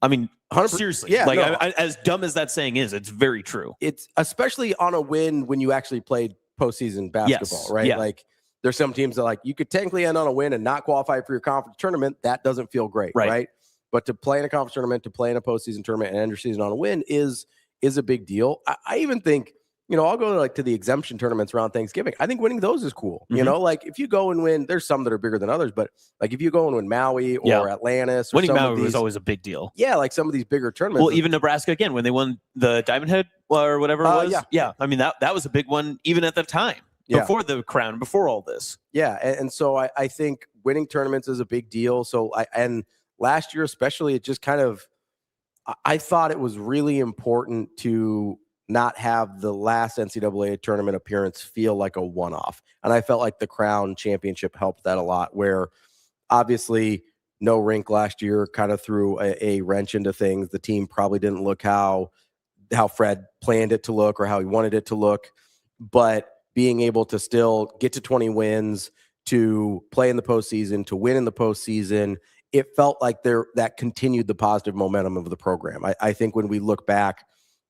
I mean, seriously, as dumb as that saying is, it's very true. It's especially on a win when you actually played postseason basketball, right? Yeah. Like there's some teams that like you could technically end on a win and not qualify for your conference tournament. That doesn't feel great, right? But to play in a conference tournament, to play in a postseason tournament and end your season on a win is a big deal. I even think, I'll go to the exemption tournaments around Thanksgiving. I think winning those is cool. Like if you go and win, there's some that are bigger than others, but like if you go and win Maui or Atlantis, or winning Maui was always a big deal. Yeah, like some of these bigger tournaments. Well, even Nebraska again when they won the Diamond Head or whatever it was. Yeah. I mean that was a big one even at the time before the crown, before all this. Yeah, and so I think winning tournaments is a big deal. So and last year especially, it just kind of, I thought it was really important to not have the last NCAA tournament appearance feel like a one-off. And I felt like the Crown Championship helped that a lot, where obviously no rink last year kind of threw a wrench into things. The team probably didn't look how Fred planned it to look or how he wanted it to look. But being able to still get to 20 wins, to play in the postseason, to win in the postseason, it felt like that continued the positive momentum of the program. I think when we look back,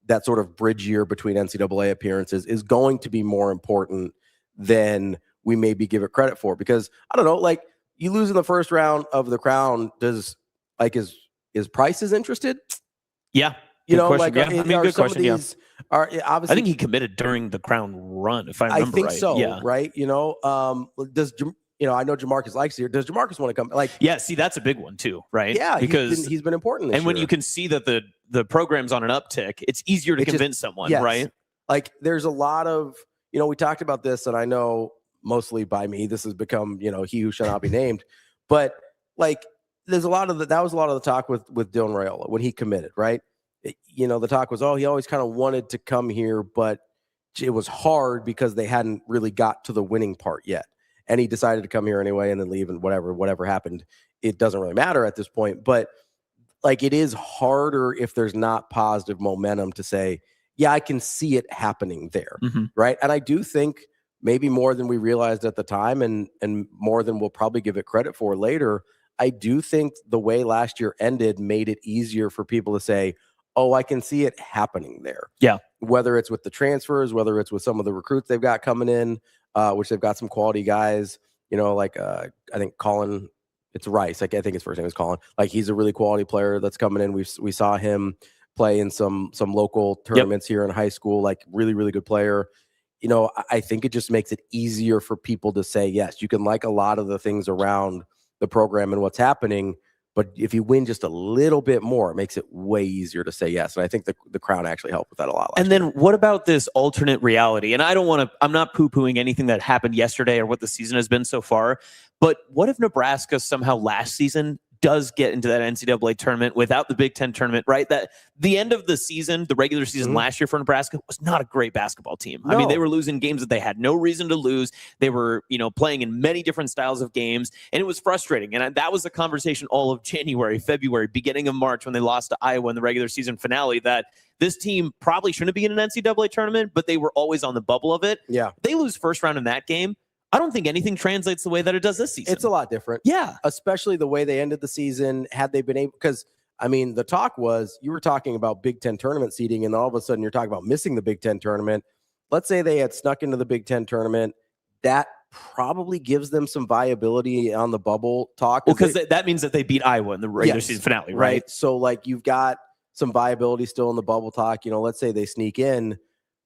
that sort of bridge year between NCAA appearances is going to be more important than we maybe give it credit for. Because I don't know, like, you lose in the first round of the Crown, is Price is interested? Yeah. You know, question. like, Yeah. I mean, good question. Yeah. Are obviously, I think he committed during the Crown run, if I remember right. I think so, yeah. right? You know, I know Jamarcus likes here. Does Jamarcus want to come? Like, yeah, see, that's a big one too, right? Yeah, because he's been important this and when year. you can see that the program's on an uptick, it's easier to convince someone, yes. right? Like, there's a lot of, we talked about this, and I know mostly by me, this has become, he who shall not be named, but like, there's a lot of that was a lot of the talk with Dylan Raiola when he committed, right? The talk was, he always kind of wanted to come here, but it was hard because they hadn't really got to the winning part yet. And he decided to come here anyway and then leave, and whatever happened, it doesn't really matter at this point. But like, it is harder if there's not positive momentum to say, yeah, I can see it happening there. Mm-hmm. Right. And I do think maybe more than we realized at the time, and more than we'll probably give it credit for later, I do think the way last year ended made it easier for people to say, oh, I can see it happening there. Yeah. Whether it's with the transfers, whether it's with some of the recruits they've got coming in, which they've got some quality guys, like I think Colin, it's Rice. I think his first name is Colin. Like, he's a really quality player that's coming in. We saw him play in some local tournaments here in high school, like really, really good player. I think it just makes it easier for people to say, yes, you can like a lot of the things around the program and what's happening, but if you win just a little bit more, it makes it way easier to say yes. And I think the Crown actually helped with that a lot. And then what about this alternate reality? And I'm not poo-pooing anything that happened yesterday or what the season has been so far, but what if Nebraska somehow last season does get into that NCAA tournament without the Big Ten tournament, right? That the end of the season, the regular season last year for Nebraska was not a great basketball team. No. I mean, they were losing games that they had no reason to lose. They were, playing in many different styles of games, and it was frustrating. And that was the conversation all of January, February, beginning of March when they lost to Iowa in the regular season finale, that this team probably shouldn't be in an NCAA tournament, but they were always on the bubble of it. Yeah. They lose first round in that game. I don't think anything translates the way that it does this season. It's a lot different. Yeah. Especially the way they ended the season. Had they been able, because I mean, the talk was, you were talking about Big Ten tournament seeding, and all of a sudden you're talking about missing the Big Ten tournament. Let's say they had snuck into the Big Ten tournament. That probably gives them some viability on the bubble talk. Well, because that means that they beat Iowa in the regular season finale, right? So, like, you've got some viability still in the bubble talk. Let's say they sneak in,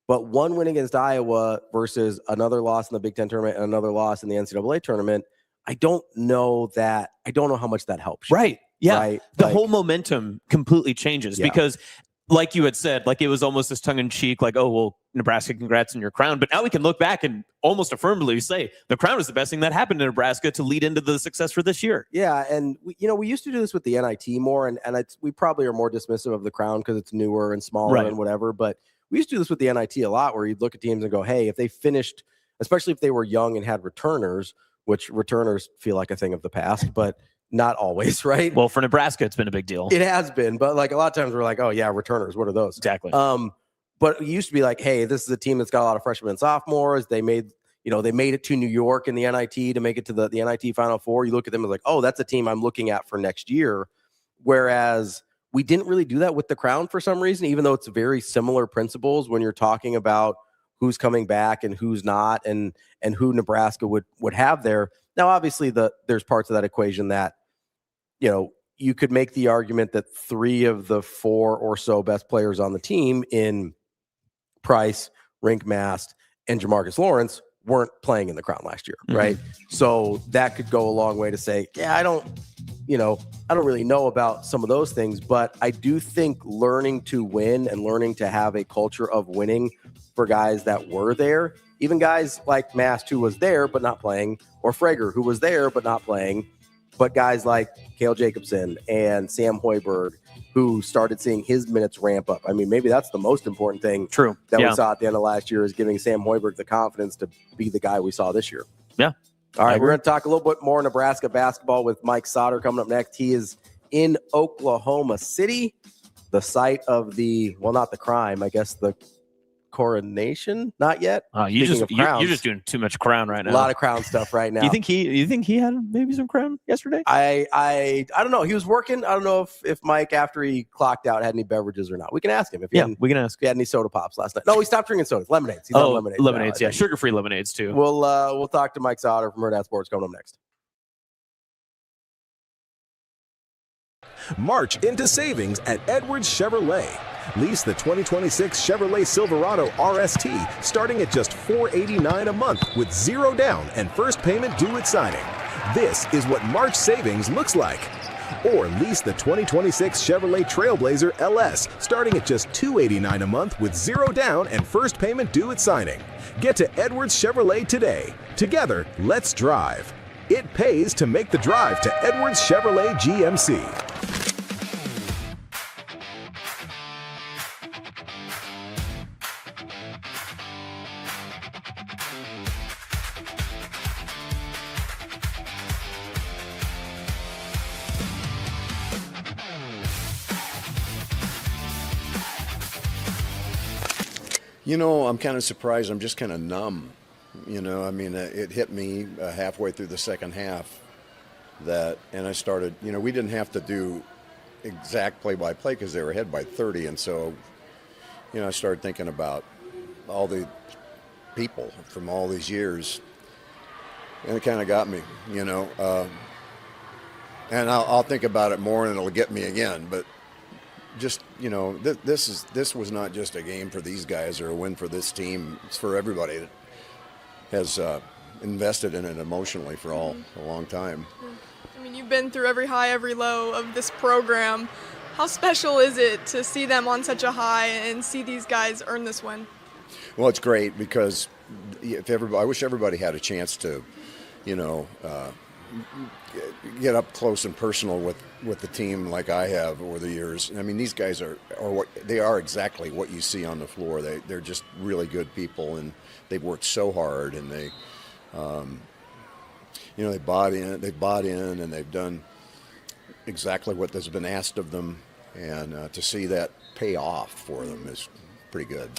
but one win against Iowa versus another loss in the Big Ten tournament and another loss in the NCAA tournament, I don't know how much that helps you. Right. Yeah. Right? The whole momentum completely changes because, like you had said, like, it was almost this tongue-in-cheek, like, oh, well, Nebraska, congrats on your crown. But now we can look back and almost affirmatively say the crown is the best thing that happened in Nebraska to lead into the success for this year. Yeah, and we used to do this with the NIT more, and we probably are more dismissive of the crown because it's newer and smaller and whatever, but we used to do this with the NIT a lot, where you'd look at teams and go, hey, if they finished, especially if they were young and had returners, which returners feel like a thing of the past, but not always, right? Well, for Nebraska, it's been a big deal. It has been, but like a lot of times we're like, oh yeah, returners, what are those? Exactly. But it used to be like, hey, this is a team that's got a lot of freshmen and sophomores. They made it to New York in the NIT to make it to the NIT Final Four. You look at them as like, oh, that's a team I'm looking at for next year. Whereas we didn't really do that with the crown for some reason, even though it's very similar principles when you're talking about who's coming back and who's not, and who Nebraska would have there. Now, obviously, there's parts of that equation that, you could make the argument that 3 of the 4 or so best players on the team in Price, Rink Mast, and Jamarcus Lawrence weren't playing in the crown last year, right? So that could go a long way to say, yeah, I don't really know about some of those things, but I do think learning to win and learning to have a culture of winning for guys that were there, even guys like Mast who was there but not playing, or Frager who was there but not playing, but guys like Cale Jacobson and Sam Hoiberg, who started seeing his minutes ramp up. I mean, maybe that's the most important thing that we saw at the end of last year, is giving Sam Hoiberg the confidence to be the guy we saw this year. Yeah. All right, we're going to talk a little bit more Nebraska basketball with Mike Sautter coming up next. He is in Oklahoma City, the site of the, well, not the crime, I guess the coronation. Not yet. You're just doing too much Crown right now. A lot of Crown stuff right now. You think he had maybe some Crown yesterday? I don't know. He was working. I don't know if Mike, after he clocked out, had any beverages or not. We can ask him. We can ask. If he had any soda pops last night. No, he stopped drinking sodas. Lemonades. He's on lemonades. Lemonades. Yeah, sugar-free lemonades too. We'll talk to Mike Sautter from Hurrdat Sports coming up next. March into savings at Edwards Chevrolet. Lease the 2026 Chevrolet Silverado RST starting at just $489 a month with 0 down and first payment due at signing. This is what March savings looks like. Or lease the 2026 Chevrolet Trailblazer LS starting at just $289 a month with 0 down and first payment due at signing. Get to Edwards Chevrolet today. Together, let's drive. It pays to make the drive to Edwards Chevrolet GMC. You know, I'm kind of surprised. I'm just kind of numb. You know, I mean, it hit me halfway through the second half and I started, you know, we didn't have to do exact play-by-play because they were ahead by 30. And so, you know, I started thinking about all the people from all these years. And it kind of got me, you know. And I'll think about it more and it'll get me again. But just, you know, this was not just a game for these guys or a win for this team. It's for everybody that has invested in it emotionally for a long time. I mean, you've been through every high, every low of this program. How special is it to see them on such a high and see these guys earn this win? Well, it's great because I wish everybody had a chance to, you know, get up close and personal with the team like I have over the years. I mean, these guys are exactly what you see on the floor. They're just really good people, and they've worked so hard, and they, you know, they bought in, and they've done exactly what has been asked of them, and to see that pay off for them is pretty good.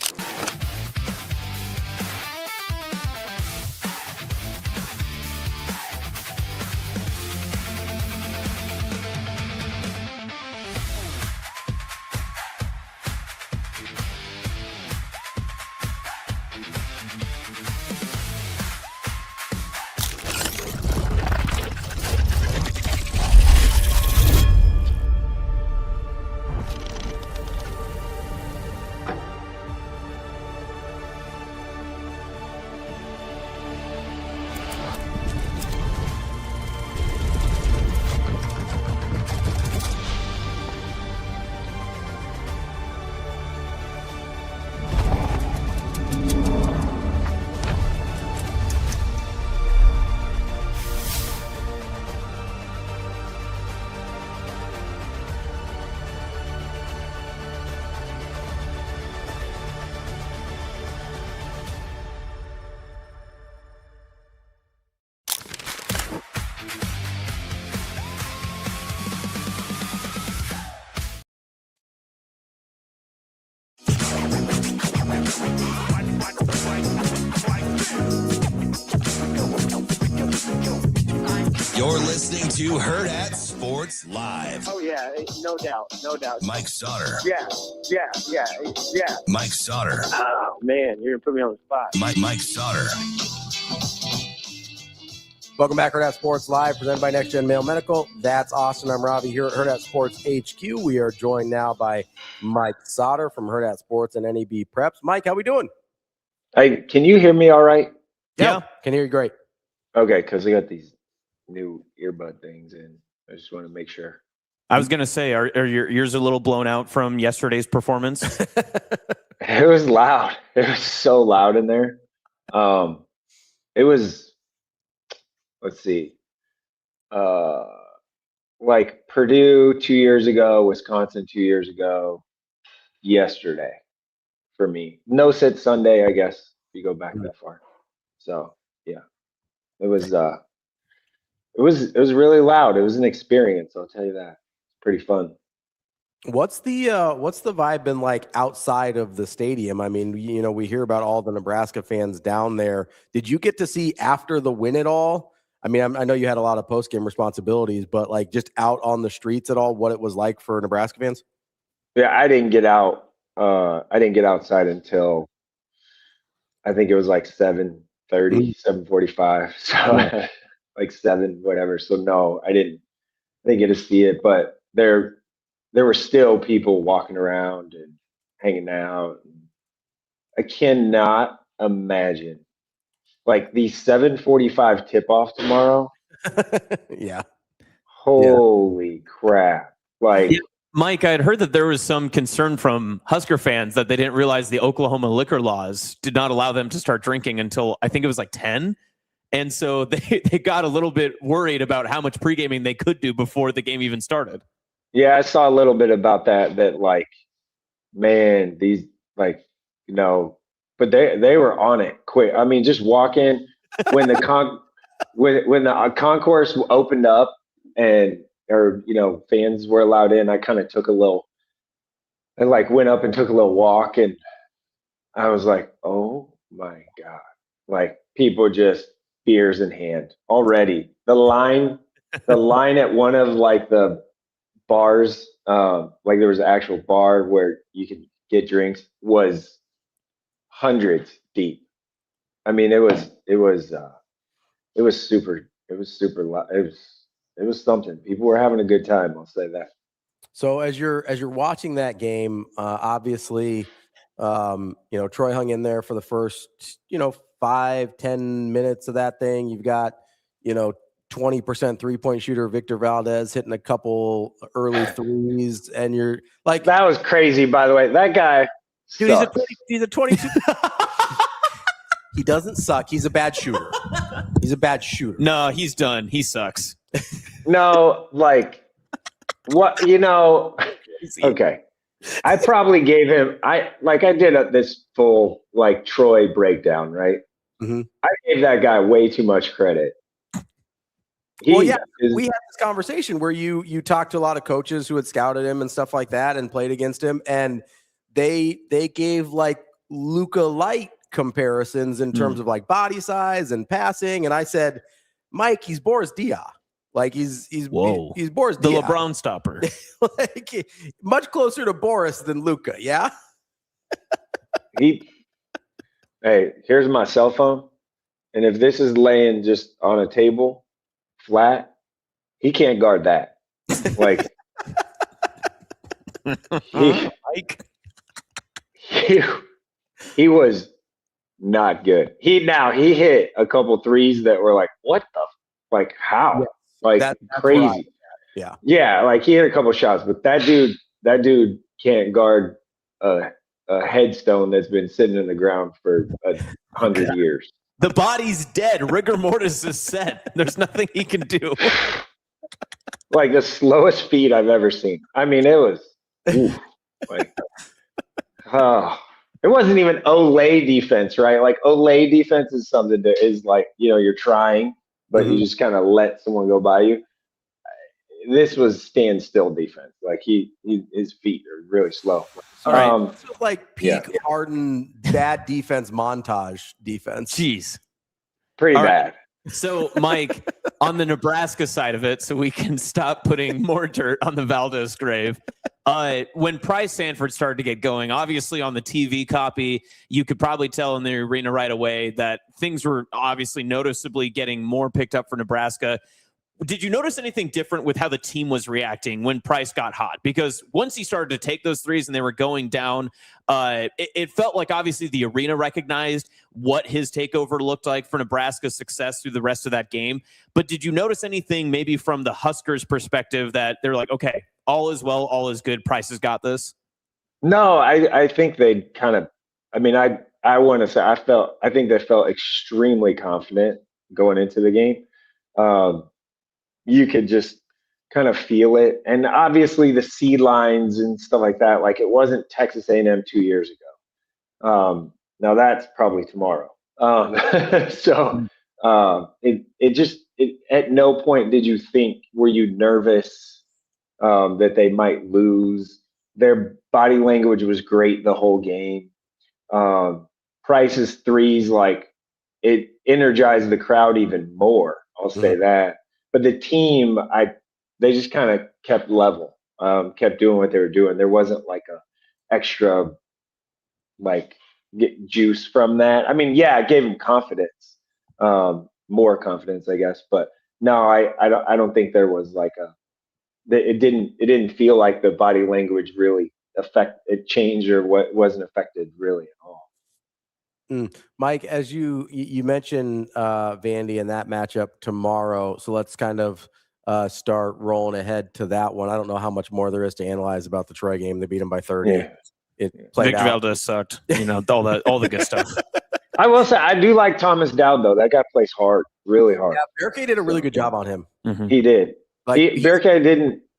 You're listening to Hurrdat Sports Live. Oh, yeah, no doubt, no doubt. Mike Sautter. Yeah. Mike Sautter. Oh, man, you're going to put me on the spot. Mike Sautter. Welcome back, Hurrdat Sports Live, presented by Next Gen Male Medical. That's Austin. I'm Ravi here at Hurrdat Sports HQ. We are joined now by Mike Sautter from Hurrdat Sports and NEB Preps. Mike, how we doing? Hey, can you hear me all right? Yeah. Can hear you great. Okay, because I got these new earbud things, and I just want to make sure. I was going to say, are your ears a little blown out from yesterday's performance? It was loud. It was so loud in there. It was, let's see. like Purdue 2 years ago, Wisconsin 2 years ago, yesterday for me. No sit Sunday, I guess, if you go back that far. So yeah, it was really loud. It was an experience, I'll tell you that. It's pretty fun. What's the vibe been like outside of the stadium? I mean, you know, we hear about all the Nebraska fans down there. Did you get to see after the win at all? I mean, I know you had a lot of post-game responsibilities, but like just out on the streets at all, what it was like for Nebraska fans? Yeah, I didn't get out. I didn't get outside until I think it was like 7:30, 7:45. So like 7, whatever. So no, I didn't get to see it, but there were still people walking around and hanging out. I cannot imagine like the 7:45 tip off tomorrow. Yeah. Holy crap. Like, Yeah. Mike, I had heard that there was some concern from Husker fans that they didn't realize the Oklahoma liquor laws did not allow them to start drinking until I think it was like 10. And so they got a little bit worried about how much pre-gaming they could do before the game even started. yeah, I saw a little bit about that like, man, these like, you know, but they were on it quick. I mean, just walk in when the when the concourse opened up and you know, fans were allowed in, I kind of I like went up and took a little walk, and I was like, oh my God. Like, people just beers in hand already. The line at one of like the bars, like there was an actual bar where you could get drinks, was hundreds deep. I mean, it was super loud. It was something. People were having a good time, I'll say that. So as you're watching that game, obviously, you know, Troy hung in there for the first, you know, 5-10 minutes of that thing. You've got, you know, 20% 3-point shooter Victor Valdez hitting a couple early threes, and you're like, that was crazy, by the way. That guy, dude, he's a 22. He doesn't suck. He's a bad shooter. He's a bad shooter. No, he's done. He sucks. No, like, what, you know, okay. I probably gave him, I did this full like Troy breakdown, right? Mm-hmm. I gave that guy way too much credit. Well, yeah, we had this conversation where you talked to a lot of coaches who had scouted him and stuff like that and played against him, and they gave like Luka light comparisons in terms of like body size and passing, and I said, Mike, he's Boris Diaw. Like he's Boris the Diaw. LeBron stopper. Like, much closer to Boris than Luka, yeah? Hey, here's my cell phone, and if this is laying just on a table flat, he can't guard that. Like, he was not good. He hit a couple threes that were like, what the, like, how? Yes, like, that's crazy. Yeah, like he hit a couple shots, but that dude can't guard a headstone that's been sitting in the ground for 100 years. The body's dead. Rigor mortis is set. There's nothing he can do. Like the slowest feet I've ever seen. I mean, it was like, it wasn't even Olay defense, right? Like Olay defense is something that is like, you know, you're trying, but you just kind of let someone go by you. This was standstill defense. Like his feet are really slow. All right. This was like peak Harden bad defense montage defense. Jeez. Pretty All bad. Right. So, Mike, on the Nebraska side of it, so we can stop putting more dirt on the Valdez grave. When Price Sanford started to get going, obviously on the TV copy, you could probably tell in the arena right away that things were obviously noticeably getting more picked up for Nebraska. Did you notice anything different with how the team was reacting when Price got hot? Because once he started to take those threes and they were going down, it felt like obviously the arena recognized what his takeover looked like for Nebraska's success through the rest of that game. But did you notice anything maybe from the Huskers' perspective that they're like, okay, all is well, all is good, Price has got this? No, I think they kind of, I mean, I want to say I think they felt extremely confident going into the game. You could just kind of feel it. And obviously the seed lines and stuff like that, like it wasn't Texas A&M 2 years ago. Now that's probably tomorrow. So at no point did you think, were you nervous that they might lose? Their body language was great the whole game. Price's threes, like, it energized the crowd even more. I'll say that. But the team, they just kind of kept level, kept doing what they were doing. There wasn't like a extra like get juice from that. I mean, yeah, it gave them confidence, more confidence, I guess. But no, I don't think there was like it didn't feel like the body language really changed or what wasn't affected really at all. Mike, as you mentioned Vandy and that matchup tomorrow, so let's kind of start rolling ahead to that one. I don't know how much more there is to analyze about the Troy game. They beat them by 30. Yeah. It played Victor out. Valdez sucked. All the good stuff. I will say I do like Thomas Dowd though. That guy plays hard, really hard. Yeah, Berkey did a really good job on him. He did. Like Berkey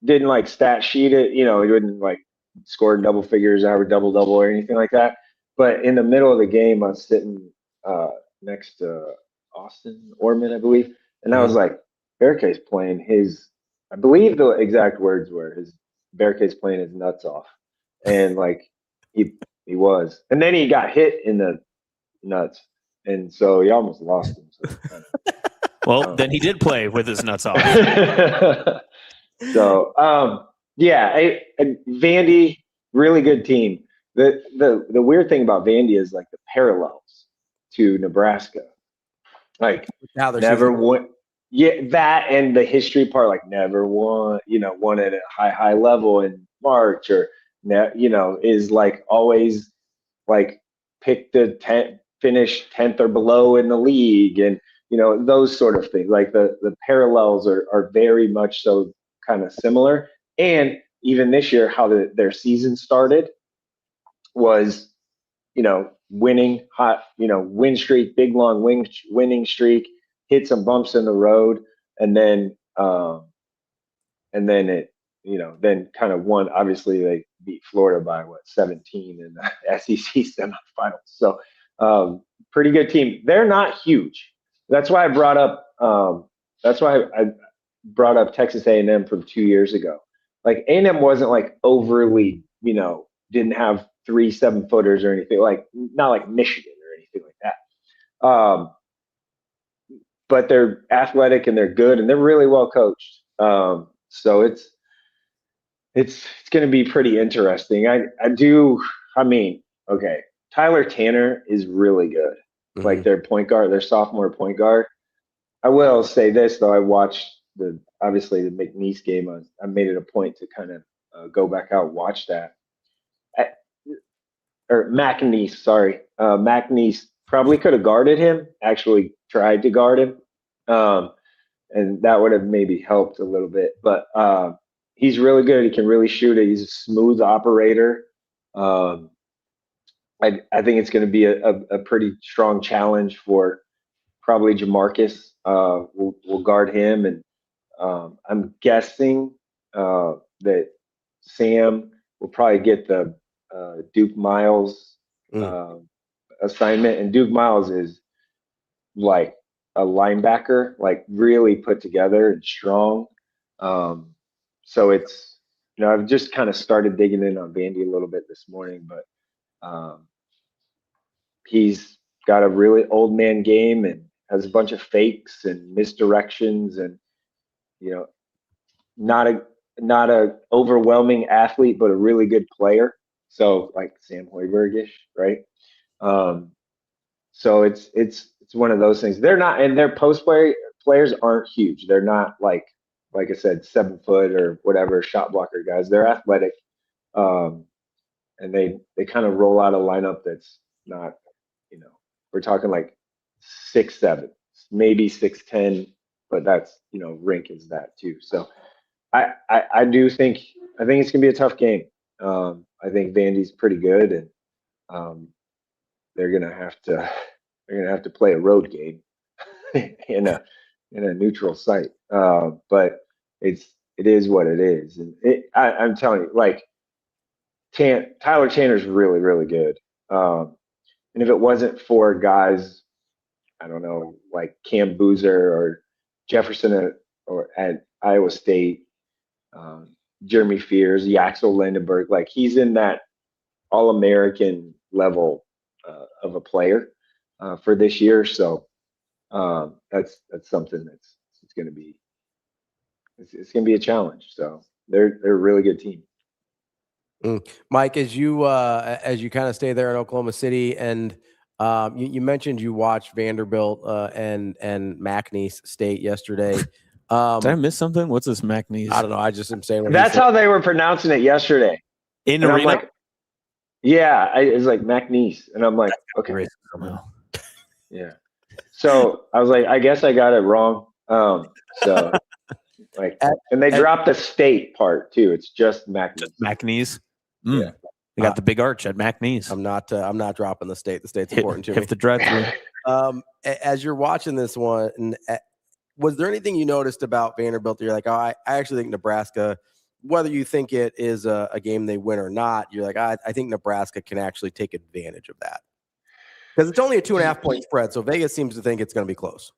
didn't like stat sheet it. He wouldn't like score double figures, average double or anything like that. But in the middle of the game, I was sitting next to Austin Orman, I believe, and I was like, Berkey's playing I believe the exact words were Berkey's playing his nuts off, and like he was, and then he got hit in the nuts, and so he almost lost him. So well, then he did play with his nuts off. So Vandy, really good team. The weird thing about Vandy is like the parallels to Nebraska, like never won. Yeah, that and the history part, like never won. Won at a high level in March, or is like always like pick finish 10th or below in the league, and those sort of things. Like the parallels are very much so kind of similar. And even this year, how their season started was, winning hot, win streak, big long winning streak, hit some bumps in the road, and then it, then kind of won. Obviously, they beat Florida by 17 in the SEC semifinals. So pretty good team. They're not huge. That's why I brought up. I brought up Texas A&M from 2 years ago. Like A&M wasn't like overly, didn't have 3 7-footers or anything, like not like Michigan or anything like that. But they're athletic and they're good and they're really well coached. So it's going to be pretty interesting. Okay, Tyler Tanner is really good. Like their point guard, their sophomore point guard. I will say this though, I watched obviously the McNeese game. I made it a point to kind of go back out and watch that. Or McNeese, sorry. McNeese probably could have guarded him, actually tried to guard him. And that would have maybe helped a little bit. But he's really good. He can really shoot it. He's a smooth operator. I think it's going to be a pretty strong challenge for probably Jamarcus. We'll guard him. And I'm guessing that Sam will probably get the Duke Miles assignment. And Duke Miles is like a linebacker, like really put together and strong. So it's, I've just kind of started digging in on Vandy a little bit this morning, but he's got a really old man game and has a bunch of fakes and misdirections and, not a overwhelming athlete, but a really good player. So like Sam Hoiberg-ish, right? So it's one of those things. They're not, and their post players aren't huge. They're not like I said, 7 foot or whatever shot blocker guys. They're athletic, and they kind of roll out a lineup that's not, we're talking like 6'7", maybe 6'10", but that's rink is that too. So I do think it's gonna be a tough game. I think Vandy's pretty good, and they're gonna have to play a road game in a neutral site. But it's it is what it is. And I'm telling you, like, Tyler Tanner's really, really good. And if it wasn't for guys, I don't know, like Cam Boozer or Jefferson at Iowa State, Jeremy Fears, Yaxel Lindenberg, like he's in that All-American level of a player for this year. So that's something it's going to be a challenge. So they're a really good team. Mike, as you kind of stay there in Oklahoma City, and you mentioned you watched Vanderbilt and McNeese State yesterday. Did I miss something? What's this McNeese? I don't know. I just am saying. That's how they were pronouncing it yesterday. In and arena? I'm like, yeah, it's like McNeese, and I'm like, okay, yeah. So I was like, I guess I got it wrong. So like, and they dropped the state part too. It's just McNeese. Just McNeese. Yeah. They got the big arch at McNeese. I'm not dropping the state. The state's important to me. If the drive-through. As you're watching this one, was there anything you noticed about Vanderbilt that you're like, oh, I actually think Nebraska, whether you think it is a game they win or not, you're like, I think Nebraska can actually take advantage of that? Because it's only a 2.5 point spread, so Vegas seems to think it's going to be close.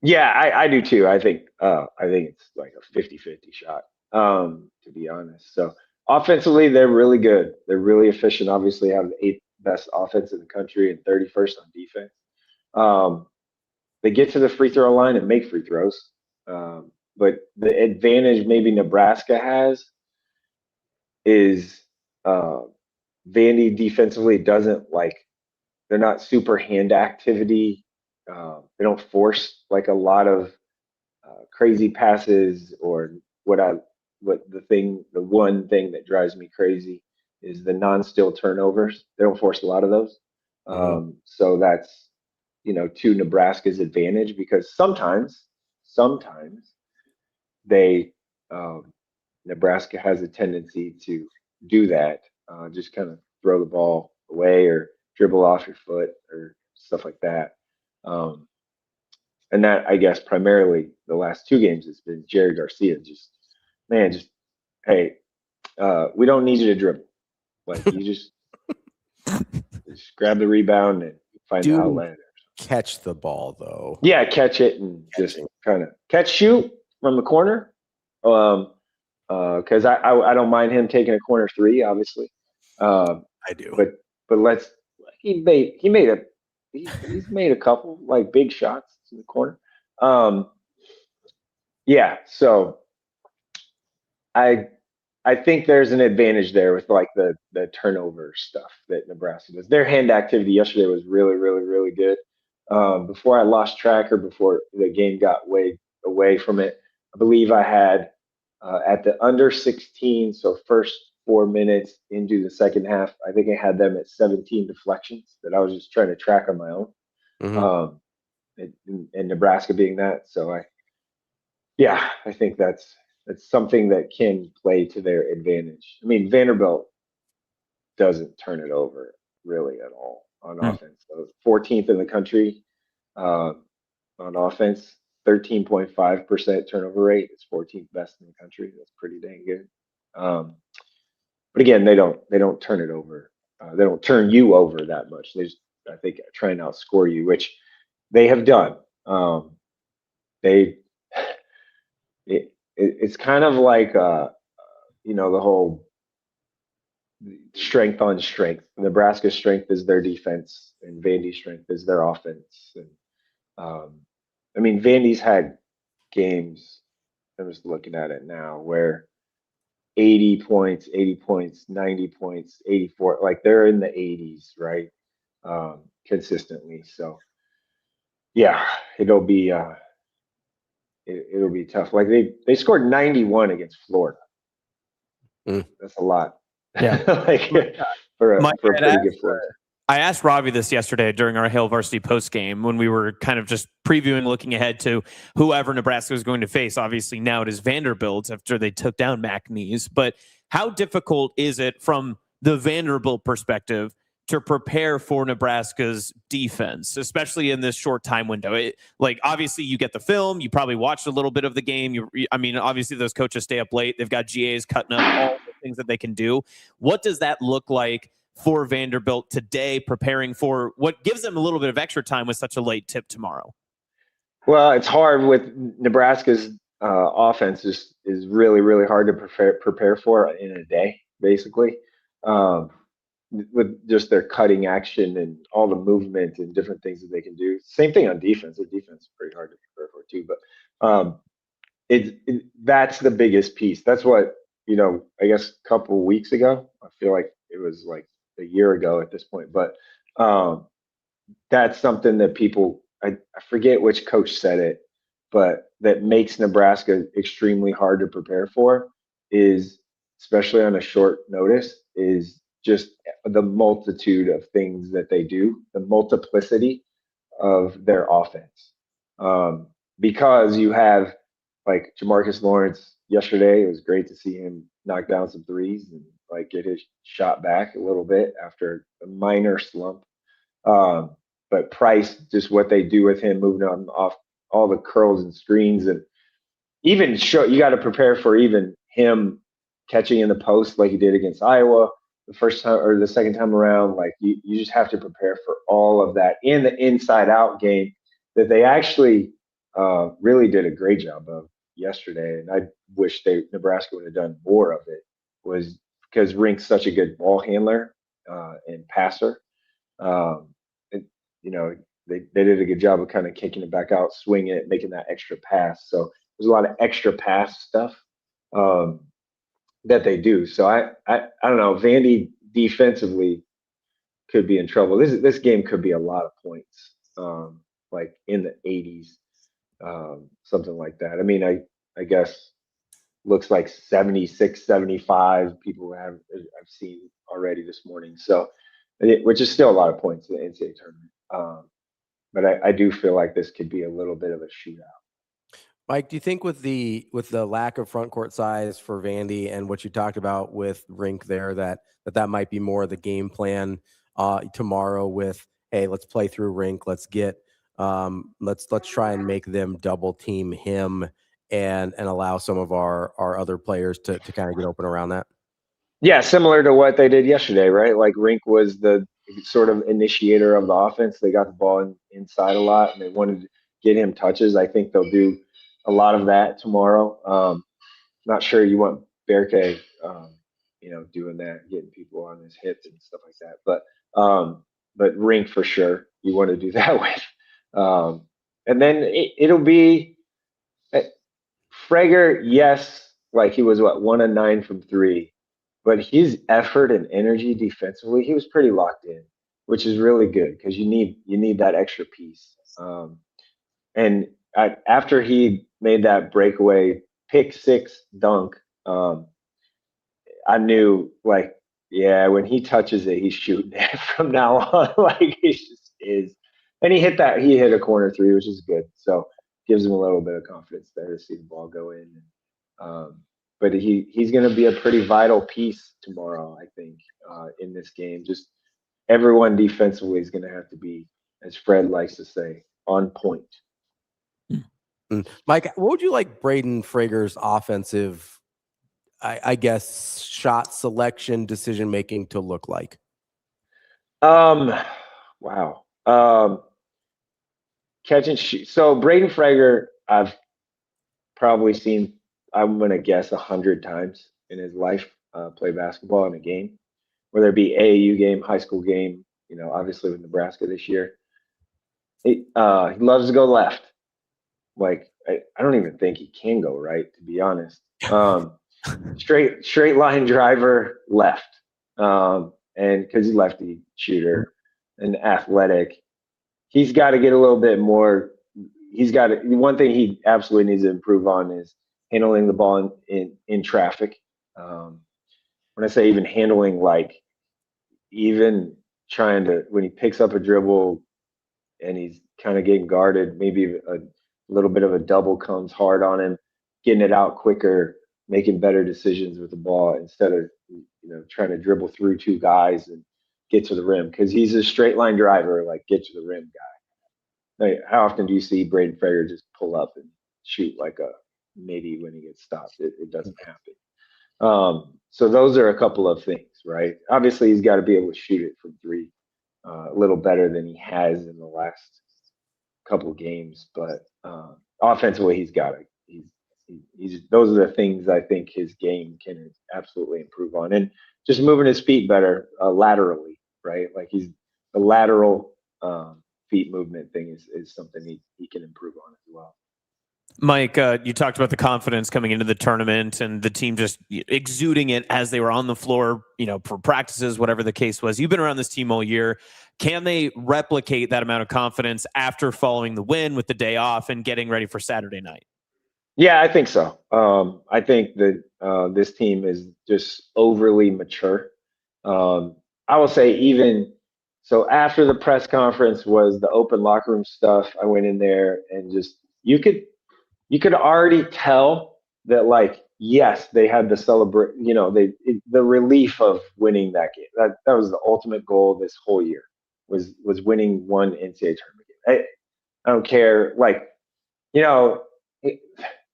Yeah, I do too. I think it's like a 50-50 shot, to be honest. So offensively, they're really good. They're really efficient. Obviously, have the 8th best offense in the country and 31st on defense. They get to the free throw line and make free throws. But the advantage maybe Nebraska has is Vandy defensively doesn't they're not super hand activity. They don't force like a lot of crazy passes or the one thing that drives me crazy is the non-steal turnovers. They don't force a lot of those. So that's, to Nebraska's advantage, because sometimes Nebraska has a tendency to do that, just kind of throw the ball away or dribble off your foot or stuff like that. And that, I guess, primarily the last 2 games has been Jerry Garcia. Hey, we don't need you to dribble. Like, you just grab the rebound and find the outlet. Catch the ball though. Yeah, catch it and just kind of shoot from the corner. Because I don't mind him taking a corner 3, obviously. I do. But he's made a couple like big shots in the corner. Yeah, so I think there's an advantage there with like the turnover stuff that Nebraska does. Their hand activity yesterday was really, really, really good. Before I lost track or before the game got way away from it, I believe I had at the under 16, so first 4 minutes into the second half, I think I had them at 17 deflections that I was just trying to track on my own. And Nebraska being that. So I think that's something that can play to their advantage. I mean, Vanderbilt doesn't turn it over really at all on offense. So 14th in the country on offense, 13.5% turnover rate. It's 14th best in the country. That's pretty dang good. But again, they don't turn it over. They don't turn you over that much. They just, I think, try and outscore you, which they have done. It's kind of like the whole strength on strength. Nebraska's strength is their defense, and Vandy's strength is their offense. And I mean, Vandy's had games. I'm just looking at it now where 80 points, 90 points, 84. Like they're in the 80s, right? Consistently. So yeah, it'll be tough. Like they scored 91 against Florida. That's a lot. Yeah. for a pretty good Florida. I asked Ravi this yesterday during our Hail Varsity post game when we were kind of just previewing, looking ahead to whoever Nebraska was going to face. Obviously, now it is Vanderbilt after they took down McNeese. But how difficult is it from the Vanderbilt perspective to prepare for Nebraska's defense, especially in this short time window? Like, obviously you get the film, you probably watched a little bit of the game. I mean, obviously those coaches stay up late. They've got GAs cutting up all the things that they can do. What does that look like for Vanderbilt today, preparing for what gives them a little bit of extra time with such a late tip tomorrow? Well, it's hard with Nebraska's offense is really, really hard to prepare for in a day, basically. With just their cutting action and all the movement and different things that they can do. Same thing on defense. Their defense is pretty hard to prepare for too. But that's the biggest piece. That's what, I guess a couple of weeks ago, I feel like it was like a year ago at this point. But that's something that people, I forget which coach said it, but that makes Nebraska extremely hard to prepare for is, especially on a short notice, is just the multitude of things that they do, the multiplicity of their offense. Because you have like Jamarcus Lawrence yesterday, it was great to see him knock down some threes and like get his shot back a little bit after a minor slump. But Price, just what they do with him, moving on off all the curls and screens, and even you got to prepare for even him catching in the post like he did against Iowa the first time or the second time around. Like you just have to prepare for all of that in the inside out game that they actually really did a great job of yesterday. And I wish Nebraska would have done more of it, was because Rink's such a good ball handler and passer. They did a good job of kind of kicking it back out, swinging it, making that extra pass. So there's a lot of extra pass stuff that they do. So I don't know. Vandy defensively could be in trouble. This game could be a lot of points, like in the 80s, something like that. I mean, I guess looks like 76, 75 people I've seen already this morning. So, which is still a lot of points in the NCAA tournament. But I do feel like this could be a little bit of a shootout. Mike, do you think with the lack of front court size for Vandy and what you talked about with Rink there, that might be more of the game plan tomorrow with, hey, let's play through Rink, let's try and make them double team him and allow some of our other players to kind of get open around that? Yeah, similar to what they did yesterday, right? Like Rink was the sort of initiator of the offense. They got the ball inside a lot, and they wanted to get him touches. I think they'll do a lot of that tomorrow. Not sure you want Berke, doing that, getting people on his hips and stuff like that. But Rink for sure, you want to do that with. And then it'll be Frager. Yes, like he was 1 of 9 from 3, but his effort and energy defensively, he was pretty locked in, which is really good because you need that extra piece. And after he made that breakaway pick 6 dunk, I knew like, yeah, when he touches it, he's shooting it from now on. Like it just is. And he hit a corner 3, which is good. So gives him a little bit of confidence there to see the ball go in. But he's going to be a pretty vital piece tomorrow, I think, in this game. Just everyone defensively is going to have to be, as Fred likes to say, on point. Mike, what would you like Braden Frager's offensive, I guess, shot selection, decision making to look like? Wow. Catch and shoot. So Braden Frager, I've probably seen, I'm going to guess 100 times in his life play basketball in a game, whether it be AAU game, high school game, obviously with Nebraska this year. He loves to go left. Like, I don't even think he can go right, to be honest. Straight line driver left. And because he's lefty shooter and athletic, he's got to get a little bit more. One thing he absolutely needs to improve on is handling the ball in traffic. When I say even handling, like even trying to, when he picks up a dribble and he's kind of getting guarded, maybe a little bit of a double comes hard on him, getting it out quicker, making better decisions with the ball instead of trying to dribble through 2 guys and get to the rim because he's a straight line driver, like get to the rim guy. Like, how often do you see Braden Frager just pull up and shoot like a midi when he gets stopped? It doesn't happen. So those are a couple of things, right? Obviously, he's got to be able to shoot it from three a little better than he has in the last couple of games, but offensively, he's got it. He's those are the things I think his game can absolutely improve on, and just moving his feet better laterally, right? Like the lateral feet movement thing is something he can improve on as well. Mike, you talked about the confidence coming into the tournament and the team just exuding it as they were on the floor, for practices, whatever the case was. You've been around this team all year. Can they replicate that amount of confidence after following the win with the day off and getting ready for Saturday night? Yeah, I think so. I think that this team is just overly mature. I will say even so after the press conference was the open locker room stuff, I went in there and just you could already tell that, like, yes, they had the the relief of winning that game. That was the ultimate goal this whole year was winning one NCAA tournament game. I don't care, like,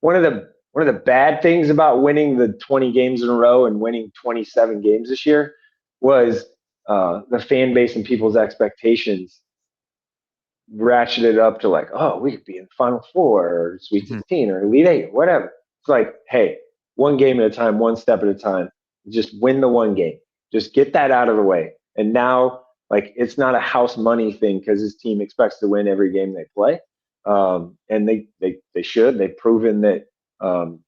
one of the bad things about winning the 20 games in a row and winning 27 games this year was the fan base and people's expectations ratcheted up to like, oh, we could be in Final Four or Sweet 16 or Elite Eight or whatever. It's like, hey, one game at a time, one step at a time. Just win the one game. Just get that out of the way. And now, like, it's not a house money thing because his team expects to win every game they play. And they should. They've proven that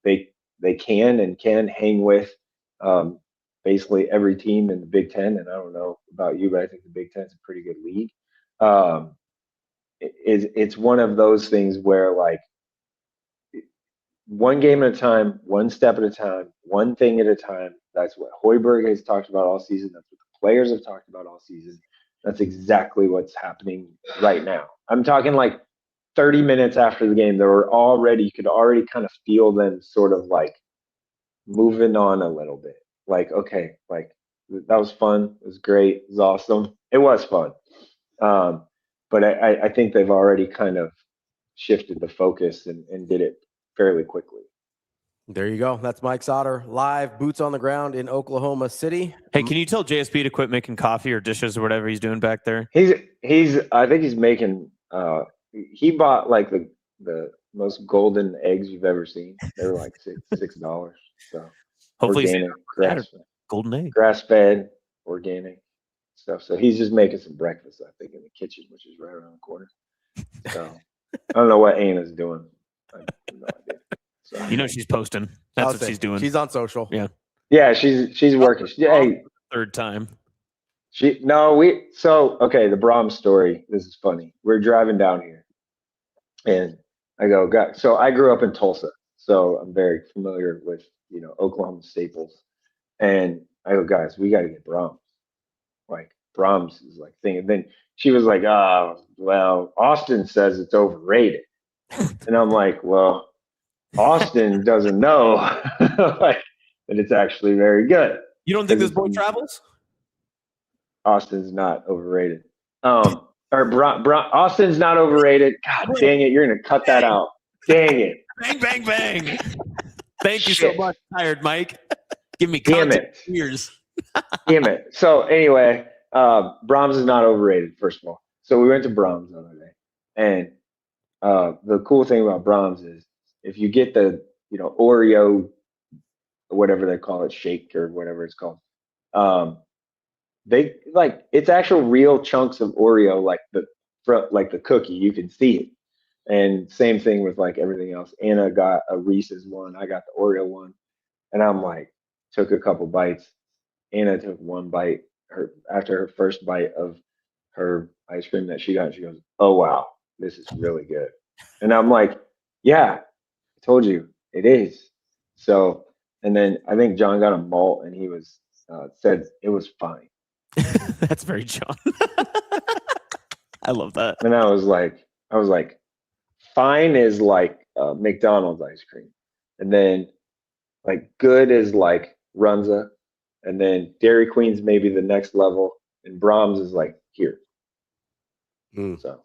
they can hang with basically every team in the Big Ten. And I don't know about you, but I think the Big Ten is a pretty good league. It's one of those things where, like, one game at a time, one step at a time, one thing at a time. That's what Hoiberg has talked about all season. That's what the players have talked about all season. That's exactly what's happening right now. I'm talking like 30 minutes after the game, you could already kind of feel them sort of like moving on a little bit. Like, okay, like that was fun. It was great. It was awesome. It was fun. But I think they've already kind of shifted the focus and did it fairly quickly. There you go. That's Mike Sautter, live, boots on the ground in Oklahoma City. Hey, can you tell JSP to quit making coffee or dishes or whatever he's doing back there? I think he's making he bought like the most golden eggs you've ever seen. They were like $6. So hopefully organic, golden egg, grass-fed, organic stuff. So he's just making some breakfast, I think, in the kitchen, which is right around the corner. So I don't know what Anna's doing. I have no idea. So, she's posting. That's what she's doing. She's on social. Yeah, she's working. Hey, third time. Okay, the Brahms story. This is funny. We're driving down here, and I go, God. So I grew up in Tulsa, so I'm very familiar with Oklahoma staples. And I go, guys, we got to get Brahms. Like, Brahms is like thing. And then she was like, well, Austin says it's overrated. And I'm like, well, Austin doesn't know that it's actually very good. You don't think this boy travels? Austin's not overrated. Austin's not overrated. God dang it, you're gonna cut that out. Dang it. Bang, bang, bang. Thank you so much, tired Mike. Give me Damn it. Ears. Damn it. So anyway, Brahms is not overrated, first of all. So we went to Brahms the other day. And the cool thing about Brahms is if you get the Oreo, whatever they call it, shake or whatever it's called, they like it's actual real chunks of Oreo, like the cookie. You can see it. And same thing with like everything else. Anna got a Reese's one. I got the Oreo one. And I'm like, took a couple bites. Anna took one bite. After her first bite of her ice cream that she got, she goes, "Oh wow, this is really good." And I'm like, "Yeah, I told you it is." So, and then I think John got a malt, and he said it was fine. That's very John. I love that. And I was like, fine is like McDonald's ice cream, and then like good is like Runza, and then Dairy Queen's maybe the next level, and Brahms is like here. So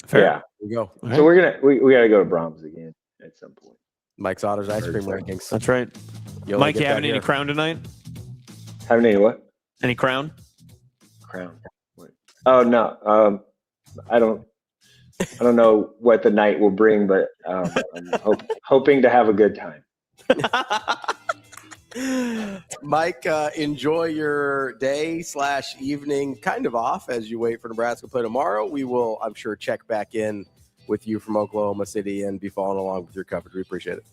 Fair. yeah, There you go. So we got to go to Brahms again at some point. Mike Sauter's ice cream rankings. That's right. You'll Mike, get you having that any here. crown tonight? Having any what? Any crown? Crown. What? Oh no. I don't know what the night will bring, but I'm hoping to have a good time. Mike, enjoy your day / evening kind of off as you wait for Nebraska to play tomorrow. We will, I'm sure, check back in with you from Oklahoma City and be following along with your coverage. We appreciate it.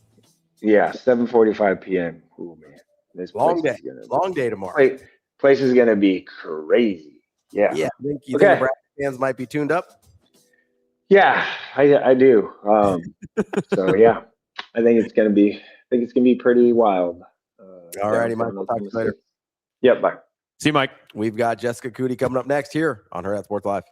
Yeah, 7:45 p.m. Oh man, this Long place day. is gonna Long day tomorrow. Place is gonna be crazy. Yeah. Yeah. You think Okay. Nebraska fans might be tuned up? Yeah, I do. So yeah, I think it's gonna be pretty wild. All righty, Mike. We'll talk to you later. Yep. Bye. See you, Mike. We've got Jessica COODY coming up next here on Hurrdat Sports Live.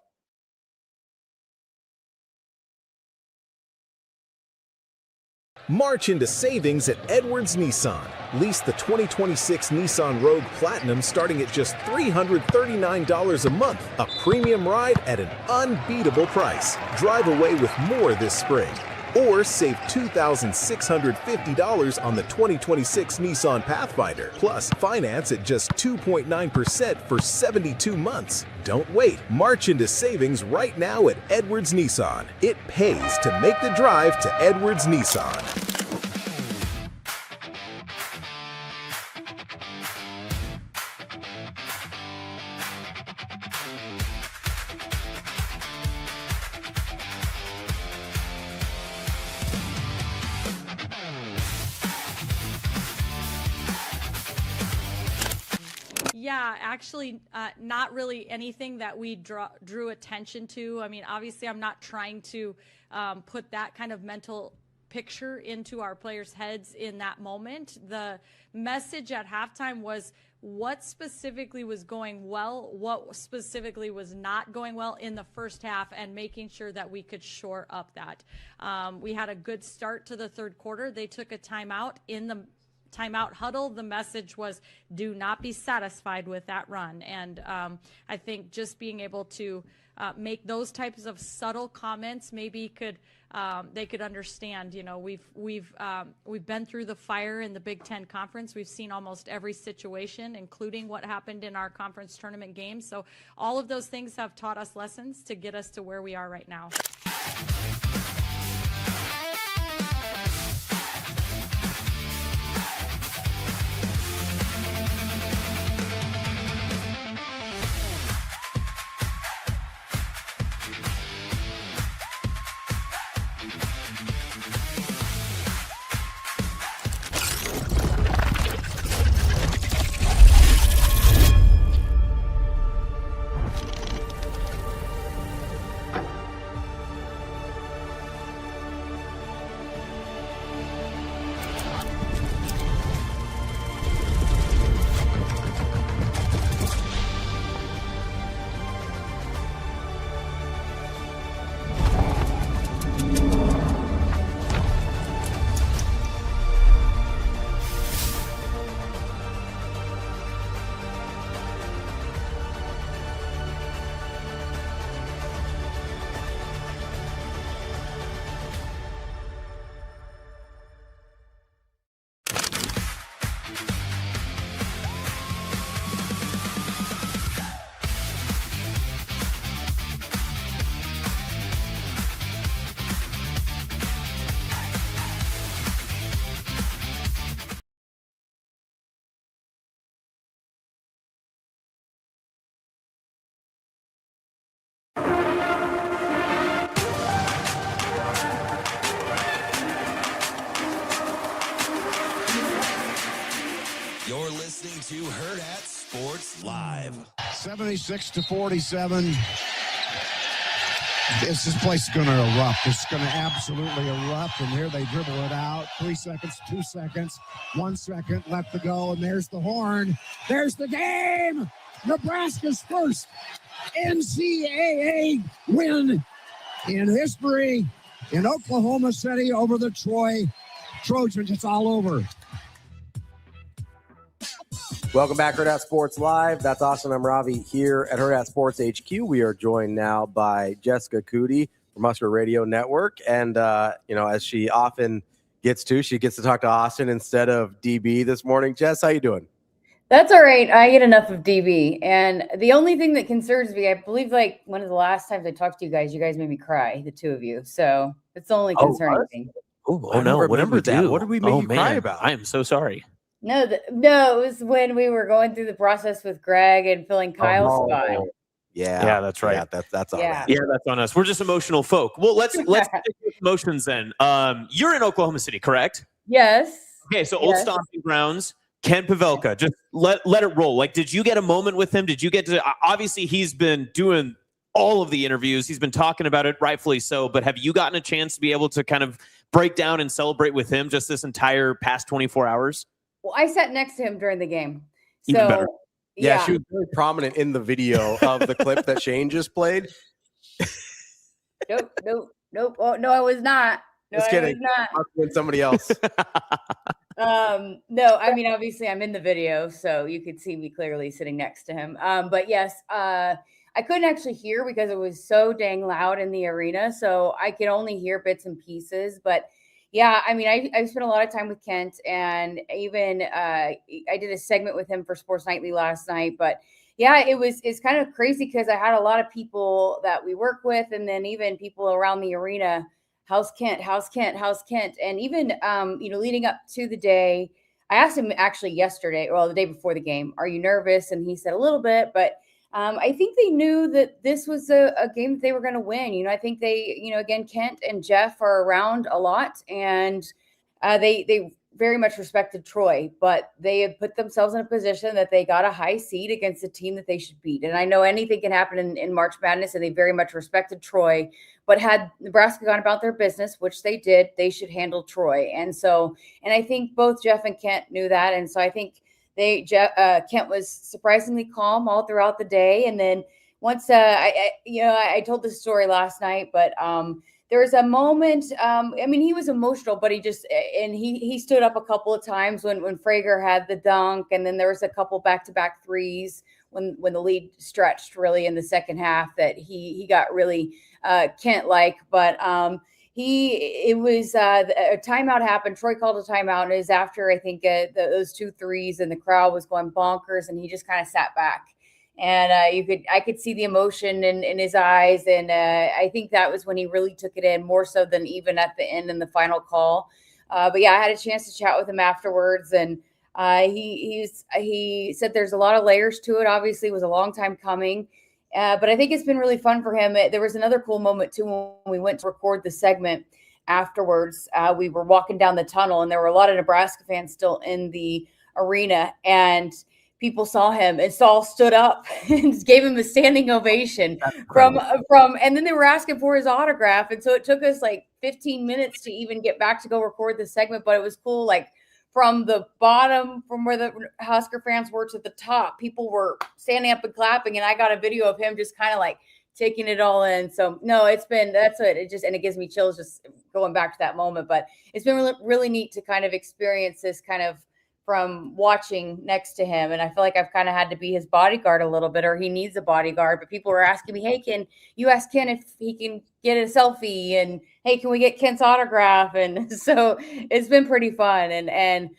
March into savings at Edwards Nissan. Lease the 2026 Nissan Rogue Platinum starting at just $339 a month. A premium ride at an unbeatable price. Drive away with more this spring. Or save $2,650 on the 2026 Nissan Pathfinder. Plus, finance at just 2.9% for 72 months. Don't wait. March into savings right now at Edwards Nissan. It pays to make the drive to Edwards Nissan. Yeah, actually, not really anything that we drew attention to. I mean, obviously, I'm not trying to put that kind of mental picture into our players' heads in that moment. The message at halftime was what specifically was going well, what specifically was not going well in the first half, and making sure that we could shore up that. We had a good start to the third quarter. They took a timeout in the timeout huddle. The message was do not be satisfied with that run. And I think just being able to make those types of subtle comments maybe could they could understand. You know, we've been through the fire in the Big Ten Conference. We've seen almost every situation, including what happened in our conference tournament games. So all of those things have taught us lessons to get us to where we are right now. You're listening to Hurrdat Sports Live. 76-47. This place is going to erupt. It's going to absolutely erupt. And here they dribble it out. 3 seconds, 2 seconds, 1 second left to go. And there's the horn. There's the game. Nebraska's first NCAA win in history in Oklahoma City over the Troy Trojans. It's all over. Welcome back, Hurrdat Sports Live. That's awesome. I'm Ravi here at Hurrdat Sports HQ. We are joined now by Jessica COODY from Husker Radio Network. And, as she often gets to talk to Austin instead of DB this morning. Jess, how you doing? That's all right. I get enough of DB. And the only thing that concerns me, I believe, like one of the last times I talked to you guys made me cry, the two of you. So it's the only concerning thing. Oh no! What did we do? What did we make you cry about? I am so sorry. No, it was when we were going through the process with Greg and filling Kyle's spot. Yeah, that's right. Yeah, that's all right. Yeah, that's on us. We're just emotional folk. Well, let's stick with emotions then. You're in Oklahoma City, correct? Yes. Okay, so old stomping grounds. Kent Pavelka, just let it roll. Like, did you get a moment with him? Did you get to? Obviously, he's been doing all of the interviews. He's been talking about it, rightfully so. But have you gotten a chance to be able to kind of break down and celebrate with him just this entire past 24 hours? Well, I sat next to him during the game. Even better. Yeah, she was very prominent in the video of the clip that Shane just played. Nope. Oh, no, I was not. No, Just kidding. I was not. Must have been somebody else. No, I mean, obviously I'm in the video, so you could see me clearly sitting next to him. But yes, I couldn't actually hear because it was so dang loud in the arena. So I could only hear bits and pieces. But yeah, I mean, I spent a lot of time with Kent, and even I did a segment with him for Sports Nightly last night. But yeah, it's kind of crazy because I had a lot of people that we work with, and then even people around the arena. How's Kent? And even, leading up to the day, I asked him actually yesterday, the day before the game, are you nervous? And he said a little bit, but I think they knew that this was a game that they were going to win. I think they, again, Kent and Jeff are around a lot, and they very much respected Troy, but they had put themselves in a position that they got a high seed against a team that they should beat. And I know anything can happen in March Madness, and they very much respected Troy, but had Nebraska gone about their business, which they did, they should handle Troy. And I think both Jeff and Kent knew that. And so I think Kent was surprisingly calm all throughout the day. And then once I told this story last night, but there was a moment, he was emotional, but he stood up a couple of times when Frager had the dunk, and then there was a couple back-to-back threes when the lead stretched really in the second half that he got really Kent-like, but a timeout happened. Troy called a timeout, and it was after I think those two threes, and the crowd was going bonkers, and he just kind of sat back. And I could see the emotion in his eyes, and I think that was when he really took it in more so than even at the end in the final call. But yeah, I had a chance to chat with him afterwards, and he said there's a lot of layers to it. Obviously, it was a long time coming, but I think it's been really fun for him. There was another cool moment too when we went to record the segment afterwards. We were walking down the tunnel, and there were a lot of Nebraska fans still in the arena, and people saw him, and Saul stood up and gave him a standing ovation from, and then they were asking for his autograph. And so it took us like 15 minutes to even get back to go record the segment, but it was cool. Like from the bottom, from where the Husker fans were to the top, people were standing up and clapping. And I got a video of him just kind of like taking it all in. So no, it gives me chills just going back to that moment, but it's been really, really neat to kind of experience this kind of from watching next to him. And I feel like I've kind of had to be his bodyguard a little bit, or he needs a bodyguard. But people were asking me, hey, can you ask Ken if he can get a selfie? And hey, can we get Ken's autograph? And so it's been pretty fun. And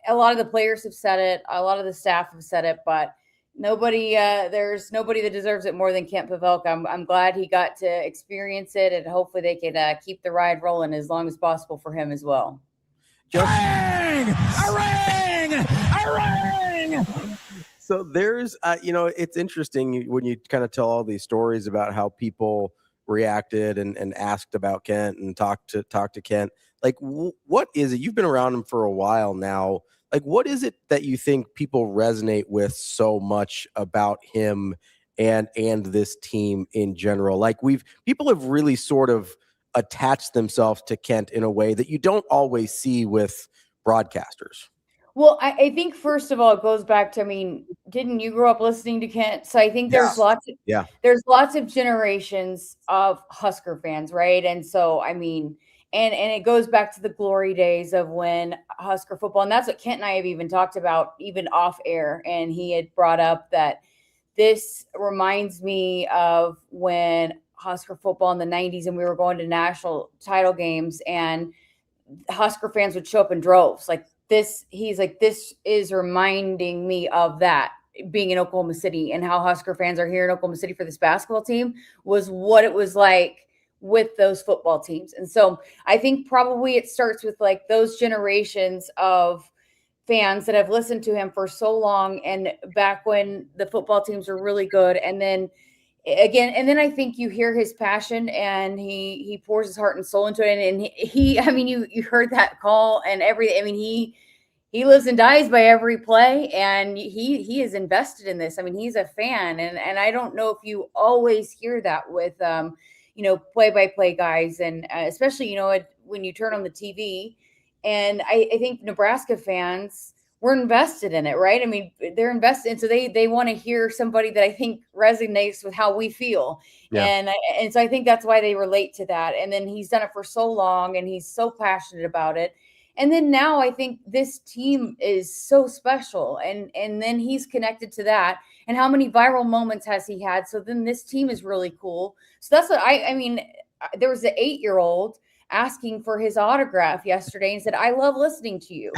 a lot of the players have said it. A lot of the staff have said it, but there's nobody that deserves it more than Kent Pavelka. I'm glad he got to experience it, and hopefully they could keep the ride rolling as long as possible for him as well. So there's, it's interesting when you kind of tell all these stories about how people reacted and asked about Kent and talked to Kent. Like, what is it? You've been around him for a while now. Like, what is it that you think people resonate with so much about him and this team in general? Like, people have really sort of attached themselves to Kent in a way that you don't always see with broadcasters. Well, I think first of all, it goes back to, didn't you grow up listening to Kent? So I think there's lots of generations of Husker fans, right? And so, And it goes back to the glory days of when Husker football, and that's what Kent and I have even talked about, even off air. And he had brought up that this reminds me of when Husker football in the 90s and we were going to national title games and Husker fans would show up in droves. Like this, he's like, this is reminding me of that, being in Oklahoma City, and how Husker fans are here in Oklahoma City for this basketball team was what it was like with those football teams. And so I think probably it starts with like those generations of fans that have listened to him for so long, and back when the football teams were really good. And then again, and then I think you hear his passion, and he pours his heart and soul into it. And he I mean, you heard that call and everything. I mean, he lives and dies by every play, and he is invested in this. I mean, he's a fan, and I don't know if you always hear that with play-by-play guys, and especially when you turn on the TV. And I think Nebraska fans were invested in it, right? I mean, they're invested, and so they want to hear somebody that I think resonates with how we feel. Yeah. And so I think that's why they relate to that. And then he's done it for so long, and he's so passionate about it. And then now I think this team is so special, and then he's connected to that. And how many viral moments has he had? So then this team is really cool. So that's what I mean, there was an 8-year-old asking for his autograph yesterday and said, "I love listening to you."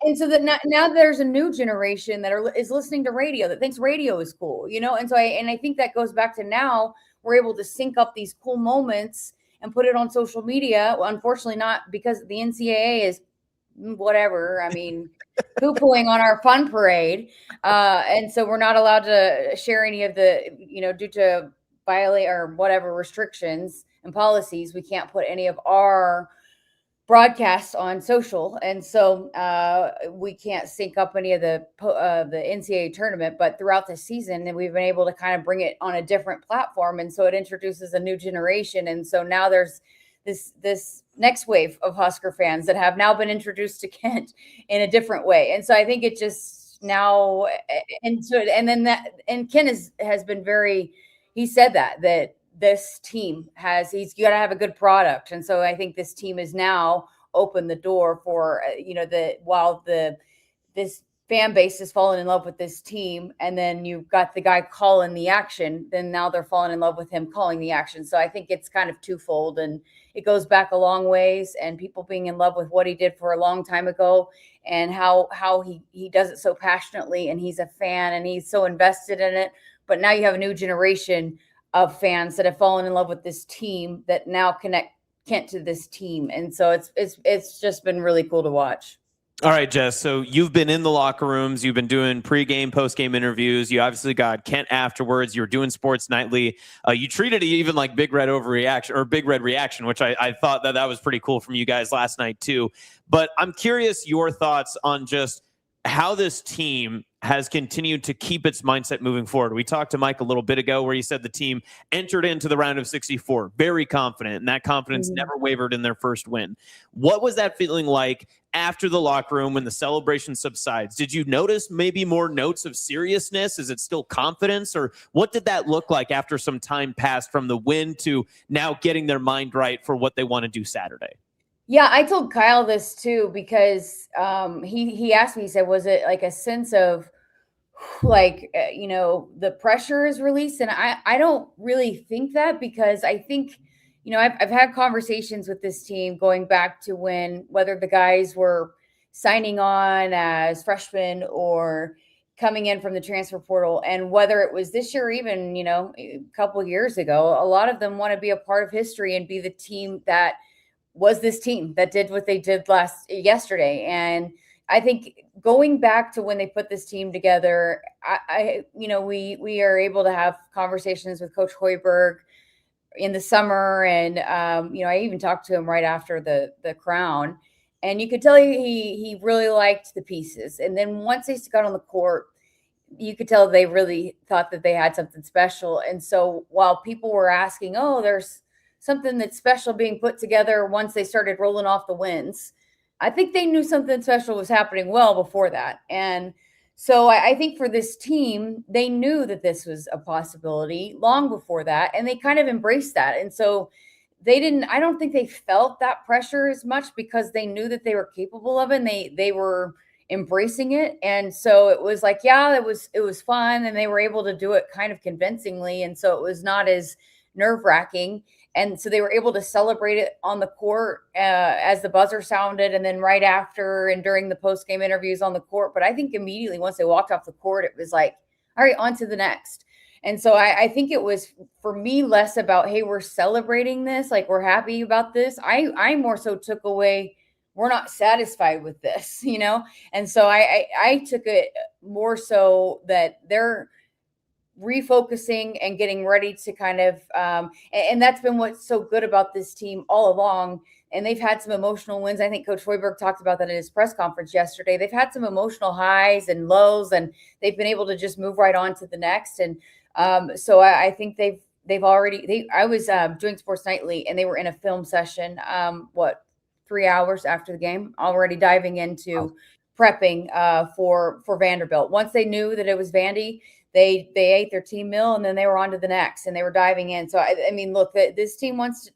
And so that now there's a new generation that is listening to radio, that thinks radio is cool, And so I think that goes back to now we're able to sync up these cool moments and put it on social media. Well, unfortunately, not because the NCAA is whatever. I mean, poo-pooing on our fun parade. And so we're not allowed to share any of the, due to violate or whatever restrictions and policies, we can't put any of our broadcasts on social. And so we can't sync up any of the NCAA tournament, but throughout the season, we've been able to kind of bring it on a different platform. And so it introduces a new generation. And so now there's this next wave of Husker fans that have now been introduced to Kent in a different way. And so I think it just now, and Kent has been very, he said that this team he's got to have a good product. And so I think this team has now opened the door for, this fan base has fallen in love with this team. And then you've got the guy calling the action, then now they're falling in love with him calling the action. So I think it's kind of twofold, and it goes back a long ways, and people being in love with what he did for a long time ago, and how he does it so passionately, and he's a fan and he's so invested in it. But now you have a new generation of fans that have fallen in love with this team that now connect Kent to this team. And so it's just been really cool to watch. All right, Jess. So you've been in the locker rooms. You've been doing pregame, postgame interviews. You obviously got Kent afterwards. You were doing Sports Nightly. You treated it even like Big Red overreaction or Big Red reaction, which I thought that was pretty cool from you guys last night too. But I'm curious your thoughts on just how this team has continued to keep its mindset moving forward. We talked to Mike a little bit ago where he said the team entered into the round of 64 very confident, and that confidence never wavered in their first win. What was that feeling like after the locker room when the celebration subsides? Did you notice maybe more notes of seriousness? Is it still confidence, or what did that look like after some time passed from the win to now getting their mind right for what they want to do Saturday? Yeah, I told Kyle this too, because he asked me, he said, was it like a sense of like, the pressure is released? And I don't really think that, because I think, I've had conversations with this team going back to whether the guys were signing on as freshmen or coming in from the transfer portal, and whether it was this year or even, a couple of years ago, a lot of them want to be a part of history and be the team that was this team that did what they did yesterday. And I think going back to when they put this team together, we are able to have conversations with Coach Hoiberg in the summer. And, I even talked to him right after the crown, and you could tell he really liked the pieces. And then once they got on the court, you could tell they really thought that they had something special. And so while people were asking, there's something that's special being put together once they started rolling off the wins, I think they knew something special was happening well before that. And so I think for this team, they knew that this was a possibility long before that, and they kind of embraced that. And so I don't think they felt that pressure as much because they knew that they were capable of it and they were embracing it. And so it was like, yeah, it was fun and they were able to do it kind of convincingly. And so it was not as nerve-wracking. And so they were able to celebrate it on the court as the buzzer sounded, and then right after and during the post-game interviews on the court. But I think immediately once they walked off the court, it was like, all right, on to the next. And so I think it was, for me, less about, hey, we're celebrating this, like we're happy about this. I more so took away, we're not satisfied with this, you know? And so I took it more so that they're refocusing and getting ready to kind of, and that's been what's so good about this team all along. And they've had some emotional wins. I think Coach Hoiberg talked about that in his press conference yesterday. They've had some emotional highs and lows, and they've been able to just move right on to the next. And so I think they've already, I was doing Sports Nightly, and they were in a film session, 3 hours after the game, already diving into prepping for Vanderbilt. Once they knew that it was Vandy, they ate their team meal, and then they were on to the next, and they were diving in. So, I mean, look, this team wants to,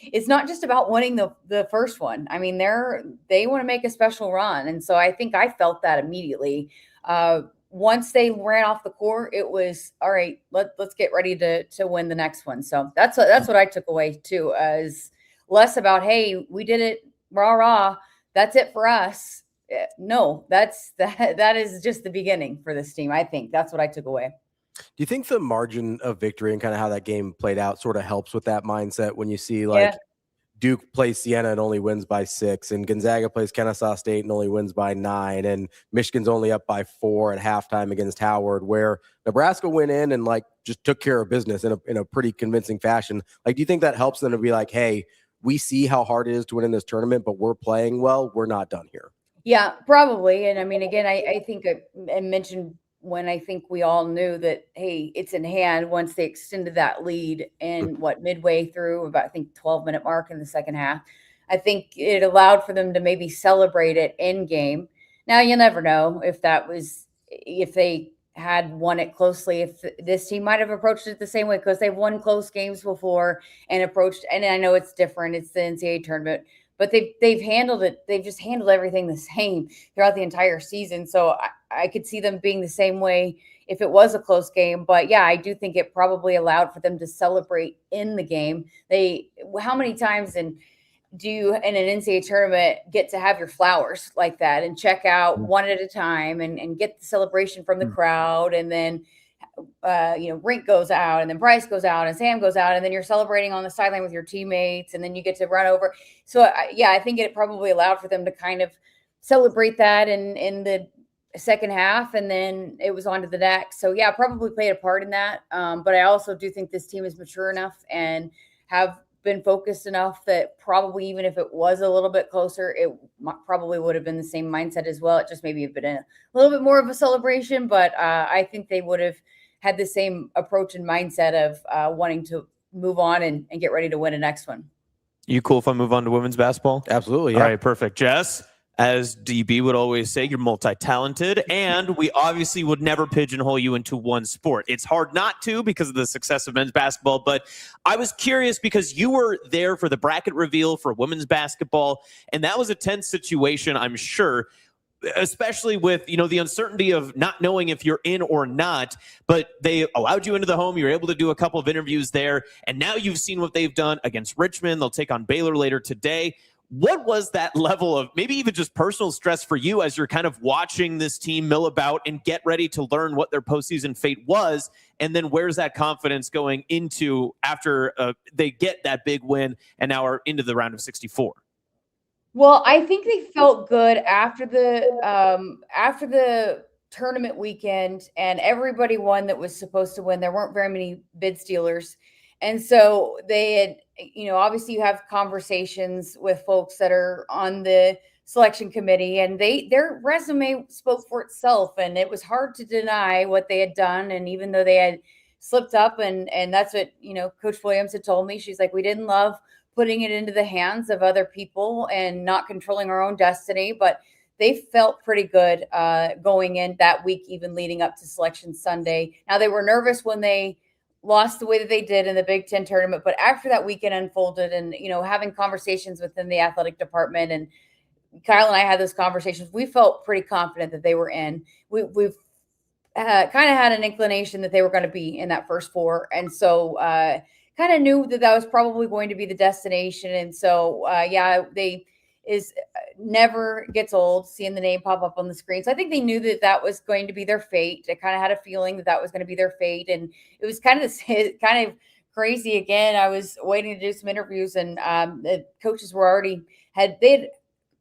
it's not just about winning the first one. I mean, they want to make a special run. And so I think I felt that immediately. Once they ran off the court, it was, all right, let's get ready to win the next one. So that's what I took away too, as less about, hey, we did it, rah, rah, that's it for us. No, that is just the beginning for this team. I think that's what I took away. Do you think the margin of victory and kind of how that game played out sort of helps with that mindset when you see like Duke plays Siena and only wins by 6, and Gonzaga plays Kennesaw State and only wins by 9, and Michigan's only up by 4 at halftime against Howard, where Nebraska went in and like just took care of business in a pretty convincing fashion? Like, do you think that helps them to be like, hey, we see how hard it is to win in this tournament, but we're playing well, we're not done here? Yeah, probably. And I mean, again, I think I mentioned when I think we all knew that, hey, it's in hand once they extended that lead and midway through about, I think, 12-minute mark in the second half. I think it allowed for them to maybe celebrate it in game. Now, you'll never know if they had won it closely, if this team might have approached it the same way, because they've won close games before and approached, and I know it's different, it's the NCAA tournament, but they've handled it. They've just handled everything the same throughout the entire season. So I could see them being the same way if it was a close game. But yeah, I do think it probably allowed for them to celebrate in the game. How many times do you in an NCAA tournament get to have your flowers like that and check out one at a time and get the celebration from the crowd, and then Rink goes out, and then Bryce goes out, and Sam goes out, and then you're celebrating on the sideline with your teammates, and then you get to run over. So I think it probably allowed for them to kind of celebrate that in the second half, and then it was on to the next. So yeah, probably played a part in that. But I also do think this team is mature enough and have been focused enough that probably even if it was a little bit closer, it probably would have been the same mindset as well. It just maybe been a little bit more of a celebration, but I think they would have had the same approach and mindset of wanting to move on and get ready to win a next one. You cool if I move on to women's basketball? Absolutely. Yeah. All right, perfect. Jess, as DB would always say, you're multi-talented, and we obviously would never pigeonhole you into one sport. It's hard not to because of the success of men's basketball, but I was curious because you were there for the bracket reveal for women's basketball, and that was a tense situation, I'm sure, especially with, the uncertainty of not knowing if you're in or not, but they allowed you into the home. You were able to do a couple of interviews there, and now you've seen what they've done against Richmond. They'll take on Baylor later today. What was that level of maybe even just personal stress for you as you're kind of watching this team mill about and get ready to learn what their postseason fate was? And then where's that confidence going into after they get that big win and now are into the round of 64? Well, I think they felt good after the tournament weekend, and everybody won that was supposed to win. There weren't very many bid stealers. And so they had, obviously you have conversations with folks that are on the selection committee, and their resume spoke for itself, and it was hard to deny what they had done. And even though they had slipped up, and that's what, Coach Williams had told me, she's like, we didn't love putting it into the hands of other people and not controlling our own destiny, but they felt pretty good going in that week, even leading up to Selection Sunday. Now, they were nervous when they lost the way that they did in the Big Ten tournament. But after that weekend unfolded and, having conversations within the athletic department, and Kyle and I had those conversations, we felt pretty confident that they were in. We've kind of had an inclination that they were going to be in that first four. And so kind of knew that was probably going to be the destination. And so, never gets old seeing the name pop up on the screen. So I think they knew that that was going to be their fate. They kind of had a feeling that that was going to be their fate. And it was kind of crazy. Again, I was waiting to do some interviews, and the coaches were they'd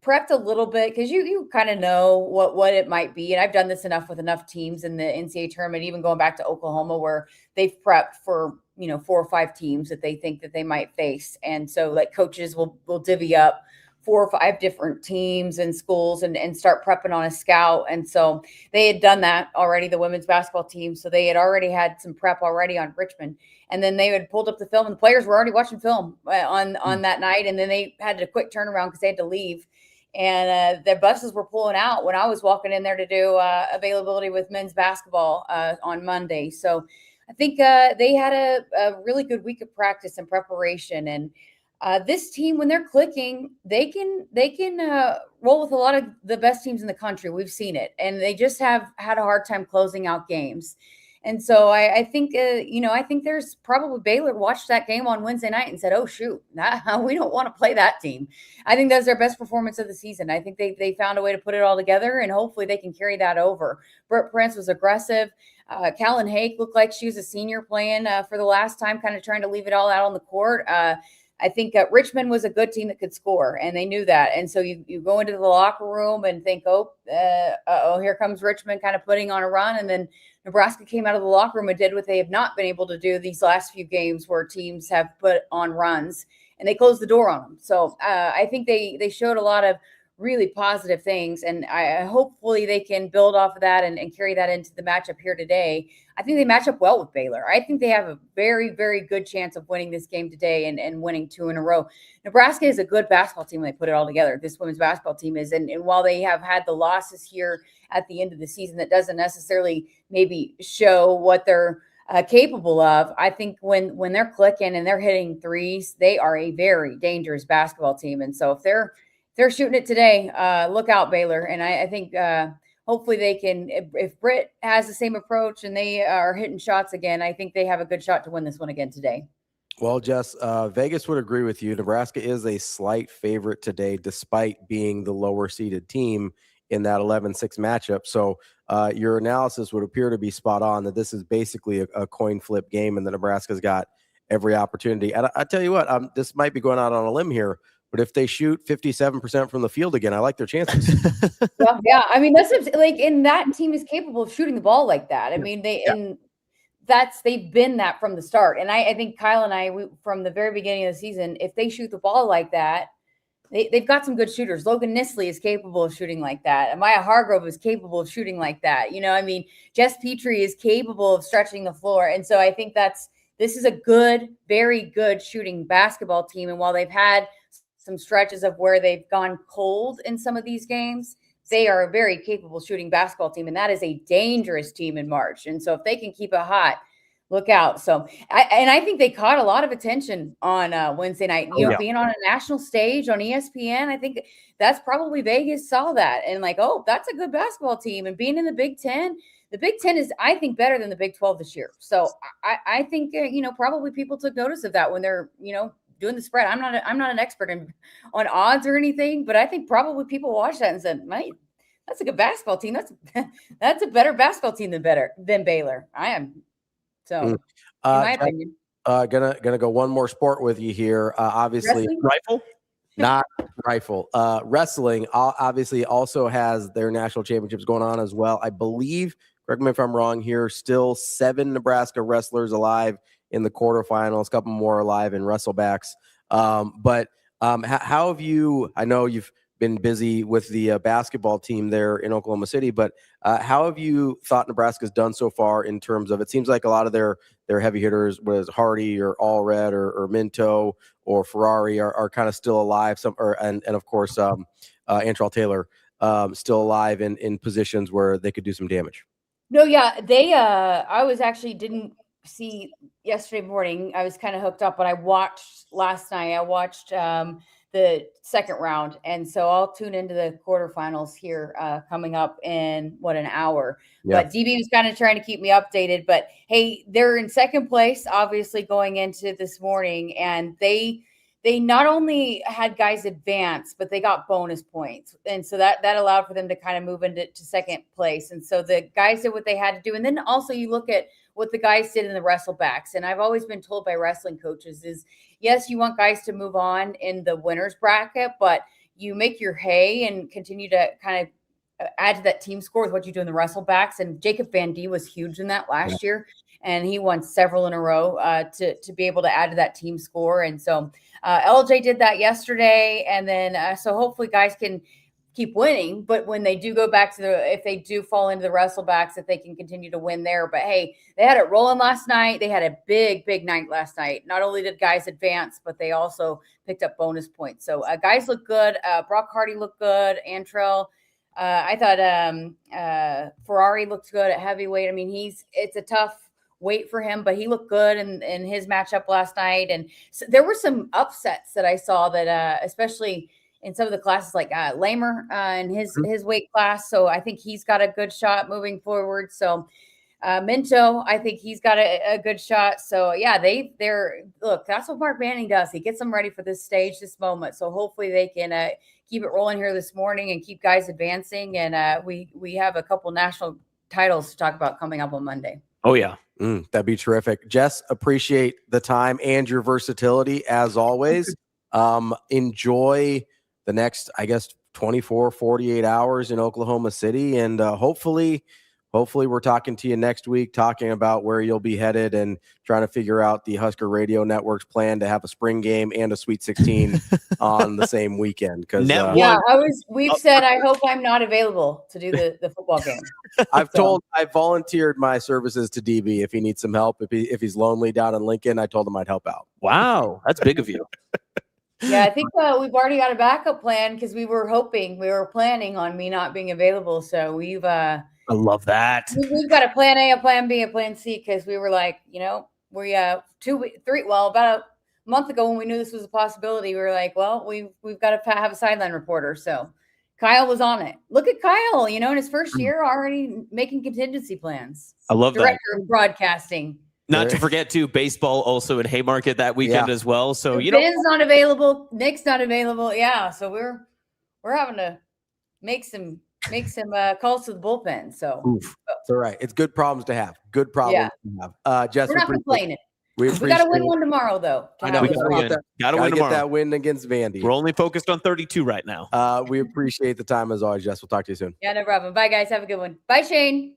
prepped a little bit, because you kind of know what it might be. And I've done this enough with enough teams in the NCAA tournament, even going back to Oklahoma, where they've prepped for 4 or 5 teams that they think that they might face. And so like coaches will divvy up 4 or 5 different teams and schools and start prepping on a scout. And so they had done that already, the women's basketball team. So they had already had some prep already on Richmond. And then they had pulled up the film, and the players were already watching film on that night. And then they had a quick turnaround because they had to leave. And their buses were pulling out when I was walking in there to do availability with men's basketball on Monday. So I think they had a really good week of practice and preparation. And this team, when they're clicking, they can roll with a lot of the best teams in the country. We've seen it, and they just have had a hard time closing out games. And so I think, I think there's probably Baylor watched that game on Wednesday night and said, oh, shoot, we don't want to play that team. I think that's their best performance of the season. I think they found a way to put it all together, and hopefully they can carry that over. Brett Prince was aggressive. Callan Hake looked like she was a senior playing for the last time, kind of trying to leave it all out on the court. I think Richmond was a good team that could score, and they knew that. And so you go into the locker room and think, here comes Richmond kind of putting on a run. And then Nebraska came out of the locker room and did what they have not been able to do these last few games, where teams have put on runs, and they closed the door on them. So I think they showed a lot of really positive things, and hopefully they can build off of that and carry that into the matchup here today. I think they match up well with Baylor. I think they have a very, very good chance of winning this game today and winning 2 in a row. Nebraska is a good basketball team when they put it all together. This women's basketball team is. And while they have had the losses here at the end of the season, that doesn't necessarily maybe show what they're capable of. I think when they're clicking and they're hitting threes, they are a very dangerous basketball team. And so if they're shooting it today, look out, Baylor. And I think hopefully they can, if Britt has the same approach and they are hitting shots again, I think they have a good shot to win this one again today. Well, Jess, Vegas would agree with you. Nebraska is a slight favorite today, despite being the lower seeded team in that 11-6 matchup. So your analysis would appear to be spot on, that this is basically a coin flip game, and that Nebraska's got every opportunity. And I tell you what, this might be going out on a limb here, but if they shoot 57% from the field again, I like their chances. Well, yeah, I mean, that's like, and that team is capable of shooting the ball like that. I mean, they've been that from the start. And I think Kyle and I, from the very beginning of the season, if they shoot the ball like that, they've got some good shooters. Logan Nisley is capable of shooting like that. Amaya Hargrove is capable of shooting like that. Jess Petrie is capable of stretching the floor. And so I think this is a good, very good shooting basketball team. And while they've had some stretches of where they've gone cold in some of these games, they are a very capable shooting basketball team, and that is a dangerous team in March. And so if they can keep it hot, look out. So I think they caught a lot of attention on Wednesday night, being on a national stage on ESPN. I think that's probably Vegas saw that and like, oh, that's a good basketball team. And being in the Big Ten is, I think, better than the Big 12 this year. So I think, probably people took notice of that when they're, doing the spread. I'm not an expert on odds or anything, but I think probably people watched that and said, "Mate, that's a good basketball team. That's a better basketball team than Baylor." I am. So, in my opinion, gonna go one more sport with you here. Obviously, wrestling? Rifle, not rifle. Wrestling obviously also has their national championships going on as well. I believe, correct me if I'm wrong here, still 7 Nebraska wrestlers alive in the quarterfinals, a couple more alive in wrestlebacks. But how have you, I know you've been busy with the basketball team there in Oklahoma City, but how have you thought Nebraska's done so far in terms of, it seems like a lot of their heavy hitters, whether it's Hardy or Allred or Minto or Ferrari are kind of still alive, and of course Antral Taylor still alive in positions where they could do some damage. No, yeah, they I was actually didn't see yesterday morning. I was kind of hooked up, but I watched last night. I watched the second round, and so I'll tune into the quarterfinals here coming up in an hour. Yeah. But DB was kind of trying to keep me updated. But hey, they're in second place, obviously going into this morning, and they not only had guys advance, but they got bonus points. And so that allowed for them to kind of move into second place. And so the guys did what they had to do. And then also you look at what the guys did in the wrestlebacks. And I've always been told by wrestling coaches is, yes, you want guys to move on in the winner's bracket, but you make your hay and continue to kind of add to that team score with what you do in the wrestlebacks. And Jacob Van D was huge in that last year. And he won several in a row to be able to add to that team score. And so LJ did that yesterday. And then so hopefully guys can keep winning. But when they do go back to if they do fall into the wrestlebacks, that they can continue to win there. But hey, they had it rolling last night. They had a big night last night. Not only did guys advance, but they also picked up bonus points. So guys look good. Brock Hardy looked good. Antrell. I thought Ferrari looked good at heavyweight. I mean, it's a tough weight for him, but he looked good in his matchup last night. And so there were some upsets that I saw that, especially in some of the classes like Lamer in his weight class. So I think he's got a good shot moving forward. So Minto, I think he's got a good shot. So yeah, look, that's what Mark Manning does. He gets them ready for this stage, this moment. So hopefully they can keep it rolling here this morning and keep guys advancing. And we have a couple national titles to talk about coming up on Monday. Oh yeah. That'd be terrific. Jess, appreciate the time and your versatility as always. Enjoy the next, I guess, 24, 48 hours in Oklahoma City. And hopefully we're talking to you next week, talking about where you'll be headed and trying to figure out the Husker Radio Network's plan to have a spring game and a Sweet 16 on the same weekend. Because we've said, I hope I'm not available to do the football game. I volunteered my services to DB if he needs some help. If he's lonely down in Lincoln, I told him I'd help out. Wow, that's big of you. Yeah, I think we've already got a backup plan because we were planning on me not being available. So I love that. We've got a plan A, a plan B, a plan C, because we were like, about a month ago when we knew this was a possibility, we were like, well, we've got to have a sideline reporter. So Kyle was on it. Look at Kyle, in his first year already making contingency plans. I love Director of broadcasting. Not to forget too, baseball also in Haymarket that weekend as well. So Ben's not available, Nick's not available. Yeah, so we're having to make some calls to the bullpen. So it's all right. It's good problems to have. Good problems to have. Jess, we're not complaining. We got to win one tomorrow, though. I know. We got to win tomorrow. Get that win against Vandy. We're only focused on 32 right now. We appreciate the time as always, Jess. We'll talk to you soon. Yeah, no problem. Bye, guys. Have a good one. Bye, Shane.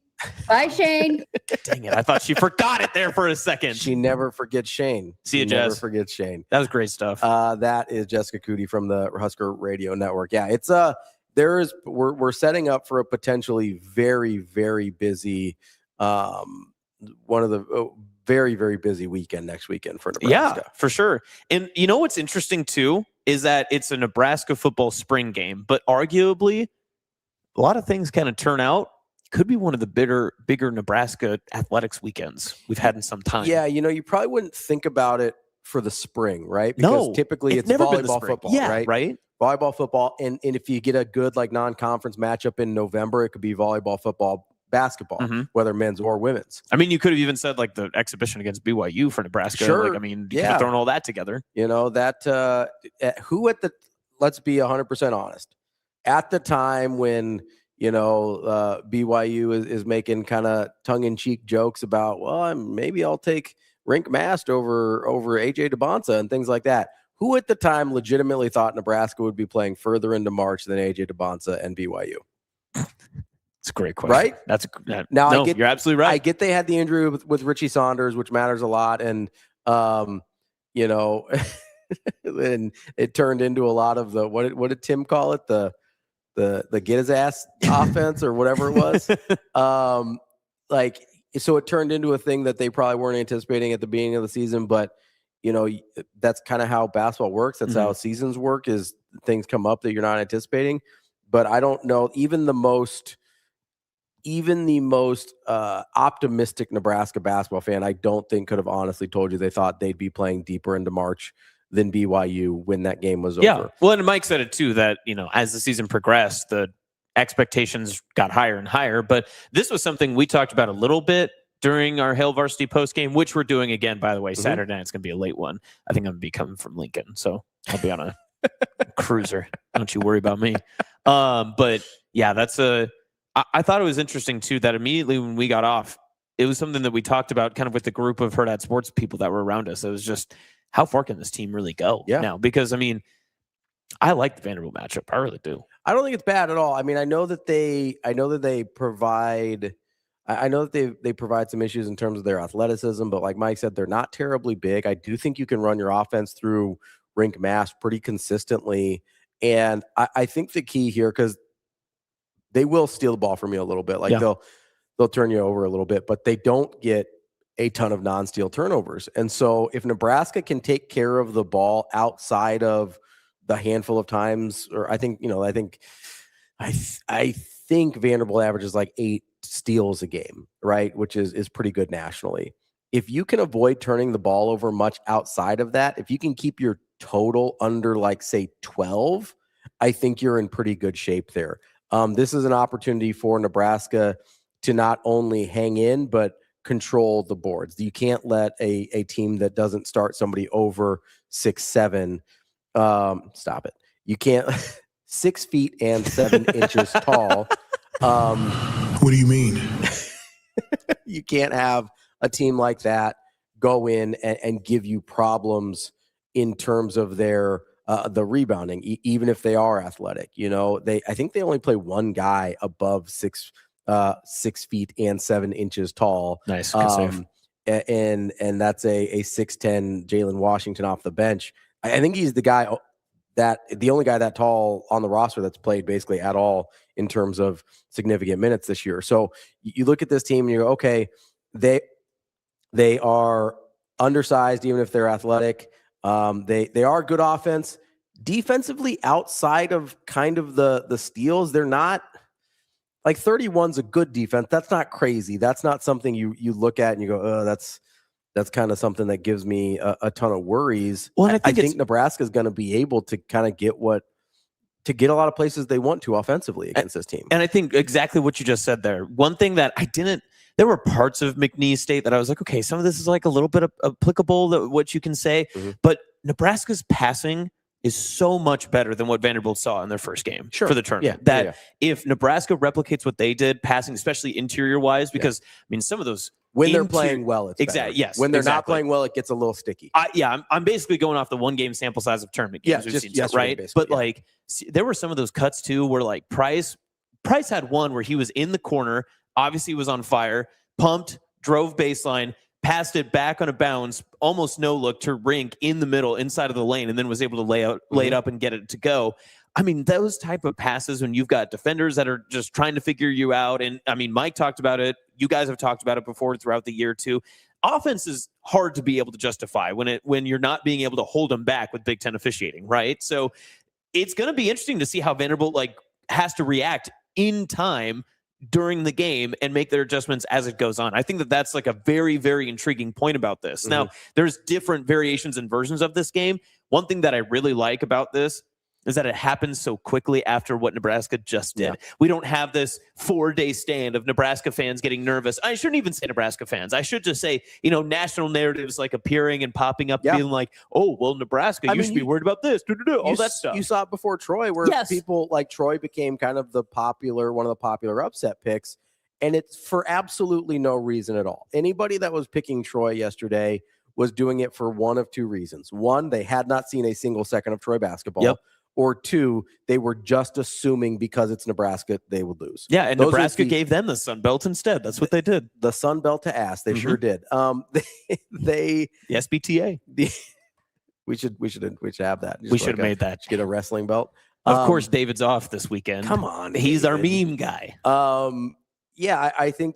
Bye, Shane. Dang it. I thought she forgot it there for a second. She never forgets Shane. See you, Jess. Never forgets Shane. That was great stuff. That is Jessica COODY from the Husker Radio Network. Yeah, it's we're setting up for a potentially very, very busy one of the very, very busy weekend next weekend for Nebraska. Yeah, for sure. And what's interesting too is that it's a Nebraska football spring game, but arguably a lot of things kind of turn out. Could be one of the bigger Nebraska athletics weekends we've had in some time. Yeah, you probably wouldn't think about it for the spring, right? Because typically it's volleyball football, right? Volleyball football. And if you get a good non-conference matchup in November, it could be volleyball, football, basketball, whether men's or women's. I mean, you could have even said the exhibition against BYU for Nebraska. Sure. You could have thrown all that together. Let's be 100% honest. At the time when BYU is making kind of tongue-in-cheek jokes about, well, maybe I'll take Rink Mast over AJ DeBonsa and things like that. Who at the time legitimately thought Nebraska would be playing further into March than AJ DeBonsa and BYU? It's a great question. Right? You're absolutely right. I get they had the injury with Richie Saunders, which matters a lot. And, and it turned into a lot of the, what did Tim call it? The get his ass offense or whatever it was. So it turned into a thing that they probably weren't anticipating at the beginning of the season, but that's kind of how basketball works. That's how seasons work, is things come up that you're not anticipating. But I don't know, even the most even the most optimistic Nebraska basketball fan, I don't think could have honestly told you they thought they'd be playing deeper into March than BYU when that game was over. Well, and Mike said it too, that, as the season progressed, the expectations got higher and higher. But this was something we talked about a little bit during our Hail Varsity post game, which we're doing again, by the way, Saturday night. It's going to be a late one. I think I'm going to be coming from Lincoln, so I'll be on a cruiser. Don't you worry about me. But yeah, I thought it was interesting too, that immediately when we got off, it was something that we talked about kind of with the group of Hurrdat Sports people that were around us. It was just, how far can this team really go now? Because, I like the Vanderbilt matchup. I really do. I don't think it's bad at all. I know that they provide some issues in terms of their athleticism, but like Mike said, they're not terribly big. I do think you can run your offense through rink mass pretty consistently. And I think the key here, because they will steal the ball from you a little bit. Like they'll turn you over a little bit, but they don't get a ton of non-steal turnovers. And so if Nebraska can take care of the ball outside of the handful of times, or I think Vanderbilt averages like 8 steals a game, right? Which is pretty good nationally. If you can avoid turning the ball over much outside of that, if you can keep your total under like say 12, I think you're in pretty good shape there. This is an opportunity for Nebraska to not only hang in, but control the boards. You can't let a team that doesn't start somebody over 6'7". Stop it. You can't 6 feet and 7 inches tall. What do you mean? You can't have a team like that go in and give you problems in terms of their the rebounding, even if they are athletic. I think they only play one guy above 6 feet and 7 inches tall. Nice. Good save. And that's a 6'10" Jalen Washington off the bench. I think he's the only guy that tall on the roster that's played basically at all in terms of significant minutes this year. So you look at this team and you go, okay, they are undersized, even if they're athletic. They are good offense. Defensively, outside of kind of the steals, they're not like 31's a good defense. That's not crazy. That's not something you look at and you go, oh, that's kind of something that gives me a ton of worries. Well, I think Nebraska is going to be able to kind of get a lot of places they want to offensively against this team. And I think exactly what you just said there. One thing that there were parts of McNeese State that I was like, okay, some of this is like a little bit applicable, what you can say, but Nebraska's passing is so much better than what Vanderbilt saw in their first game for the tournament. If Nebraska replicates what they did, passing, especially interior wise, because some of those, when they're playing well, it's exactly better. Yes. When they're not playing well, it gets a little sticky. I'm basically going off the 1 game sample size of tournament games. Yeah, just right. But like, there were some of those cuts too, where like Price had one where he was in the corner, obviously was on fire, pumped, drove baseline, passed it back on a bounce, almost no look to Rink in the middle, inside of the lane, and then was able to lay it up and get it to go. Those type of passes when you've got defenders that are just trying to figure you out. And Mike talked about it. You guys have talked about it before throughout the year too. Offense is hard to be able to justify when you're not being able to hold them back with Big Ten officiating, right? So it's going to be interesting to see how Vanderbilt has to react in time during the game and make their adjustments as it goes on. I think that's like a very, very intriguing point about this. Now, there's different variations and versions of this game. One thing that I really like about this is that it happens so quickly after what Nebraska just did. We don't have this 4-day stand of Nebraska fans getting nervous. I shouldn't even say Nebraska fans. I should just say, national narratives like appearing and popping up, feeling like, oh, well, Nebraska, you should be worried about this, all that stuff. You saw it before Troy, where people like Troy became kind of one of the popular upset picks, and it's for absolutely no reason at all. Anybody that was picking Troy yesterday was doing it for one of 2 reasons. One, they had not seen a single second of Troy basketball. Or 2, they were just assuming because it's Nebraska, they would lose. Yeah, and Nebraska gave them the Sun Belt instead. That's what they did. The Sun Belt to ass. They sure did. The SBTA. We should have that. We should have made that. Get a wrestling belt. Of course, David's off this weekend. Come on, he's our meme guy. I think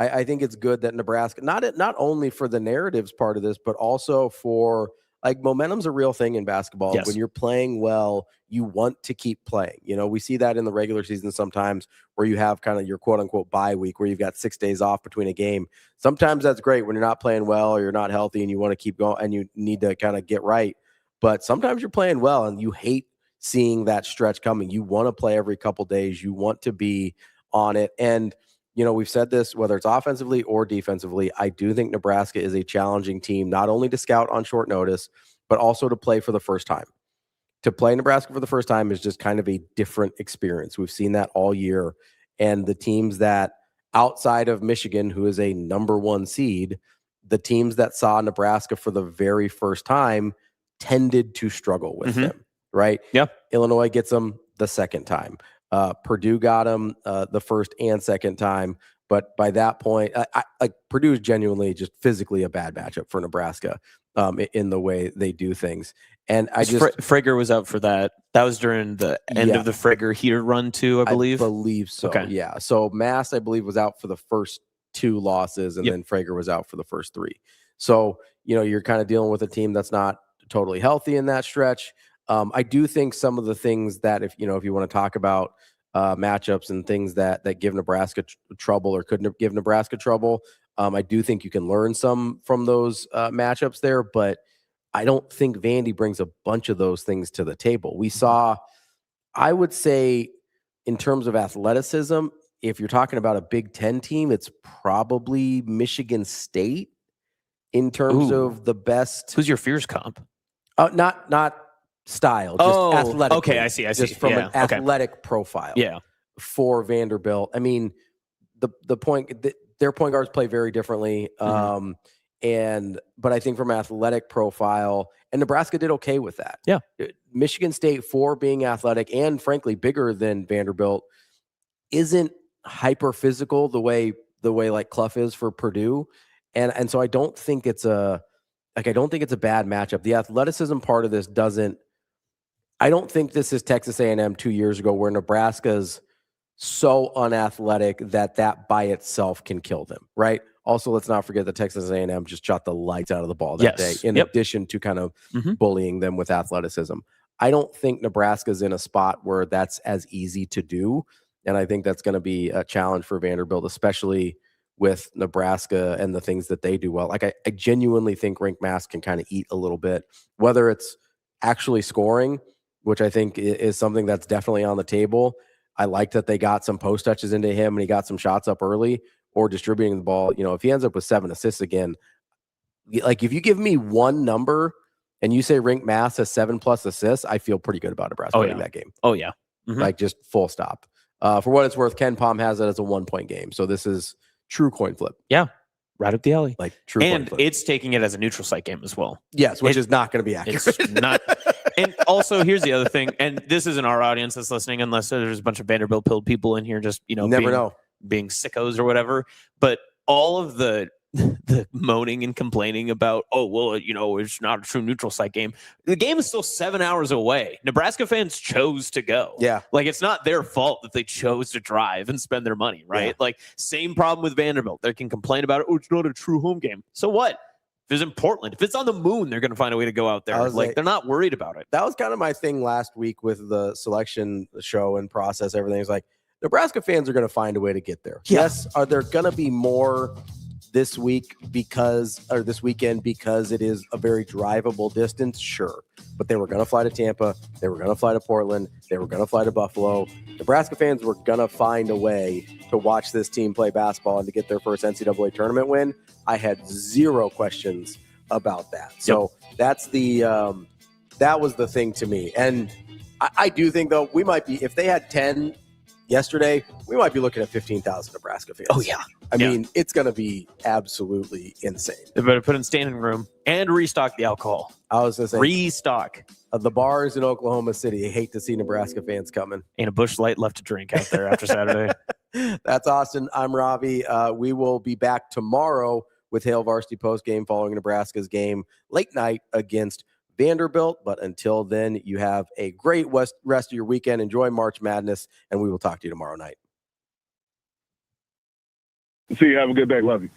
I think it's good that Nebraska, not only for the narratives part of this, but also for like momentum's a real thing in basketball. Yes. When you're playing well, you want to keep playing. We see that in the regular season sometimes where you have kind of your quote unquote bye week where you've got 6 days off between a game. Sometimes that's great when you're not playing well or you're not healthy and you want to keep going and you need to kind of get right. But sometimes you're playing well and you hate seeing that stretch coming. You want to play every couple days. You want to be on it. And, we've said this, whether it's offensively or defensively, I do think Nebraska is a challenging team, not only to scout on short notice, but also to play for the first time. To play Nebraska for the first time is just kind of a different experience. We've seen that all year. And the teams that outside of Michigan, who is a number 1 seed, the teams that saw Nebraska for the very first time tended to struggle with them, right? Yeah. Illinois gets them the second time. Purdue got them the first and second time. But by that point, Purdue is genuinely just physically a bad matchup for Nebraska in the way they do things. And Frager was out for that. That was during the end of the Frager heater run too, I believe. I believe so. Okay. Yeah. So Mass, I believe, was out for the first 2 losses, and then Frager was out for the first 3. So, you're kind of dealing with a team that's not totally healthy in that stretch. I do think some of the things that if you want to talk about matchups and things that give Nebraska trouble or couldn't give Nebraska trouble, I do think you can learn some from those matchups there, but I don't think Vandy brings a bunch of those things to the table. We saw, I would say, in terms of athleticism, if you're talking about a Big Ten team, it's probably Michigan State in terms of the best. Who's your fierce comp? Not style, just athletic. Okay, I see. Just from an athletic profile. Yeah. For Vanderbilt. I mean, their point guards play very differently. But I think from athletic profile, and Nebraska did okay with that. Yeah. Michigan State, for being athletic and frankly bigger than Vanderbilt, isn't hyper physical the way like Clough is for Purdue. And so I don't think it's a bad matchup. The athleticism part of this I don't think this is Texas A&M 2 years ago where Nebraska's so unathletic that by itself can kill them, right? Also, let's not forget that Texas A&M just shot the lights out of the ball that day, in addition to kind of bullying them with athleticism. I don't think Nebraska's in a spot where that's as easy to do, and I think that's going to be a challenge for Vanderbilt, especially with Nebraska and the things that they do well. Like I genuinely think Rink Mass can kind of eat a little bit, whether it's actually scoring, which I think is something that's definitely on the table. I like that they got some post touches into him and he got some shots up early, or distributing the ball. If he ends up with 7 assists again, like if you give me one number and you say Rink Mass has 7+ assists, I feel pretty good about Nebraska winning that game. Oh yeah. Like just full stop. For what it's worth, Ken Palm has it as a 1-point game. So this is true coin flip. Yeah. Right up the alley. Like true coin and flip. It's taking it as a neutral site game as well. Yes, which is not going to be accurate. It's not. And also, here's the other thing, and this isn't our audience that's listening, unless there's a bunch of Vanderbilt pilled people in here just, being sickos or whatever. But all of the moaning and complaining about, it's not a true neutral site game. The game is still 7 hours away. Nebraska fans chose to go. Yeah. Like, it's not their fault that they chose to drive and spend their money, right? Yeah. Like, same problem with Vanderbilt. They can complain about it. Oh, it's not a true home game. So what? If it's in Portland, if it's on the moon, they're going to find a way to go out there. Like, they're not worried about it. That was kind of my thing last week with the selection show and process. Everything is like, Nebraska fans are going to find a way to get there. Yeah. Yes. Are there going to be more this weekend because it is a very drivable distance? Sure. But they were going to fly to Tampa. They were going to fly to Portland. They were going to fly to Buffalo. Nebraska fans were going to find a way to watch this team play basketball and to get their first NCAA tournament win. I had zero questions about that. So that's that was the thing to me. And I do think, though, we might be, if they had 10 yesterday, we might be looking at 15,000 Nebraska fans. Oh, yeah. I mean, it's going to be absolutely insane. They better put in standing room and restock the alcohol. I was going to say, restock. The bars in Oklahoma City hate to see Nebraska fans coming. Ain't a Busch Light left to drink out there after Saturday. That's Austin. I'm Ravi. We will be back tomorrow with Hail Varsity postgame following Nebraska's game late night against Vanderbilt. But until then, you have a great rest of your weekend. Enjoy March Madness, and we will talk to you tomorrow night. See you. Have a good day. Love you.